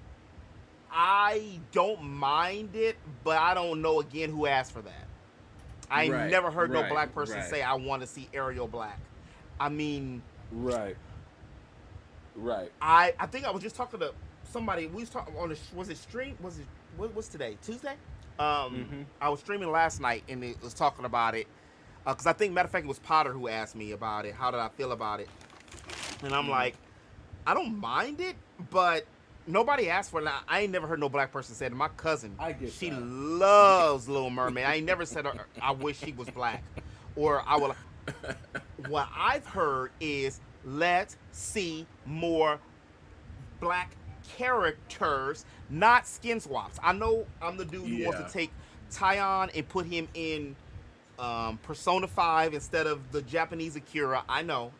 I don't mind it, but I don't know again who asked for that. I never heard no black person say I want to see Ariel black. I mean, right. I think I was just talking to somebody. We was talking on was it stream? Was it what's today? Tuesday? I was streaming last night and it was talking about it. Because I think, matter of fact, it was Potter who asked me about it. How did I feel about it? And I'm like, I don't mind it, but nobody asked for it. Now, I ain't never heard no black person say it. My cousin, she loves Little Mermaid. I ain't never said I wish she was black. Or I will. What I've heard is, let's see more black characters, not skin swaps. I know I'm the dude who wants to take Tyon and put him in Persona 5 instead of the Japanese Akira. I know.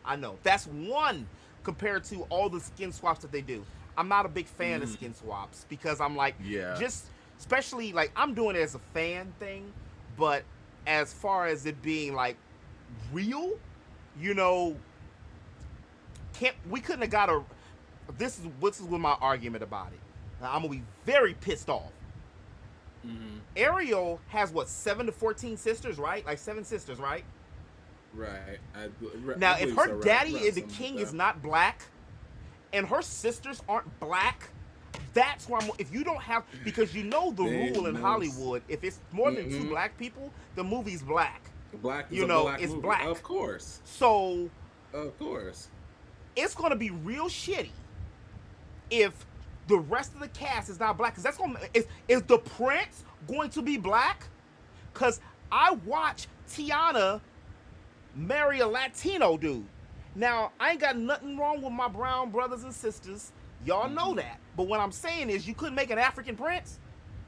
That's one compared to all the skin swaps that they do. I'm not a big fan of skin swaps because I'm like, just especially like I'm doing it as a fan thing, but as far as it being like real, you know, we couldn't have got a. This is what my argument about it. Now, I'm gonna be very pissed off. Ariel has what, 7 to 14 sisters, right? Like 7 sisters, right? Right. Now, if her daddy is the king is not black, and her sisters aren't black, that's why if you don't have, because you know the rule in Hollywood, if it's more than 2 black people, the movie's black. Black, is you a know, black it's movie. black. Of course. So, of course, it's gonna be real shitty if the rest of the cast is not black. Cause that's gonna is the prince going to be black? Cause I watch Tiana marry a Latino dude. Now, I ain't got nothing wrong with my brown brothers and sisters. Y'all know that. But what I'm saying is you couldn't make an African prince.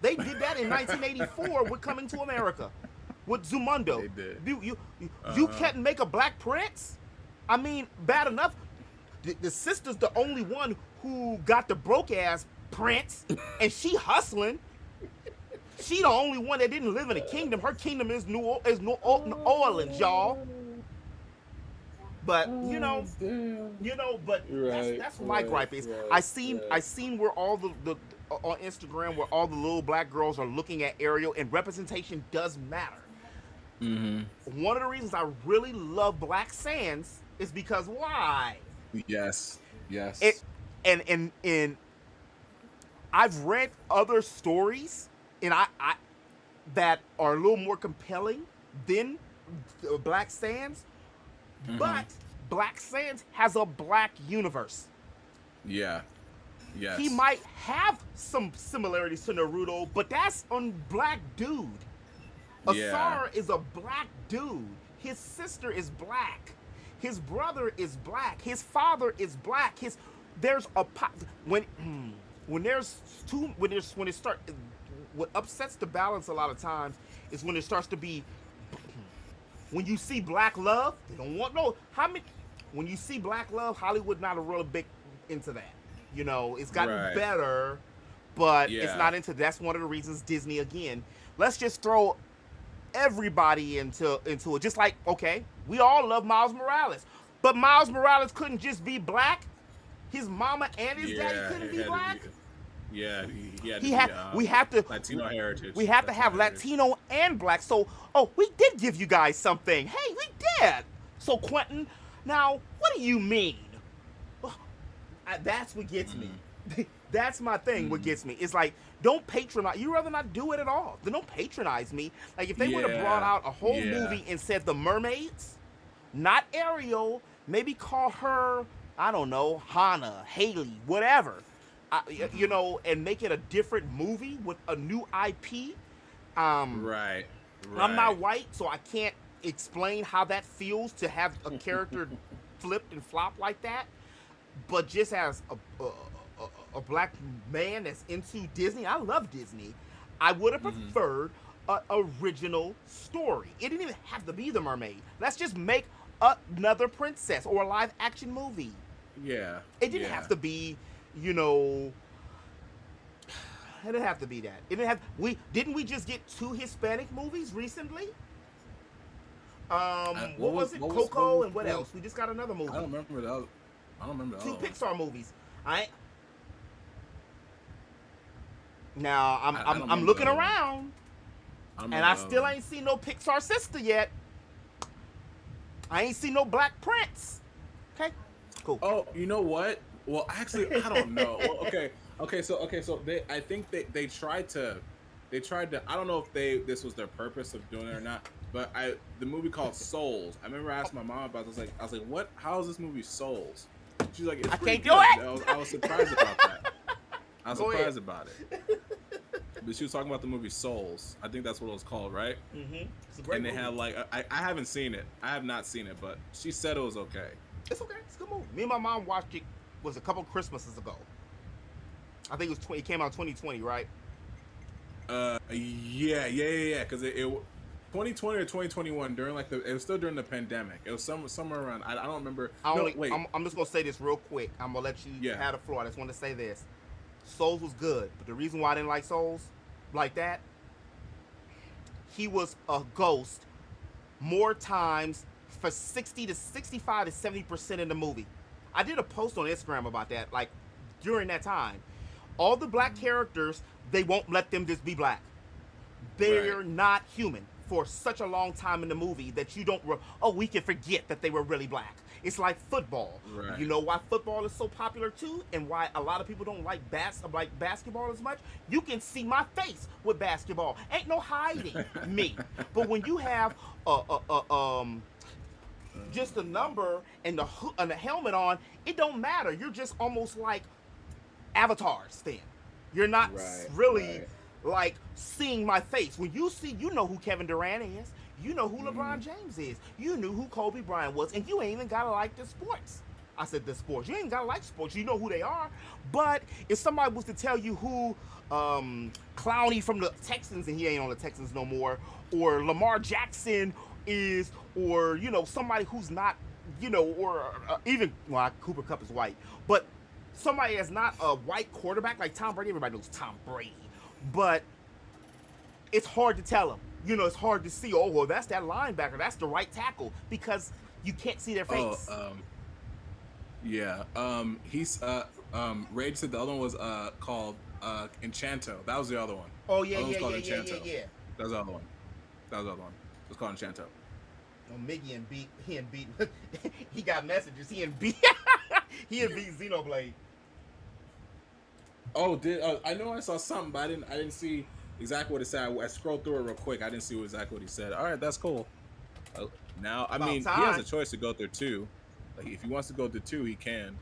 They did that in 1984 with Coming to America. With Zumundo. They did. You can't make a black prince? I mean, bad enough. The sister's the only one who got the broke-ass prince, and she hustling. She the only one that didn't live in a kingdom. Her kingdom is New Orleans, y'all. But that's my gripe is. I seen where all the on Instagram where all the little black girls are looking at Ariel, and representation does matter. One of the reasons I really love Black Sands is because why? Yes. And I've read other stories and I that are a little more compelling than Black Sands, but Black Sands has a black universe. Yeah. Yes. He might have some similarities to Naruto, but that's on black dude. Asar is a black dude. His sister is black. His brother is black. His father is black. What upsets the balance a lot of times is when it starts to be, when you see black love, they don't want when you see black love, Hollywood not a real big into that. You know, it's gotten better, but it's not into. That's one of the reasons Disney, again, let's just throw everybody into it. Just like, okay, we all love Miles Morales, but Miles Morales couldn't just be black. His mama and his daddy couldn't be black. We have to Latino heritage. We have to have Latino and black. So, we did give you guys something. Hey, we did. So, Quentin, now what do you mean? That's what gets me. That's my thing. What gets me is like, don't patronize. You rather not do it at all. Then don't patronize me. Like if they would have brought out a whole movie and said the mermaids, not Ariel, maybe call her, I don't know, Hannah, Haley, whatever, you know, and make it a different movie with a new IP. Right. I'm not white, so I can't explain how that feels to have a character flipped and flop like that. But just as a black man that's into Disney, I love Disney. I would have preferred an original story. It didn't even have to be the mermaid. Let's just make another princess or a live action movie. Yeah. It didn't have to be, you know. It didn't have to be that. It didn't have. Didn't we just get 2 Hispanic movies recently? What was it? Coco and what else? We just got another movie. I don't remember that. I don't remember that. 2 Pixar movies. Now I'm looking around, and I still ain't seen no Pixar sister yet. I ain't seen no Black Prince. Okay, cool. Oh, you know what? Well, actually, I don't know. Well, okay. So I think they tried to. I don't know if this was their purpose of doing it or not. But the movie called Souls. I remember asking my mom about it. I was like, what? How is this movie Souls? She's like, it's pretty good. I was surprised about that. I was surprised about it. But she was talking about the movie Souls. I think that's what it was called, right? Mm-hmm. It's a great movie. Had like, I haven't seen it. I have not seen it, but she said it was okay. It's okay. It's a good movie. Me and my mom watched it. Was a couple Christmases ago. I think it came out 2020, right? Yeah. Because it 2020 or 2021 during it was still during the pandemic. It was somewhere around. I don't remember. Wait. I'm just gonna say this real quick. I'm gonna let you have the floor. I just want to say this. Souls was good, but the reason why I didn't like Souls like that, he was a ghost more times for 60 to 65 to 70% in the movie. I did a post on Instagram about that. Like during that time, all the black characters, they won't let them just be black. They're not human for such a long time in the movie that you don't. We can forget that they were really black. It's like football. Right. You know why football is so popular too, and why a lot of people don't like basketball as much? You can see my face with basketball. Ain't no hiding me. But when you have just a number and the helmet on, it don't matter. You're just almost like avatars then. You're not really like seeing my face. When you see, you know who Kevin Durant is. You know who LeBron James is. You knew who Kobe Bryant was, and you ain't even gotta like the sports. I said the sports. You ain't gotta like sports. You know who they are. But if somebody was to tell you who Clowney from the Texans, and he ain't on the Texans no more, or Lamar Jackson is, or somebody who's not, or even Cooper Kupp is white, but somebody that's not a white quarterback like Tom Brady. Everybody knows Tom Brady, but it's hard to tell them. It's hard to see, that's that linebacker, that's the right tackle, because you can't see their face. He's Rage said the other one was called Enchanto. That was the other one. Oh yeah. That was the other one. It was called Enchanto. Miggy and beat he got messages. He and beat Xenoblade. Oh, I know I saw something, but I didn't see exactly what it said. I scrolled through it real quick. I didn't see exactly what he said. All right, that's cool. Now, he has a choice to go through 2. Like, if he wants to go through 2, he can.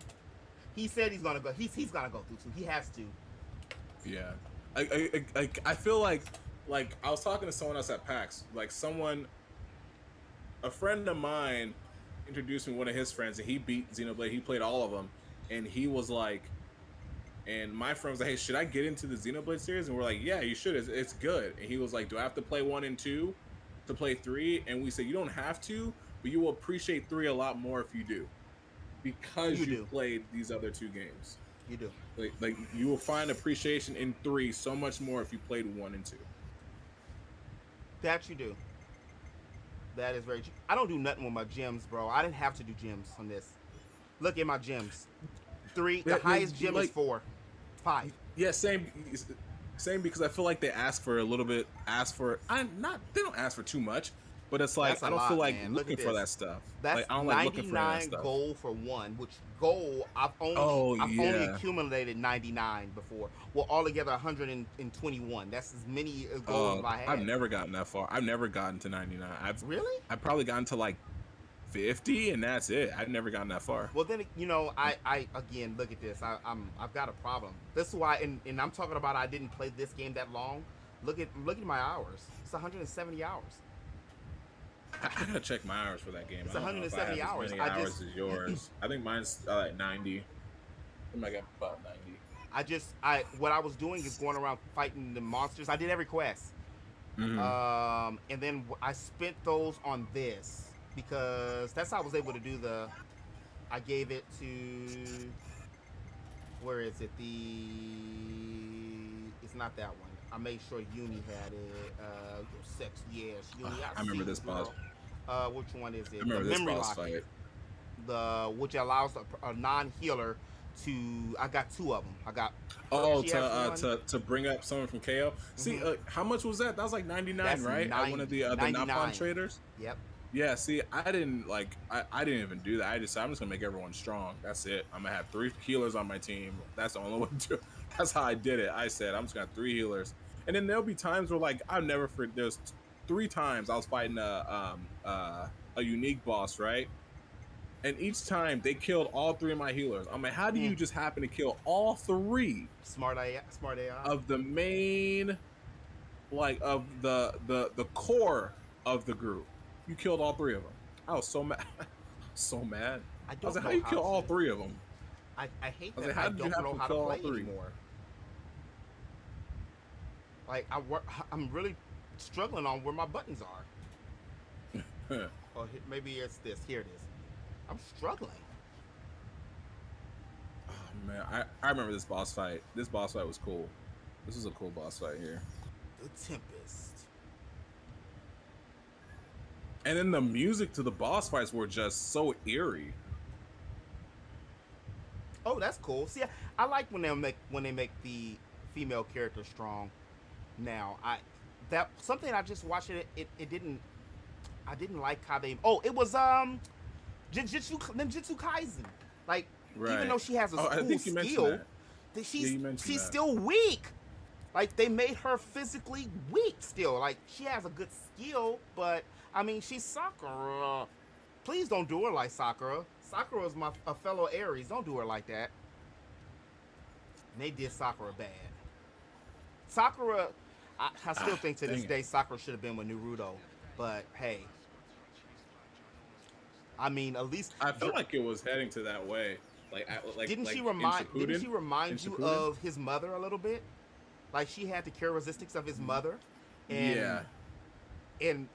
He said he's gonna go. He's gonna go through 2. He has to. Yeah, I feel like I was talking to someone else at PAX. Like a friend of mine introduced me to one of his friends, and he beat Xenoblade. He played all of them, and he was like. And my friend was like, hey, should I get into the Xenoblade series? And we're like, yeah, you should. It's good. And he was like, do I have to play 1 and 2 to play 3? And we said, you don't have to, but you will appreciate 3 a lot more if you do. Because you played these other 2 games. You do. Like you will find appreciation in 3 so much more if you played 1 and 2. That you do. That is very true. I don't do nothing with my gems, bro. I didn't have to do gems on this. Look at my gems. 3. The highest gem is 4. 5. Yeah, same because I feel like they ask for a little bit. They don't ask for too much, but it's like I don't feel like looking for that stuff. That's like, I don't 99 like looking for that stuff. gold for 1, which gold I've only accumulated 99 before. Well, altogether 121. That's as many gold as I had. I've never gotten that far. I've never gotten to 99. Really? I've probably gotten to like 50, and that's it. I've never gotten that far. Well, then I again look at this. I've got a problem. This is why, and I'm talking about I didn't play this game that long. Look at my hours. It's 170 hours. I gotta check my hours for that game. It's 170 hours. As many hours as yours. I think mine's like 90. I might get about 90. What I was doing is going around fighting the monsters. I did every quest. And then I spent those on this because that's how I was able to do I gave it to, where is it? It's not that one. I made sure Uni had it. Sexy ass Uni. I remember this boss. Which one is it? I remember the this memory boss locket. fight. Which allows a non-healer to. I got 2 of them. I got. To bring up someone from KO. See, how much was that? That was like 99, right? At one of the Napalm traders. Yep. Yeah. See, I didn't even do that. I decided I'm just gonna make everyone strong. That's it. I'm gonna have 3 healers on my team. That's the only way to do it. That's how I did it. I said I'm just gonna have 3 healers, and then there'll be times where like I'll never forget. There's 3 times I was fighting a unique boss, right? And each time they killed all 3 of my healers. I'm like, how do you just happen to kill all 3? Smart AI. Of the main, like of the core of the group. You killed all 3 of them. I was so mad. So mad. I was like, how you kill all 3 of them? I hate that. Like, I don't know how to play anymore. Like I'm really struggling on where my buttons are. Or maybe it's this. Here it is. I'm struggling. Oh man, I remember this boss fight. This boss fight was cool. This was a cool boss fight here. The Tempest. And then the music to the boss fights were just so eerie. Oh, that's cool. See, I like when they make the female character strong. Now, something I just watched it didn't. I didn't like how they. Oh, it was Jujutsu Kaisen. Like, even though she has a cool skill, she's still weak. Like, they made her physically weak still. Like, she has a good skill, but I mean, she's Sakura. Please don't do her like Sakura. Sakura is a fellow Aries. Don't do her like that. And they did Sakura bad. Sakura, I still think to this day Sakura should have been with Naruto, but hey. I mean, at least I feel like it was heading to that way. Didn't she remind you of his mother a little bit? Like, she had the characteristics of his mother, and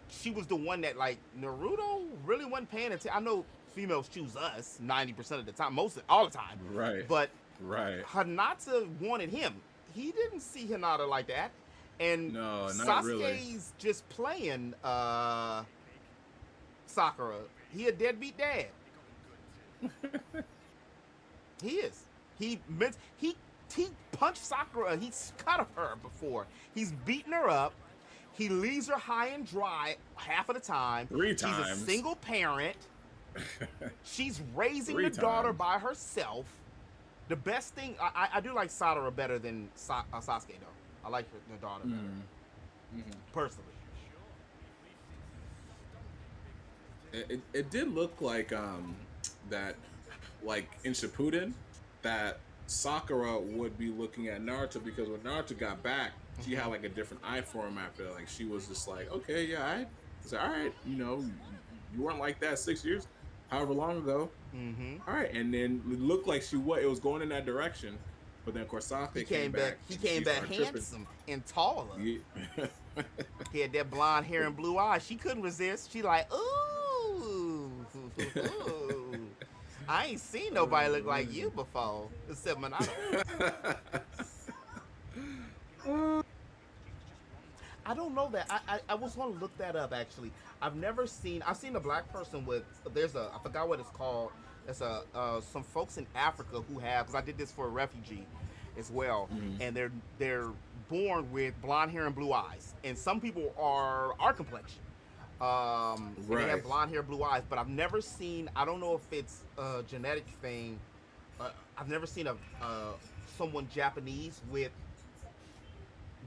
she was the one that, like, Naruto really wasn't paying attention. I know females choose us 90% of the time, all the time, right? But Hinata wanted him. He didn't see Hinata like that, and no, not Sasuke's really. just playing Sakura. He a deadbeat dad. He is. He punched Sakura. He's cut her before. He's beaten her up. He leaves her high and dry half of the time. 3 times. She's a single parent. She's raising the daughter by herself. The best thing, I do like Sakura better than Sasuke though. I like the daughter better, personally. It did look like that, like in Shippuden, that Sakura would be looking at Naruto, because when Naruto got back, she had like a different eye for him after. Like, she was just like, okay, yeah, I was like, all right, you weren't like that 6 years, however long ago. All right, and then it looked like it was going in that direction, but then of course Sasuke came back. He came back handsome and taller. Yeah. He had that blonde hair and blue eyes. She couldn't resist. She like, ooh. I ain't seen nobody look like you before, except Minato. I don't know that. I was going to look that up, actually. I've seen a black person with, I forgot what it's called. There's some folks in Africa who have, because I did this for a refugee as well, and they're born with blonde hair and blue eyes. And some people are our complexion. They have blonde hair, blue eyes, but I've never seen, I don't know if it's a genetic thing. I've never seen someone Japanese with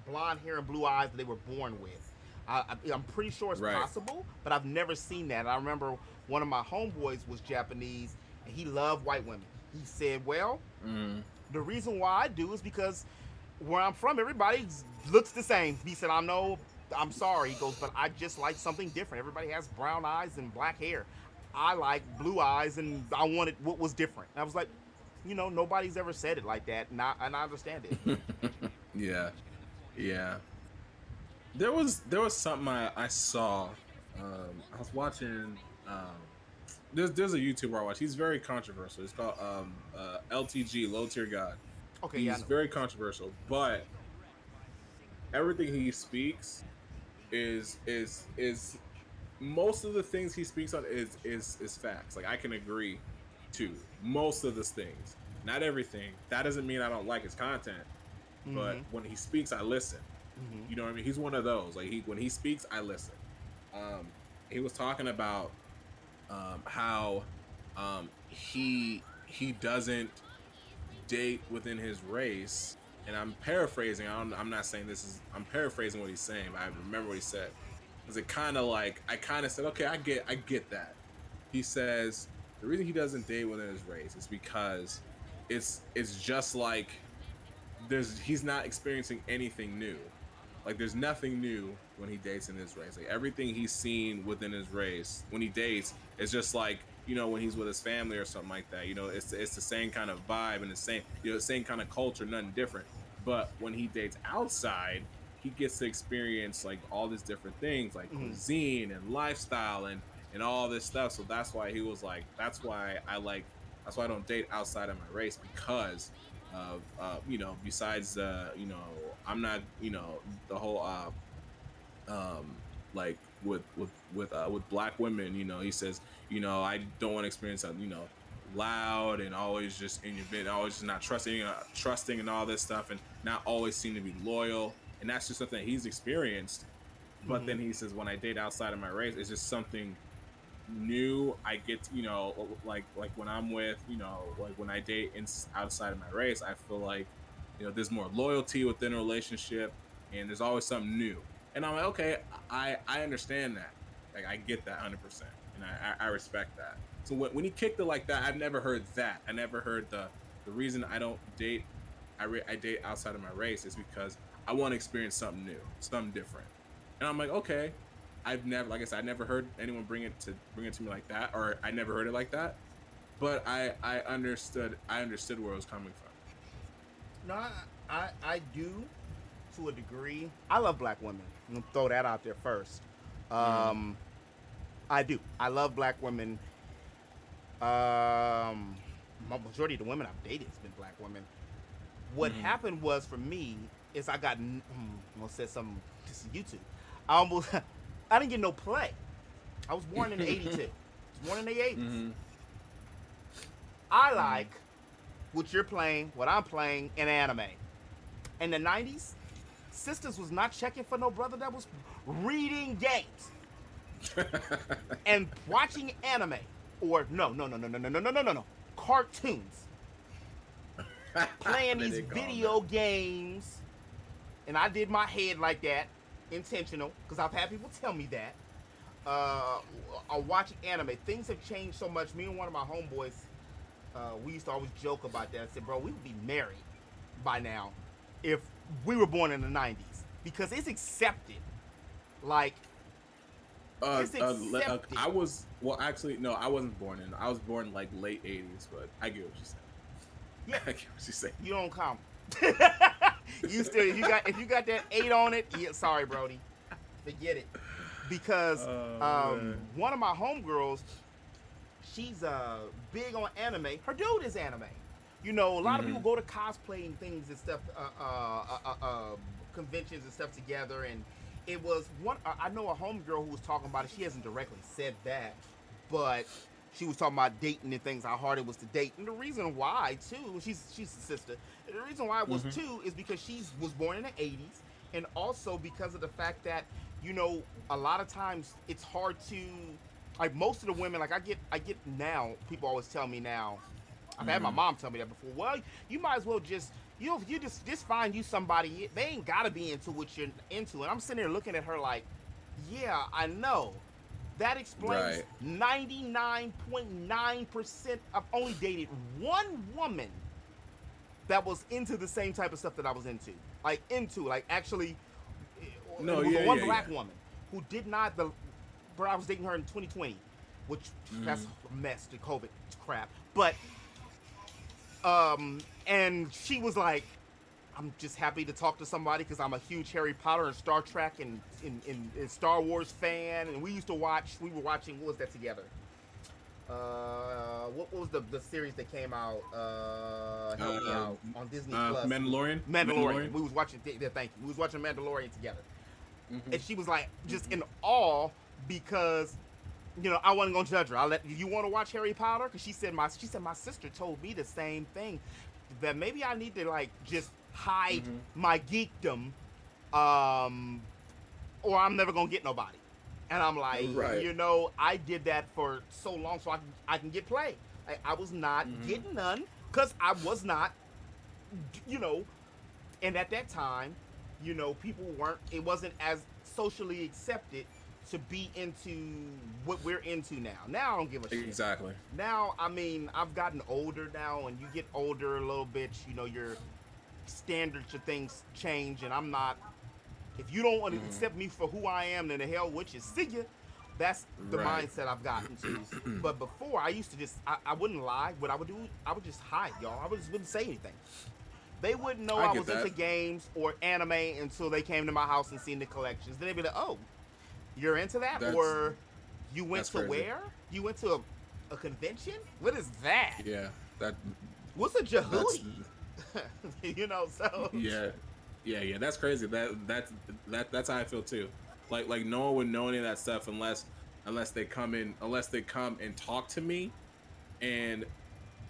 blonde hair and blue eyes that they were born with. I'm pretty sure it's possible, but I've never seen that. I remember one of my homeboys was Japanese, and he loved white women. He said, well, the reason why I do is because where I'm from, everybody looks the same. He said, I'm sorry. He goes, but I just like something different. Everybody has brown eyes and black hair. I like blue eyes, and I wanted what was different. And I was like, You know, nobody's ever said it like that, and I understand it. Yeah, yeah. There was something I saw. I was watching. There's a YouTuber I watch. He's very controversial. It's called LTG, Low Tier God. Okay, yeah, I He's know. very controversial, but everything he speaks is most of the things he speaks on is facts. Like I can agree to most of those things. Not everything. That doesn't mean I don't like his content, but when he speaks, I listen. You know what I mean? He's one of those. Like when he speaks, I listen. He was talking about how he doesn't date within his race, and I'm paraphrasing. I'm not saying this is. I'm paraphrasing what he's saying. But I remember what he said. Because it kind of like I kind of said, okay, I get that. He says the reason he doesn't date within his race is because it's just like he's not experiencing anything new. Like there's nothing new when he dates in his race. Like everything he's seen within his race when he dates is just like, you know, when he's with his family or something like that. You know, it's the same kind of vibe and the same, you know, the same kind of culture, nothing different. But when he dates outside, he gets to experience like all these different things like cuisine and lifestyle and all this stuff. So that's why he was like, that's why I don't date outside of my race, because of you know, besides you know, I'm not, you know, the whole like with black women, you know, he says, you know, I don't want to experience something, you know, loud and always just in your bed, always just not trusting and all this stuff, and not always seem to be loyal. And that's just something he's experienced. But then he says, when I date outside of my race, it's just something new. I get to, you know, like when I'm with, you know, like when I date outside of my race, I feel like, you know, there's more loyalty within a relationship, and there's always something new. And I'm like, okay, I understand that. Like I get that 100%, and I respect that. So when he kicked it like that, I've never heard that. I never heard the reason I don't date. I date outside of my race is because I want to experience something new, something different. And I'm like, okay, I've never, like I said, I never heard anyone bring it to me like that, or I never heard it like that. But I understood where it was coming from. No, I do to a degree. I love black women. I'm gonna throw that out there first. I do. I love black women. Majority of the women I've dated has been black women. What happened was for me is I got. I'm gonna say something. This is YouTube. I didn't get no play. I was born in '82. I was born in the '80s. I like what you're playing, what I'm playing in anime. In the '90s, sisters was not checking for no brother that was reading games and watching anime, or no, cartoons, playing these video games. And I did my head like that, intentional, because I've had people tell me that. Watching anime, things have changed so much. Me and one of my homeboys, we used to always joke about that. I said, bro, we would be married by now if we were born in the 90s, because it's accepted. Like, it's accepted. I was, well, actually, no, I wasn't born in. I was born like late 80s, but I get what you're saying. Yeah, I get what you're saying. You don't count. You still, if you got that 8 on it, yeah, sorry, Brody, forget it. Because one of my homegirls, she's big on anime. Her dude is anime. You know, a lot of people go to cosplaying things and stuff, conventions and stuff together. And it was one. I know a homegirl who was talking about it. She hasn't directly said that, but she was talking about dating and things, how hard it was to date. And the reason why, too, she's a sister. And the reason why it was, too, is because she was born in the 80s. And also because of the fact that, you know, a lot of times it's hard to, like, most of the women, like, I get now, people always tell me now, I've had my mom tell me that before, well, you might as well just, you just find you somebody, they ain't got to be into what you're into. And I'm sitting there looking at her like, yeah, I know. That explains 99.9%. I've only dated one woman that was into the same type of stuff that I was into. Like actually, no, it was one black woman who did not. But I was dating her in 2020, which that's a mess. The COVID crap. But And she was like, I'm just happy to talk to somebody because I'm a huge Harry Potter and Star Trek and Star Wars fan. And we were watching, what was that together? What was the series that came out? Help me out on Disney Plus. Mandalorian. We was watching. Thank you. We was watching Mandalorian together, and she was like just in awe because, I wasn't gonna judge her. I let you want to watch Harry Potter because she said my sister told me the same thing, that maybe I need to like just hide my geekdom, or I'm never gonna get nobody. And I'm like, I did that for so long so I can get play. I was not getting none because I was not, and at that time, people weren't, it wasn't as socially accepted to be into what we're into now. Now I don't give a shit. Exactly. Now, I mean, I've gotten older now, and you get older a little bit, your standards of things change, and I'm not, if you don't want to accept me for who I am, then the hell with you. See ya. That's the mindset I've gotten to. But before, I used to just, I wouldn't lie. What I would do, I would just hide, y'all. I wouldn't say anything. They wouldn't know I was into games or anime until they came to my house and seen the collections. Then they'd be like, oh, you're into that? Or you went to where? You went to a convention? What is that? Yeah. What's a Jahooey? So. Yeah, that's crazy. That's how I feel too. Like no one would know any of that stuff unless they come and talk to me, and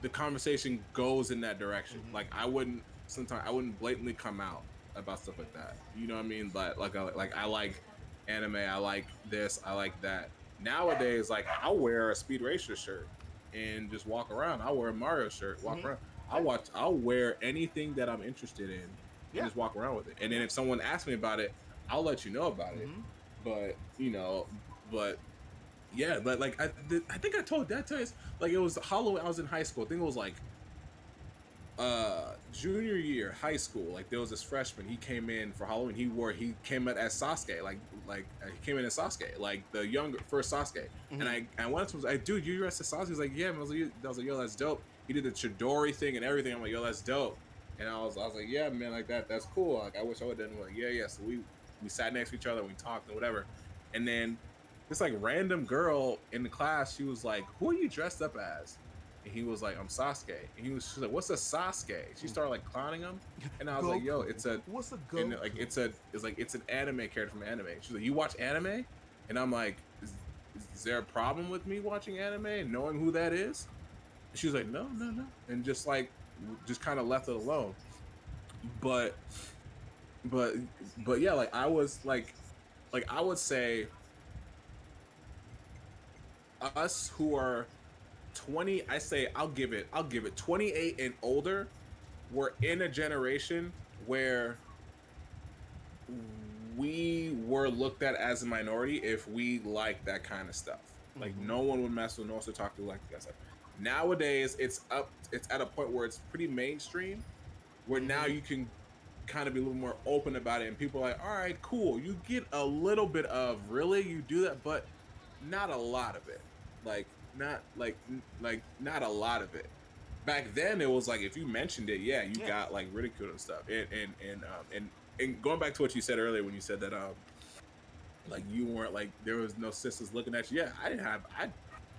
the conversation goes in that direction. Like I wouldn't blatantly come out about stuff like that. You know what I mean? But like I like anime, I like this, I like that. Nowadays, like I'll wear a Speed Racer shirt and just walk around. I'll wear a Mario shirt, walk around. I'll wear anything that I'm interested in. And just walk around with it. And then if someone asks me about it, I'll let you know about it. But yeah, but like I think I told that to us, like it was Halloween. I was in high school. I think it was like junior year high school. Like there was this freshman. He came in for Halloween. He came in as Sasuke. Like he came in as Sasuke, like the younger first Sasuke. And I went up to him, I was like, dude, you dressed as Sasuke? He's like, yeah. I was like, yo, that's dope. He did the Chidori thing and everything. I'm like, yo, that's dope. And I was like, yeah, man, like that's cool. Like I wish I would have done. Like, yeah. So we sat next to each other, we talked and whatever. And then this like random girl in the class, she was like, who are you dressed up as? And he was like, I'm Sasuke. And she's like, what's a Sasuke? She started like clowning him. And I was like, yo, what's a Goku? And like it's an anime character from anime. She's like, you watch anime? And I'm like, is there a problem with me watching anime and knowing who that is? And she was like, no. And just kind of left it alone. But yeah, like I was like I would say us who are 20, I'll give it 28 and older, we're in a generation where we were looked at as a minority if we like that kind of stuff. Like no one would mess with, no one would talk to like that stuff. Nowadays, it's at a point where it's pretty mainstream, where now you can kind of be a little more open about it, and people are like, all right, cool. You get a little bit of, really, you do that, but not a lot of it. Not a lot of it. Back then, it was like, if you mentioned it, you got like ridiculed and stuff. And going back to what you said earlier when you said that, like you weren't like, there was no sisters looking at you. Yeah,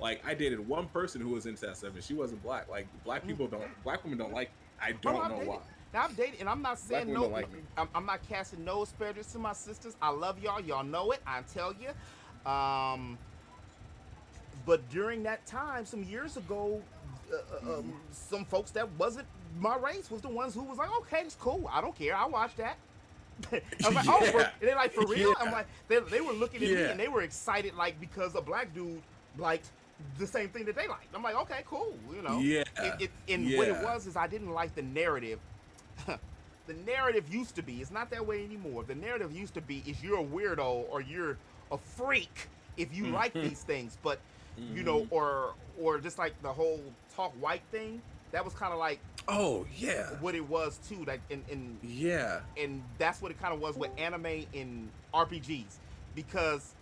I dated one person who was into that stuff, and she wasn't black. Like black women don't like. I don't know why. Now I've dated, and I'm not saying no. Like I'm not casting no aspersions to my sisters. I love y'all. Y'all know it. I tell you. But during that time, some years ago, some folks that wasn't my race was the ones who was like, okay, it's cool. I don't care. I watch that. I was like, oh, and they're like, for real? I'm like, they were looking at me and they were excited, like because a black dude liked the same thing that they liked. I'm like, okay, cool, you know. What it was is I didn't like the narrative. The narrative used to be, it's not that way anymore. The narrative used to be is you're a weirdo or you're a freak if you like these things, but you know, or just like the whole talk white thing. That was kind of like, what it was too. Like, and that's what it kind of was with anime and RPGs, because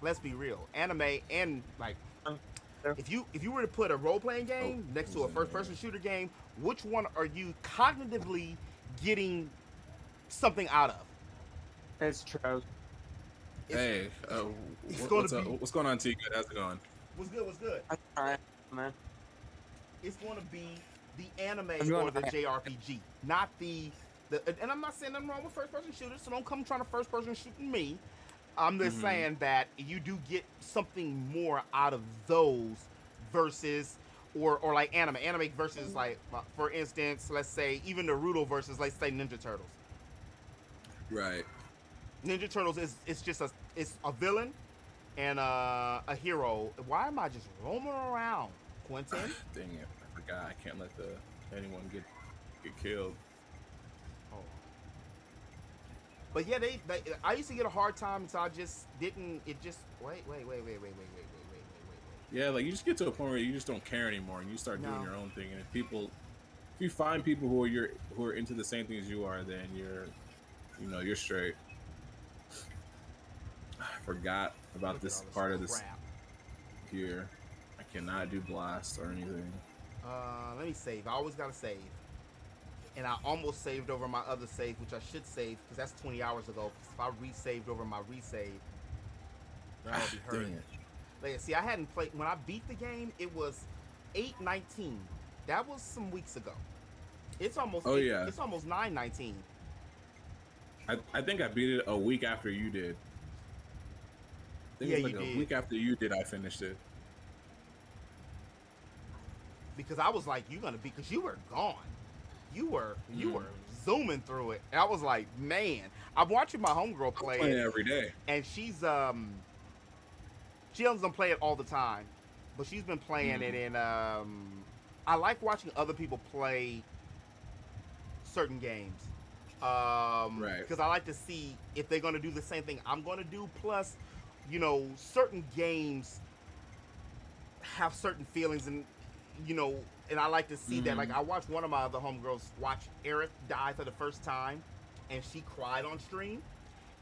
let's be real, anime and like If you were to put a role-playing game next to a first-person shooter game, which one are you cognitively getting something out of? It's true. Hey, what's going on, T? How's it going? What's good? What's good? I'm trying, man. It's going to be the anime going or the to- JRPG, not the. And I'm not saying nothing wrong with first-person shooters, so don't come trying to first-person shooting me. I'm just saying that you do get something more out of those versus, or like anime versus like, for instance, let's say even Naruto versus, let's say, Ninja Turtles. Right. Ninja Turtles is just a villain and a hero. Why am I just roaming around, Quentin? Dang it! I forgot. I can't let anyone get killed. Oh. But yeah, I used to get a hard time, so I just didn't. It just wait. Yeah, like you just get to a point where you just don't care anymore, and you start doing your own thing. And if you find people who are into the same thing as you are, then you're straight. I forgot about this part of this here. I cannot do blast or anything. Let me save. I always gotta save. And I almost saved over my other save, which I should save because that's 20 hours ago. If I resaved over my resave, that'll be hurting. Like, see, I hadn't played when I beat the game. It was 8/19. That was some weeks ago. It's almost It's almost 9/19. I think I beat it a week after you did. I think it was like a week after you did. I finished it because I was like, "You're gonna be," because you were gone. You were zooming through it. And I was like, man, I'm watching my homegirl play it every day, and she doesn't play it all the time, but she's been playing it. And I like watching other people play certain games, right? Because I like to see if they're gonna do the same thing I'm gonna do. Plus, certain games have certain feelings, and and I like to see that. Like, I watched one of my other homegirls watch Eric die for the first time, and she cried on stream.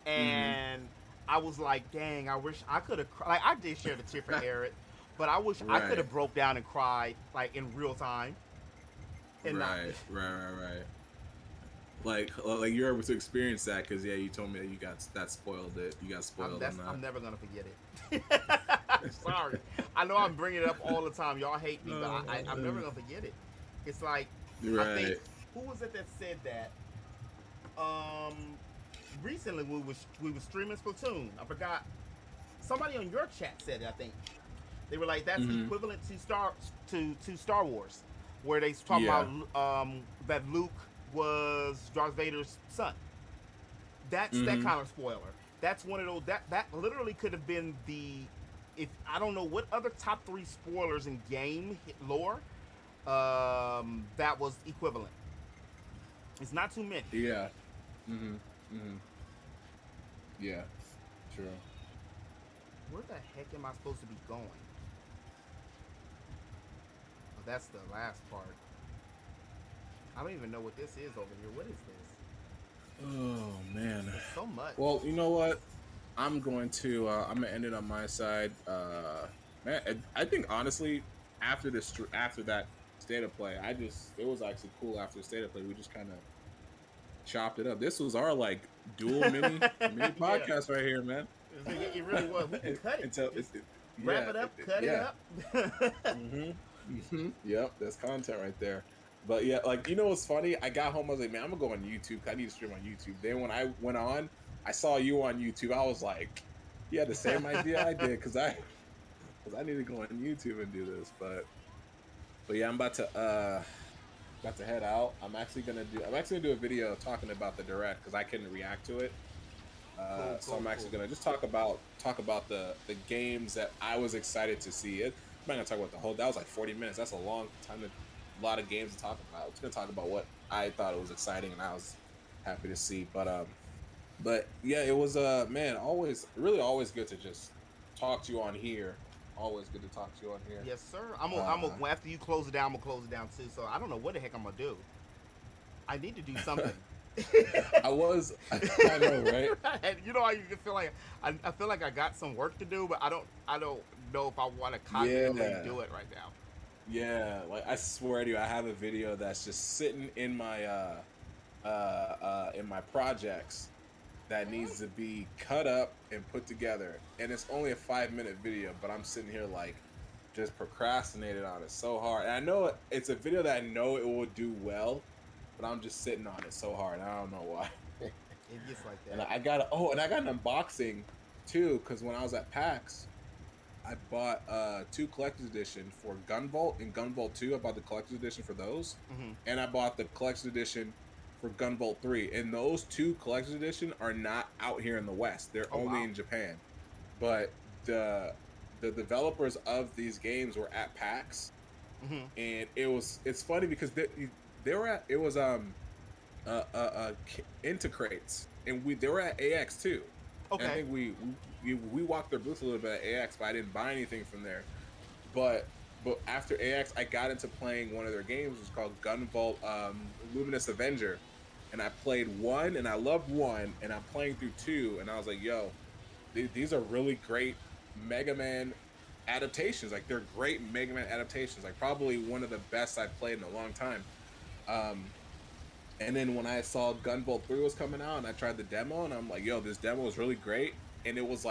And I was like, dang, I wish I could have like, I did share the tear for Eric, but I wish I could have broke down and cried, like, in real time. And right. Like you're able to experience that because you told me that you got spoiled. I'm never gonna forget it. Sorry, I know I'm bringing it up all the time. Y'all hate me, but I'm never gonna forget it. It's like, I think, who was it that said that? Recently we was streaming Splatoon. I forgot. Somebody on your chat said it. I think they were like, that's equivalent to Star Wars, where they talk about that Luke was Darth Vader's son. That's that kind of spoiler. That's one of those that literally could have been if I don't know what other top 3 spoilers in game lore that was equivalent. It's not too many. Yeah. Yeah. True. Where the heck am I supposed to be going? Oh, that's the last part. I don't even know what this is over here. What is this? Oh man, there's so much. Well, you know what? I'm gonna end it on my side. Man, I think honestly, after that state of play, it was actually cool. After the state of play, we just kind of chopped it up. This was our like dual mini podcast right here, man. It really was. We can cut it. Wrap it up, cut it up. Yep, that's content right there. But yeah, like, what's funny? I got home, I was like, man, I'm gonna go on YouTube. I need to stream on YouTube. Then when I went on, I saw you on YouTube. I was like, you had the same idea I did, because I need to go on YouTube and do this. But yeah, I'm about to head out. I'm actually gonna do a video talking about the direct because I couldn't react to it. So I'm actually gonna just talk about the games that I was excited to see. I'm not gonna talk about the whole. That was like 40 minutes. That's a long time. A lot of games to talk about. I'm just gonna talk about what I thought it was exciting and I was happy to see. But yeah, it was man, always good to just talk to you on here. Always good to talk to you on here. Yes, sir. I'm after you close it down, I'm gonna close it down too. So I don't know what the heck I'm gonna do. I need to do something. I know, right? And I feel like I got some work to do, but I don't know if I want to cognitively do it right now. Yeah, like I swear to you, I have a video that's just sitting in my projects that needs to be cut up and put together, and it's only a 5-minute video, but I'm sitting here like just procrastinated on it so hard. And I know it's a video that I know it will do well, but I'm just sitting on it so hard. I don't know why. It gets like that. And I got an unboxing too, because when I was at PAX, I bought 2 collector's edition for Gunvolt and Gunvolt 2. I bought the collector's edition for those, and I bought the collector's edition for Gunvolt 3. And those 2 collector's edition are not out here in the West; they're only in Japan. But the developers of these games were at PAX, and it's funny because they were at Intercrates, and they were at AX too. Okay. And I think we walked their booth a little bit at AX, but I didn't buy anything from there. But after AX, I got into playing one of their games. It was called Gunvolt Luminous Avenger, and I played 1, and I loved 1, and I'm playing through 2, and I was like, yo, these are really great Mega Man adaptations. Like, they're great Mega Man adaptations. Like, probably one of the best I've played in a long time. And then when I saw Gunvolt 3 was coming out, and I tried the demo, and I'm like, yo, this demo is really great. And it was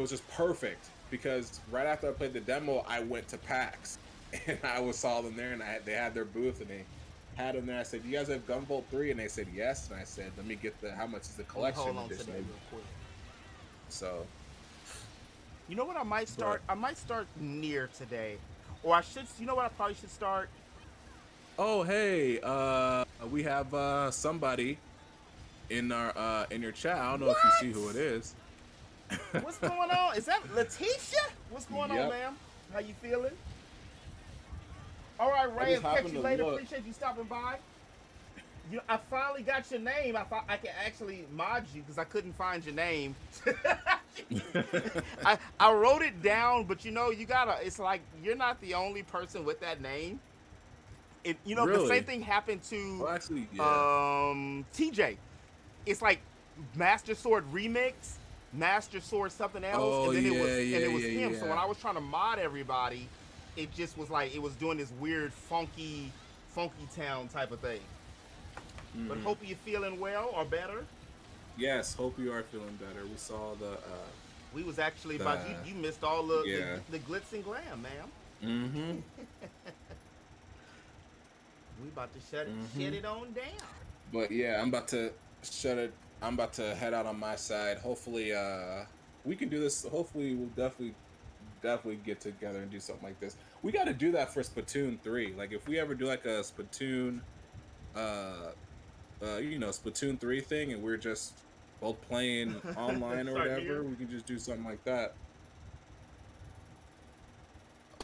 just perfect, because right after I played the demo, I went to PAX, and I saw them there, and they had their booth, and they had them there. I said, you guys have Gunvolt 3? And they said, yes. And I said, let me get how much is the collection edition? To that real quick. So, you know what I might start? I might start Nier today. Or I should, you know what I probably should start? Oh, hey, we have somebody in your chat. I don't know if you see who it is. What's going on? Is that Letitia? What's going on, ma'am? How you feeling? All right, Ray, I'll catch you later. Appreciate you stopping by. I finally got your name. I thought I could actually mod you because I couldn't find your name. I wrote it down, but you gotta. It's like you're not the only person with that name. The same thing happened to TJ. It's like Master Sword Remix, Master Sword something else, and then it was him. So when I was trying to mod everybody, it just was like it was doing this weird funky town type of thing. But hope you're feeling well or better. Yes, hope you are feeling better. We saw we was actually about you missed all the glitz and glam, ma'am. We about to shut it on down. But yeah, I'm about to shut it. I'm about to head out on my side. Hopefully, we can do this. Hopefully, we'll definitely get together and do something like this. We got to do that for Splatoon 3. Like, if we ever do like a Splatoon, Splatoon 3 thing, and we're just both playing online or whatever, we can just do something like that.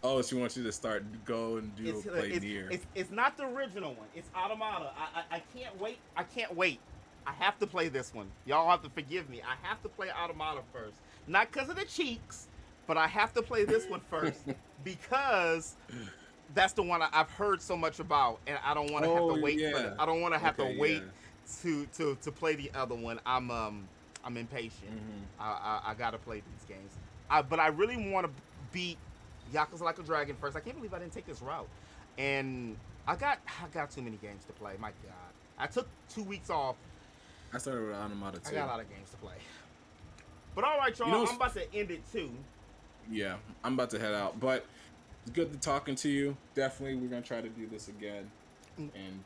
Oh, she wants you to go and play Nier. It's not the original one. It's Automata. I can't wait. I can't wait. I have to play this one. Y'all have to forgive me. I have to play Automata first. Not because of the cheeks, but I have to play this one first because that's the one I've heard so much about, and I don't want to have to wait for it. I don't want to have to wait to play the other one. I'm impatient. I gotta play these games. But I really want to beat Yakuza Like a Dragon first. I can't believe I didn't take this route. And I got too many games to play. My God. I took 2 weeks off. I started with Automata too. I got a lot of games to play. But all right, y'all. I'm about to end it too. Yeah, I'm about to head out. But it's good to talking to you. Definitely, we're gonna try to do this again. And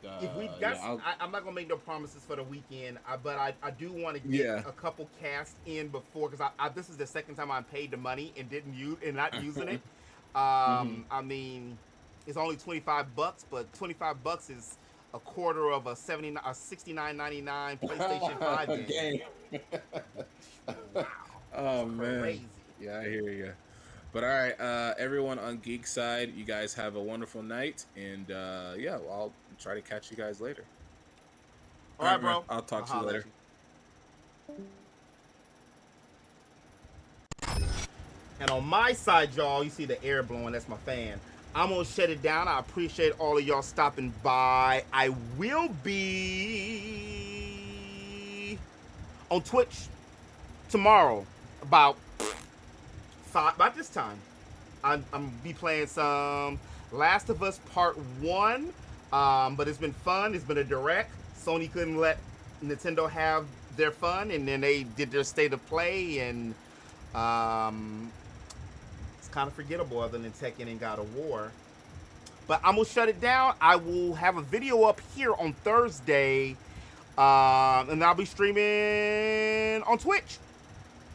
I'm not gonna make no promises for the weekend, but I do want to get a couple casts in before, because this is the second time I paid the money and not using it. I mean, it's only $25, but $25 is a quarter of a $69.99 PlayStation 5 game. Wow. Oh man, yeah, I hear you. But all right, everyone on Geek side, you guys have a wonderful night, and I'll try to catch you guys later. All right, bro. I'll talk to you later. And on my side, y'all, you see the air blowing. That's my fan. I'm going to shut it down. I appreciate all of y'all stopping by. I will be on Twitch tomorrow about by this time, I'm be playing some Last of Us Part 1. But it's been fun. It's been a direct. Sony couldn't let Nintendo have their fun, and then they did their state of play, and it's kind of forgettable other than Tekken and God of War. But I'm gonna shut it down. I will have a video up here on Thursday, and I'll be streaming on Twitch,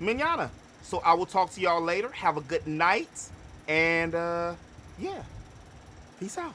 mañana. So I will talk to y'all later. Have a good night, and yeah, peace out.